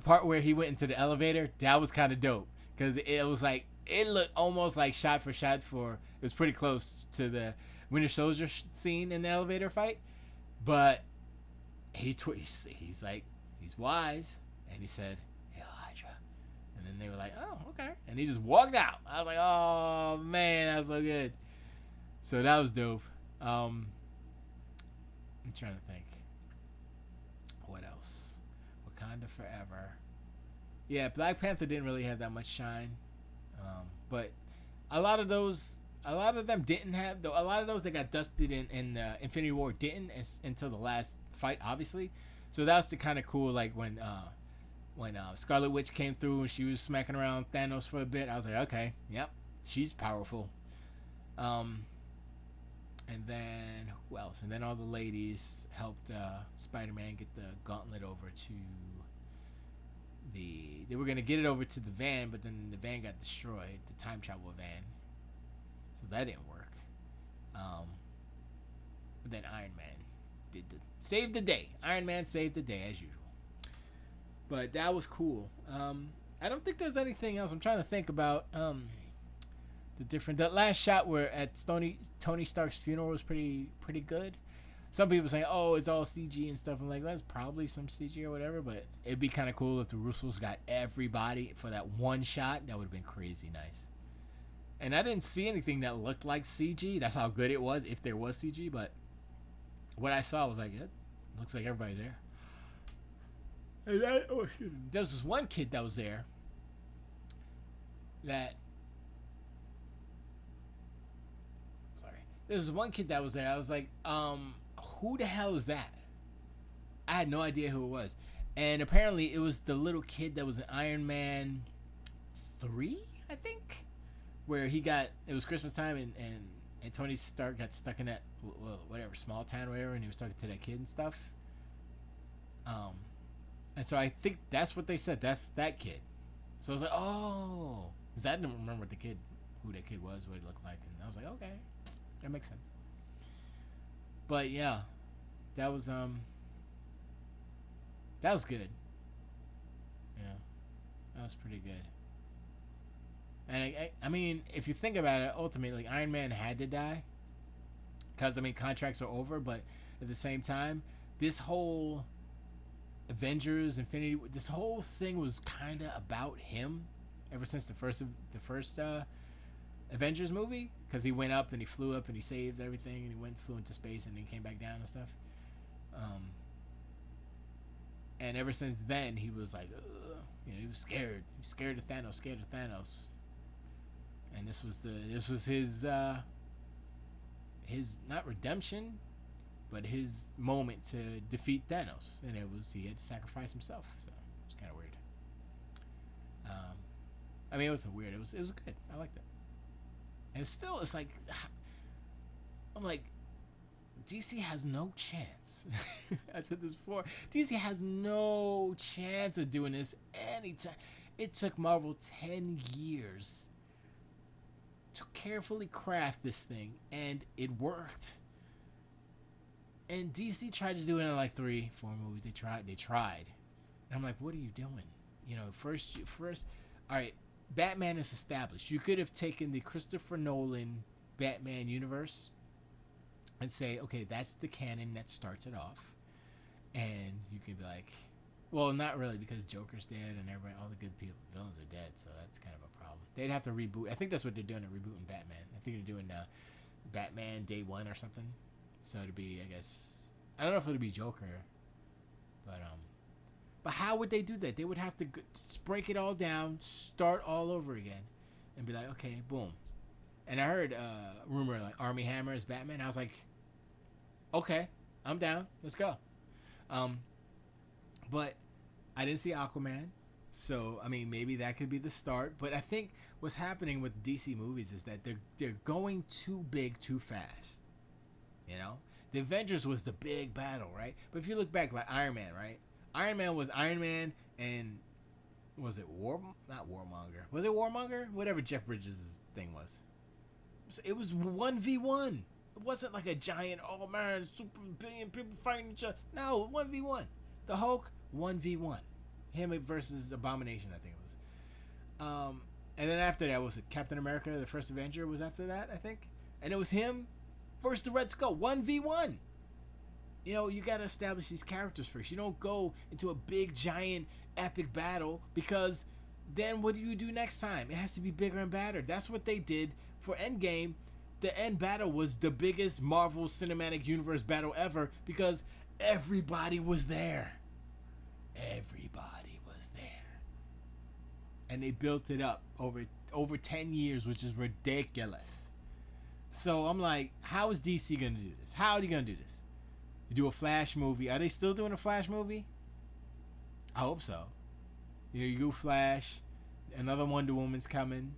part where he went into the elevator, that was kind of dope because it was like it looked almost like shot for shot for. It was pretty close to the Winter Soldier scene in the elevator fight, but he's like he's wise and he said, "Hail Hydra," and then they were like, "Oh, okay," and he just walked out. I was like, "Oh man, that was so good." So that was dope. I'm trying to think. What else? Wakanda Forever. Yeah, Black Panther didn't really have that much shine. But a lot of them didn't have. A lot of those that got dusted in Infinity War didn't until the last fight, obviously. So that was the kind of cool, like when Scarlet Witch came through and she was smacking around Thanos for a bit. I was like, okay, yep, she's powerful. And then who else? And then all the ladies helped Spider-Man get the gauntlet over to They were gonna get it over to the van, but then the van got destroyed, the time travel van. So that didn't work. But then Iron Man saved the day. Iron Man saved the day as usual. But that was cool. I don't think there's anything else. I'm trying to think about that last shot where at Tony Stark's funeral was pretty good. Some people saying, "Oh, it's all CG and stuff." I'm like, "That's probably some CG or whatever." But it'd be kind of cool if the Russos got everybody for that one shot. That would have been crazy nice. And I didn't see anything that looked like CG. That's how good it was, if there was CG. But what I saw was like, it looks like everybody's there. And there was this one kid that was there that. There was one kid that was there. I was like, who the hell is that? I had no idea who it was. And apparently it was the little kid that was in Iron Man 3, I think? Where it was Christmas time and Tony Stark got stuck in that, whatever, small town or whatever, and he was talking to that kid and stuff. And so I think that's what they said. That's that kid. So I was like, oh. Because I didn't remember who that kid was, what he looked like. And I was like, okay. That makes sense. But yeah, that was good. Yeah, that was pretty good. And I mean, if you think about it, ultimately Iron Man had to die because contracts are over. But at the same time, this whole Avengers Infinity, this whole thing was kind of about him ever since the first Avengers movie, because he went up and he flew up and he saved everything and he flew into space and then came back down and stuff. And ever since then he was like, he was scared. He was scared of Thanos. And this was his not redemption, but his moment to defeat Thanos, and he had to sacrifice himself. So it was kind of weird. It wasn't weird. It was good. I liked it. And still, it's like, I'm like, DC has no chance. I said this before. DC has no chance of doing this anytime. It took Marvel 10 years to carefully craft this thing, and it worked. And DC tried to do it in like 3-4 movies. They tried. And I'm like, what are you doing? First, all right. Batman is established. You could have taken the Christopher Nolan Batman universe and say, okay, that's the canon that starts it off. And you could be like, well, not really, because Joker's dead and all the good villains are dead, so that's kind of a problem. They'd have to reboot. I think that's what they're doing, they're rebooting Batman. I think they're doing Batman Day 1 or something. So it'd be, I guess, I don't know if it'll be Joker, but But how would they do that? They would have to just break it all down, start all over again, and be like, okay, boom. And I heard rumor like Army Hammer is Batman. I was like, okay, I'm down. Let's go. But I didn't see Aquaman, so I mean maybe that could be the start. But I think what's happening with DC movies is that they're going too big too fast. You know, the Avengers was the big battle, right? But if you look back, like Iron Man, right? Iron Man was Iron Man, and was it not Warmonger? Was it Warmonger? Whatever Jeff Bridges' thing was. It was 1v1. It wasn't like a giant, oh man, super billion people fighting each other. No, 1v1. The Hulk, 1v1. Him versus Abomination, I think it was. And then after that, was it Captain America, the first Avenger was after that, I think? And it was him versus the Red Skull, 1v1. You know, you got to establish these characters first. You don't go into a big, giant, epic battle, because then what do you do next time? It has to be bigger and badder. That's what they did for Endgame. The end battle was the biggest Marvel Cinematic Universe battle ever, because everybody was there. Everybody was there. And they built it up over 10 years, which is ridiculous. So I'm like, how is DC going to do this? How are they going to do this? You do a Flash movie. Are they still doing a Flash movie? I hope so. You know, you do Flash. Another Wonder Woman's coming.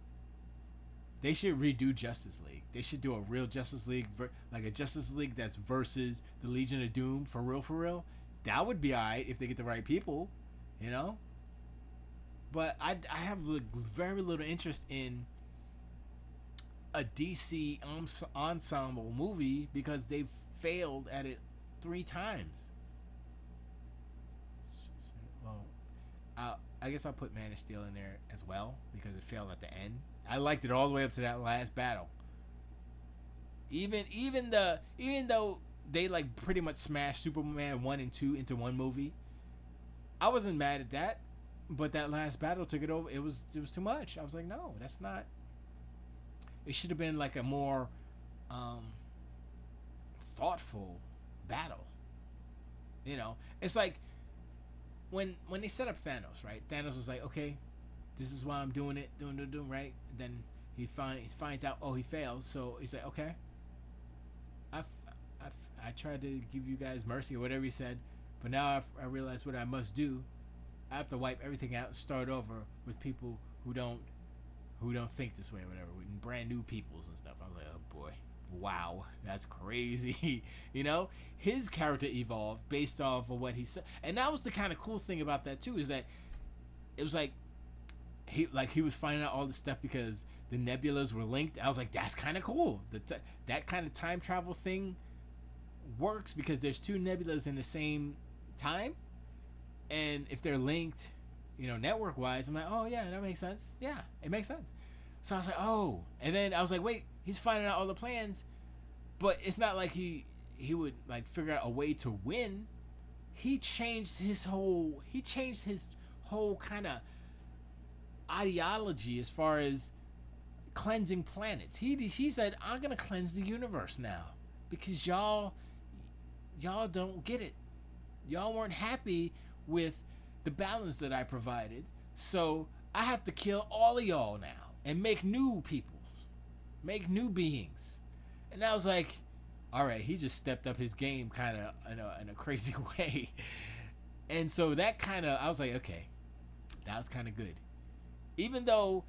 They should redo Justice League. They should do a real Justice League, like a Justice League that's versus the Legion of Doom, for real, for real. That would be alright if they get the right people, you know? But I have very little interest in a DC ensemble movie, because they've failed at it 3 times. Well, I guess I'll put Man of Steel in there as well, because it failed at the end. I liked it all the way up to that last battle. Even though they like pretty much smashed Superman 1 and 2 into one movie, I wasn't mad at that. But that last battle took it over. It was too much. I was like, no, that's not. It should have been like a more thoughtful battle. You know, it's like when they set up Thanos, right? Thanos was like, okay, this is why I'm doing it, doing, right? And then he finds out, oh, he fails. So he's like, okay, I tried to give you guys mercy or whatever he said, but now I realize what I must do. I have to wipe everything out and start over with people who don't think this way or whatever, with brand new peoples and stuff. I was like, oh boy, wow, that's crazy. You know, his character evolved based off of what he said, and that was the kind of cool thing about that too, is that it was like he was finding out all this stuff because the nebulas were linked. I was like, that's kind of cool. That kind of time travel thing works because there's 2 nebulas in the same time, and if they're linked, you know, network wise, I'm like, oh yeah, that makes sense. Yeah, it makes sense. So I was like, oh, and then I was like, wait, he's finding out all the plans, but it's not like he would like figure out a way to win. He changed his whole kind of ideology as far as cleansing planets. He said, I'm gonna cleanse the universe now because y'all don't get it. Y'all weren't happy with the balance that I provided, so I have to kill all of y'all now and make new people, make new beings. And I was like, all right, he just stepped up his game kind of in a crazy way. And so that kind of, I was like, okay, that was kind of good. Even though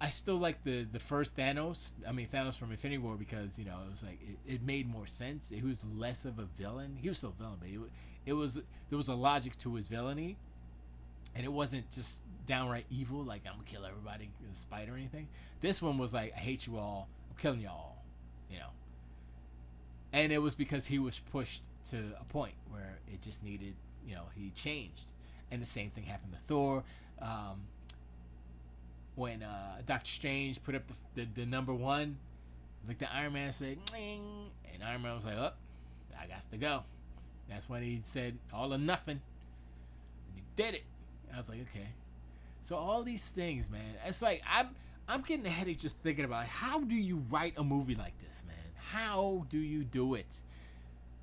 I still like the first Thanos from Infinity War, because, you know, it was like, it made more sense. It was less of a villain. He was still a villain, but there was a logic to his villainy, and it wasn't just downright evil, like I'm gonna kill everybody in spite or anything. This one was like, I hate you all, I'm killing y'all, you know. And it was because he was pushed to a point where it just needed, you know, he changed. And the same thing happened to Thor. When Doctor Strange put up the number 1, like the Iron Man said, "Ning," and Iron Man was like, oh, I got to go. That's when he said all or nothing, and he did it. I was like, okay. So all these things, man, it's like I'm getting a headache just thinking about it. How do you write a movie like this, man? How do you do it?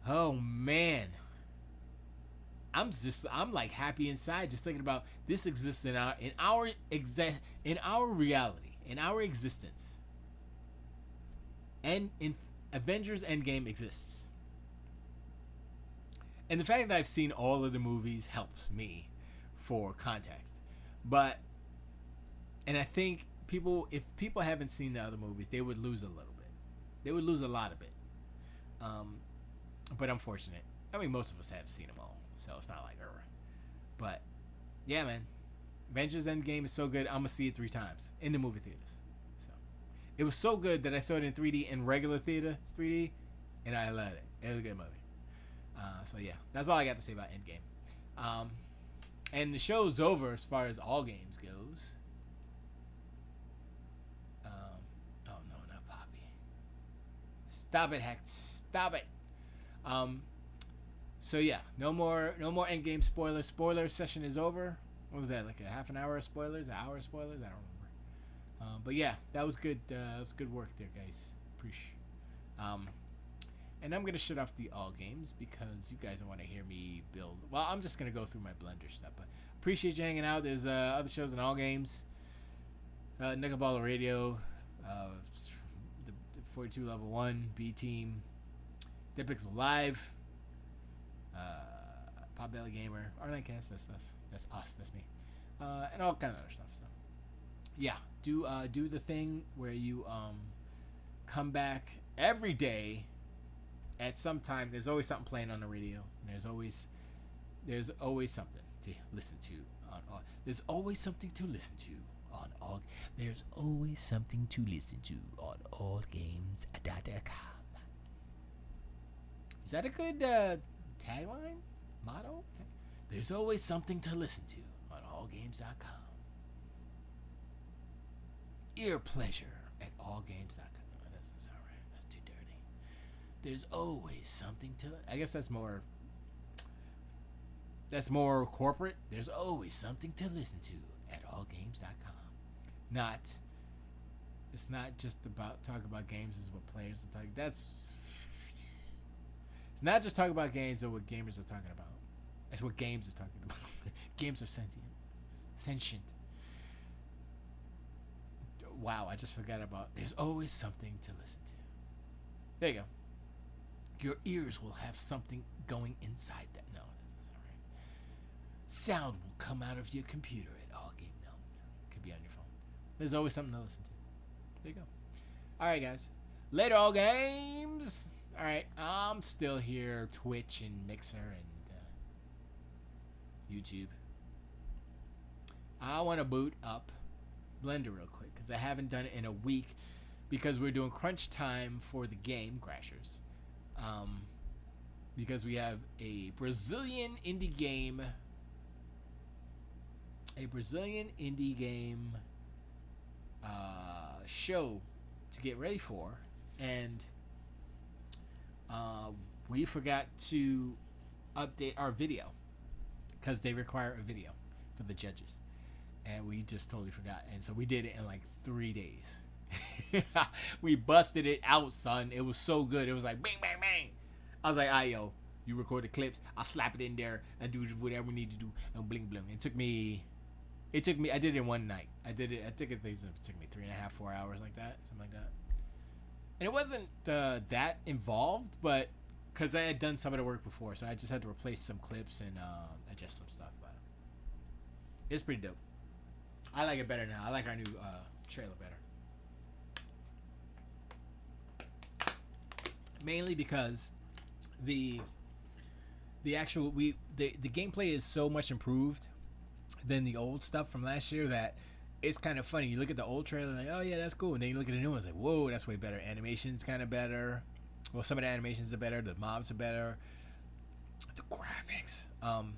Oh man, I'm like happy inside just thinking about this exists in our reality, in our existence, and in Avengers Endgame exists. And the fact that I've seen all of the movies helps me for context. But, and I think if people haven't seen the other movies, they would lose a little bit. They would lose a lot of it. But unfortunate. I mean, most of us have seen them all, so it's not like But yeah, man, Avengers Endgame is so good. I'm gonna see it 3 times in the movie theaters. So it was so good that I saw it in 3D in regular theater 3D, and I loved it. It was a good movie. So yeah, that's all I got to say about Endgame. And the show's over as far as all games goes. Oh no, not Poppy. Stop it, Hex. Stop it. So yeah, no more Endgame spoilers. Spoiler session is over. What was that, like a half an hour of spoilers? An hour of spoilers? I don't remember. But yeah, that was good. That was good work there, guys. Appreciate. And I'm gonna shut off the all games because you guys don't want to hear me build. Well, I'm just gonna go through my Blender stuff. But appreciate you hanging out. There's other shows in all games. Knuckleballer Radio, the 42 Level 1, B Team, Dead Pixel Live, Pop Belly Gamer, R9cast. That's us. That's me. And all kind of other stuff. So yeah, do the thing where you come back every day. At some time, there's always something playing on the radio. And there's always something to listen to on all. There's always something to listen to on all. There's always something to listen to on allgames.com. Is that a good tagline? Motto? There's always something to listen to on allgames.com. Ear pleasure at allgames.com. That doesn't sound right. That's too dirty. There's always something to. I guess that's more corporate. There's always something to listen to at allgames.com. It's not just about talk about games is what players are talking. It's not just talk about games or what gamers are talking about. It's what games are talking about. Games are sentient. Wow, I just forgot about. There's always something to listen to. There you go. Your ears will have something going inside that. No, that's not right. Sound will come out of your computer at all game. No, could be on your phone. There's always something to listen to. There you go. All right, guys. Later, all games. All right, I'm still here. Twitch and Mixer and YouTube. I want to boot up Blender real quick because I haven't done it in a week because we're doing crunch time for the game Crashers. Because we have a Brazilian indie game show to get ready for, and we forgot to update our video because they require a video for the judges, and we just totally forgot, and so we did it in like 3 days. We busted it out, son. It was so good. It was like bang bang bang. I was like, yo, you record the clips, I'll slap it in there and do whatever we need to do and bling bling. It took me I did it in one night. I think it took me 3.5, 4 hours, like that, something like that. And it wasn't that involved, but because I had done some of the work before, so I just had to replace some clips and adjust some stuff. But it's pretty dope. I like it better now. I like our new trailer better. Mainly because the gameplay is so much improved than the old stuff from last year that it's kind of funny. You look at the old trailer like, oh yeah, that's cool, and then you look at the new one, it's like, whoa, that's way better. Animation's kind of better. Well, some of the animations are better. The mobs are better. The graphics aren't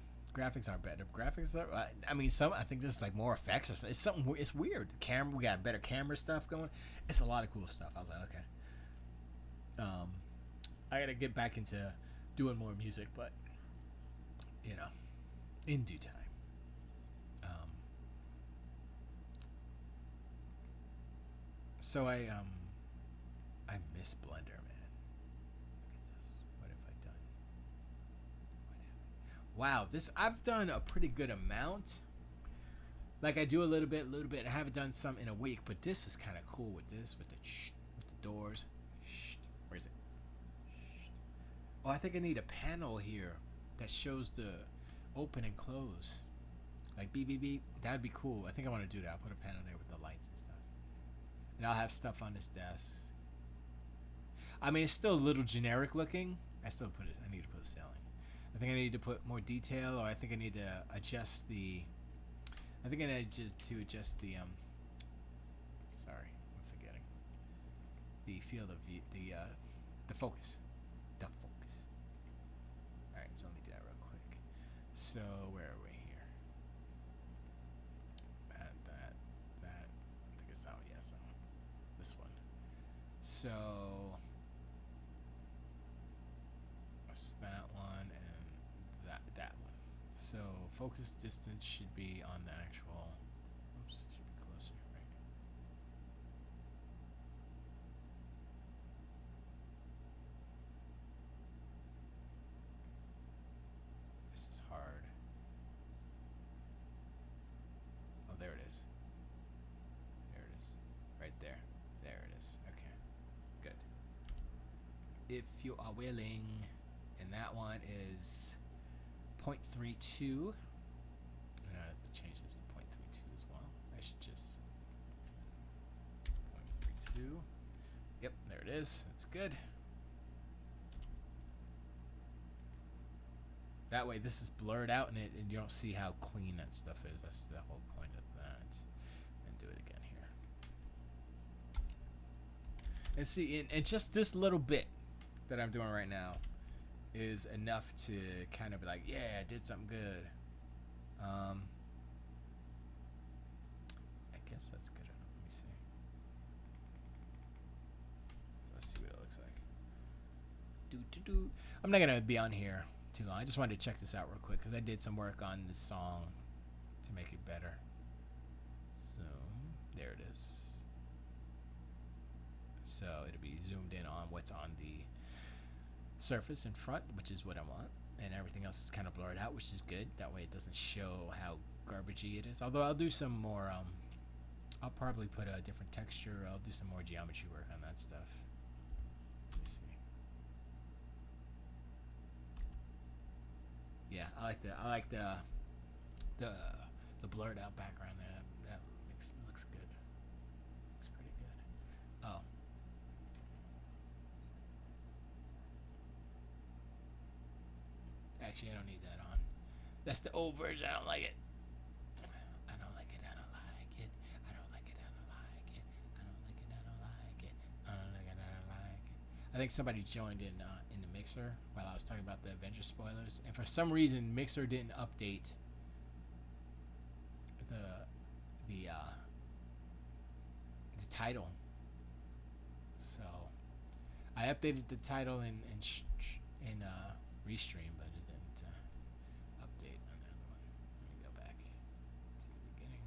better. Graphics are. I think there's like more effects or something. It's something. It's weird. The camera, we got better camera stuff going. It's a lot of cool stuff. I was like, okay. I gotta get back into doing more music, but in due time. So I miss Blender, man. Look at this. What have I done? Wow, this I've done a pretty good amount. Like I do a little bit. I haven't done some in a week, but this is kind of cool with this, with the doors. Where is it? Oh, I think I need a panel here that shows the open and close. Like beep beep beep. That'd be cool. I think I want to do that. I'll put a panel there with the lights and stuff, and I'll have stuff on this desk. I mean, it's still a little generic looking. I need to put a ceiling. I think I need to put more detail, or I think I need to adjust the. I think I need to adjust the Sorry, I'm forgetting. The field of view, the focus. The focus. All right, so let me do that real quick. So where are we here? That. I think it's that one. Yes, this one. So that one and that one. So focus distance should be on the actual. Oops, should be closer, right? This is hard. Oh, there it is. There it is. Right there. There it is. Okay. Good. If you are willing. And that one is 0.32. I'm gonna have to change this to 0.32 as well. I should just 0.32. Yep, there it is. That's good. That way this is blurred out and you don't see how clean that stuff is. That's the whole point of that. And do it again here. And see, and just this little bit that I'm doing right now is enough to kind of be like, yeah, I did something good. I guess that's good enough. Let me see. So let's see what it looks like. I'm not gonna be on here too long. I just wanted to check this out real quick because I did some work on this song to make it better. So there it is. So it'll be zoomed in on what's on the surface in front, which is what I want, and everything else is kind of blurred out, which is good. That way it doesn't show how garbagey it is. Although I'll do some more I'll probably put a different texture. I'll do some more geometry work on that stuff. Let me see. Yeah, I like the blurred out background there. That looks good. Looks pretty good. Oh. Actually, I don't need that on. That's the old version. I don't like it. I don't like it. I don't like it. I don't like it. I don't like it. I don't like it. I don't like it. I don't like it. I don't like it. I think somebody joined in the Mixer while I was talking about the Avengers spoilers, and for some reason Mixer didn't update the title. So I updated the title in Restream, but it didn't update on the other one. Let me go back to the beginning.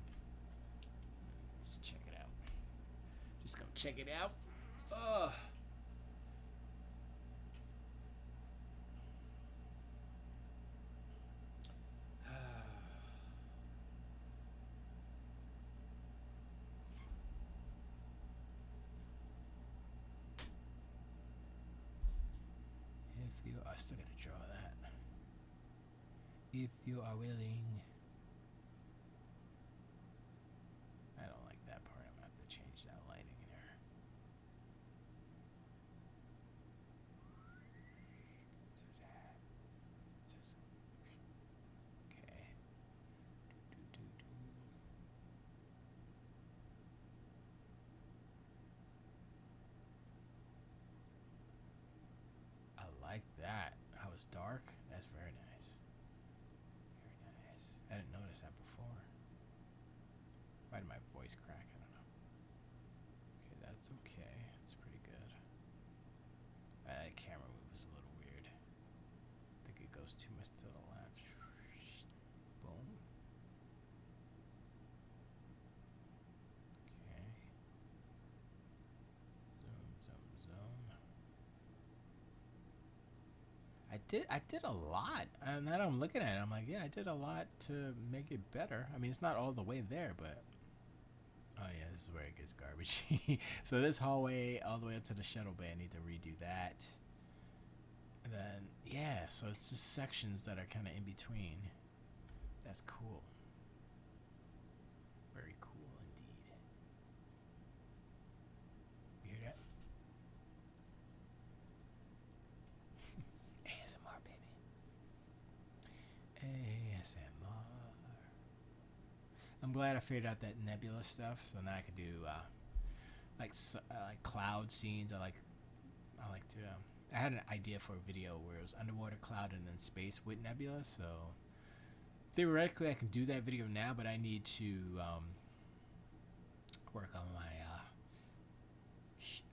Let's check it out. Just gonna check it out. Ugh. If you are still gonna draw that. If you are willing. I don't like that part. I'm gonna have to change that lighting here. Okay. I like that. How it's dark. That's very nice. Very nice. I didn't notice that before. Why did my voice crack? I don't know. Okay, that's okay. That's pretty good. That camera move is a little weird. I think it goes too much to the left. Boom. Okay. Zoom, zoom, zoom. I I did a lot. And now that I'm looking at it, I'm like, yeah, I did a lot to make it better. I mean, it's not all the way there, but oh yeah, this is where it gets garbage. So this hallway all the way up to the shuttle bay, I need to redo that. And then yeah, so it's just sections that are kind of in between. That's cool. Very cool indeed. You hear that? ASMR, baby. ASMR. I'm glad I figured out that nebula stuff, so now I could do like cloud scenes. I like to. I had an idea for a video where it was underwater cloud and then space with nebula. So theoretically, I can do that video now, but I need to work on my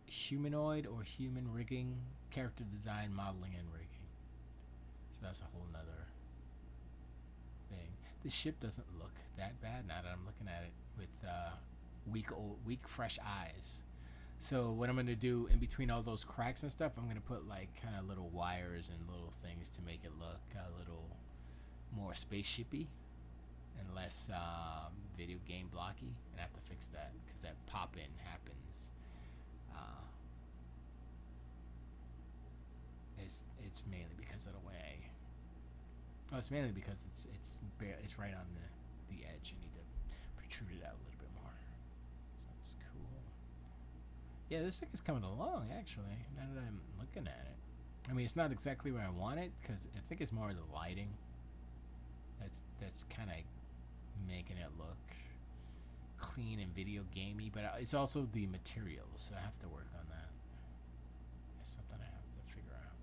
humanoid or human rigging, character design, modeling, and rigging. So that's a whole nother thing. This ship doesn't look that bad now that I'm looking at it with weak fresh eyes. So what I'm gonna do in between all those cracks and stuff, I'm gonna put like kind of little wires and little things to make it look a little more spaceshipy and less video game blocky. And I have to fix that because that pop in happens. It's mainly because of the way. Oh, it's mainly because it's right on the edge. You need to protrude it out a little bit more. So that's cool. Yeah, this thing is coming along actually. Now that I'm looking at it, I mean, it's not exactly where I want it because I think it's more the lighting. That's kind of making it look clean and video gamey, but it's also the materials. So I have to work on that. It's something I have to figure out.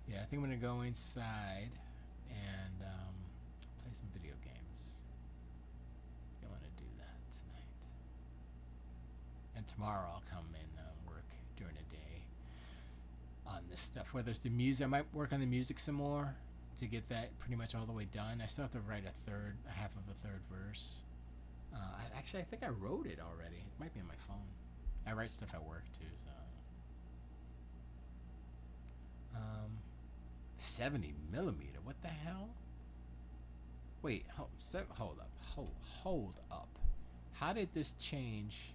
Yeah, I think I'm gonna go inside and play some video games. I want to do that tonight. And tomorrow I'll come and work during the day on this stuff. Whether it's the music, I might work on the music some more to get that pretty much all the way done. I still have to write a half of a third verse. I think I wrote it already. It might be on my phone. I write stuff at work too, so. 70 millimeter. What the hell? Wait, hold up. How did this change?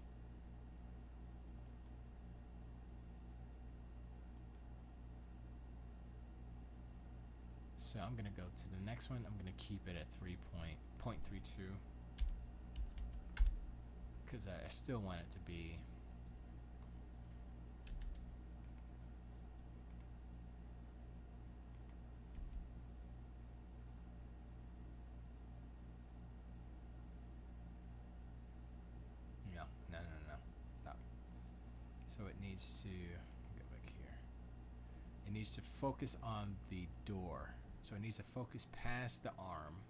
So I'm gonna go to the next one. I'm gonna keep it at 3.32 because I still want it to be. No. Stop. So it needs to go back here. It needs to focus on the door. So it needs to focus past the arm.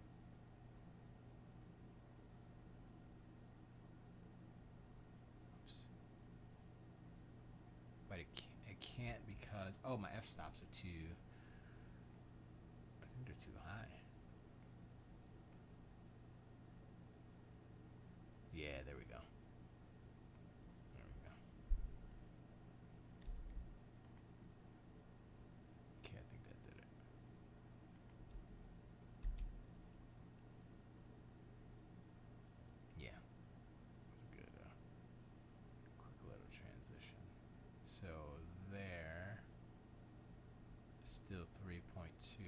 Oops. But it can't because my f-stops are too. I think they're too high. Yeah, there we go. Okay, I think that did it. Yeah, that's a good, quick little transition. So there, still 3.2.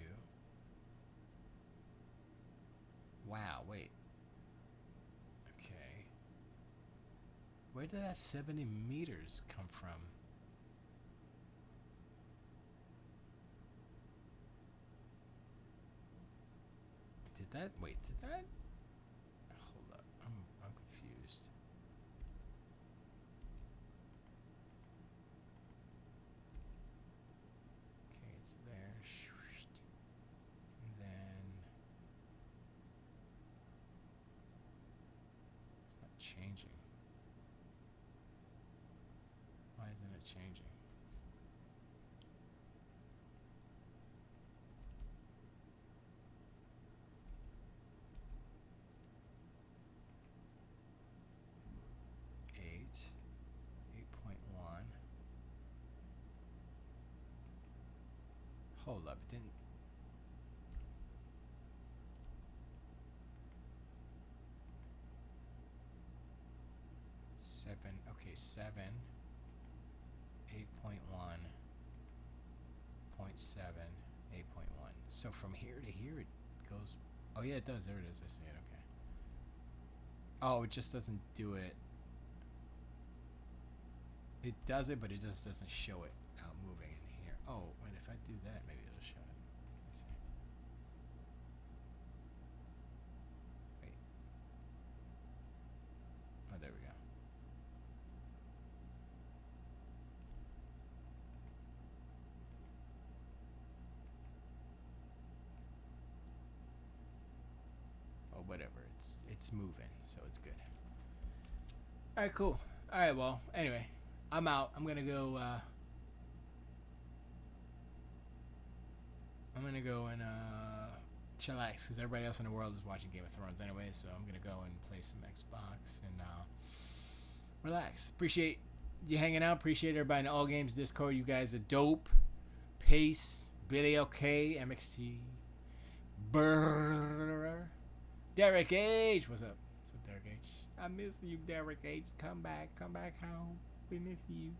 Wow, wait. Okay. Where did that 70 meters come from? Did that? Hold up. I'm confused. Okay, it's there. And then it's not changing. Why isn't it changing? Hold up, it didn't. Seven. Okay, 8.1.7, 8.1. So from here to here, it goes. Oh yeah, it does. There it is. I see it. Okay. Oh, it just doesn't do it. It does it, but it just doesn't show it out moving in here. Oh, wait, if I do that, maybe it'll show it. Let me see. Wait. Oh, there we go. Oh, whatever. It's moving, so it's good. All right, cool. All right, well, anyway, I'm out. I'm gonna go. I'm gonna go and chillax because everybody else in the world is watching Game of Thrones anyway. So I'm gonna go and play some Xbox and relax. Appreciate you hanging out. Appreciate everybody in the All Games Discord. You guys are dope. Pace, Billy LK, MXT, Brrr, Derek H. What's up? What's up, Derek H? I miss you, Derek H. Come back home. We miss you.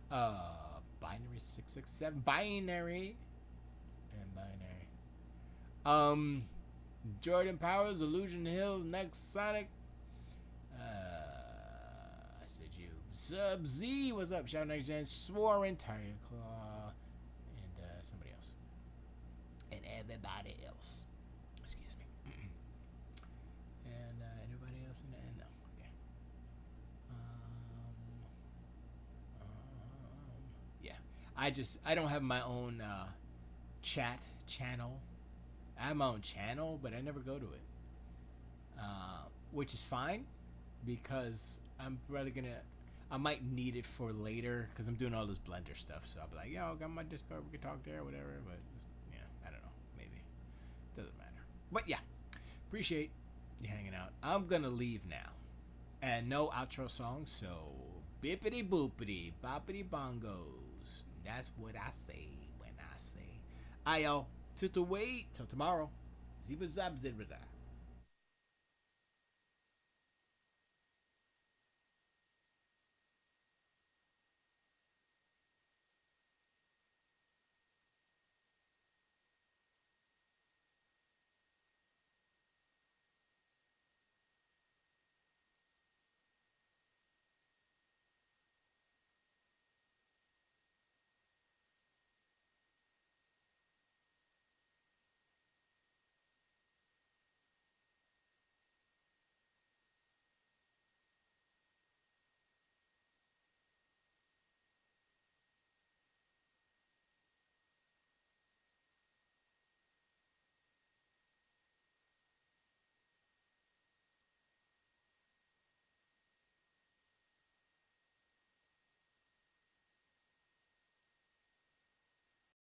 Binary 667, binary. And binary. Jordan Powers, Illusion Hill, Next Sonic. I said you. Sub Z, what's up? Shout Next Gen, Sworn, Tiger Claw, and somebody else. And everybody else. Excuse me. And anybody else in the end? No. Okay. Yeah. I don't have my own chat channel. I have my own channel, but I never go to it, which is fine because I might need it for later because I'm doing all this Blender stuff. So I'll be like, yo, I got my Discord, we can talk there, or whatever. But yeah, I don't know, maybe doesn't matter. But yeah, appreciate you hanging out. I'm gonna leave now, and no outro song. So bippity boopity, boppity bongos. That's what I say when I say. Ayo, till tomorrow. Zibba zab zibba.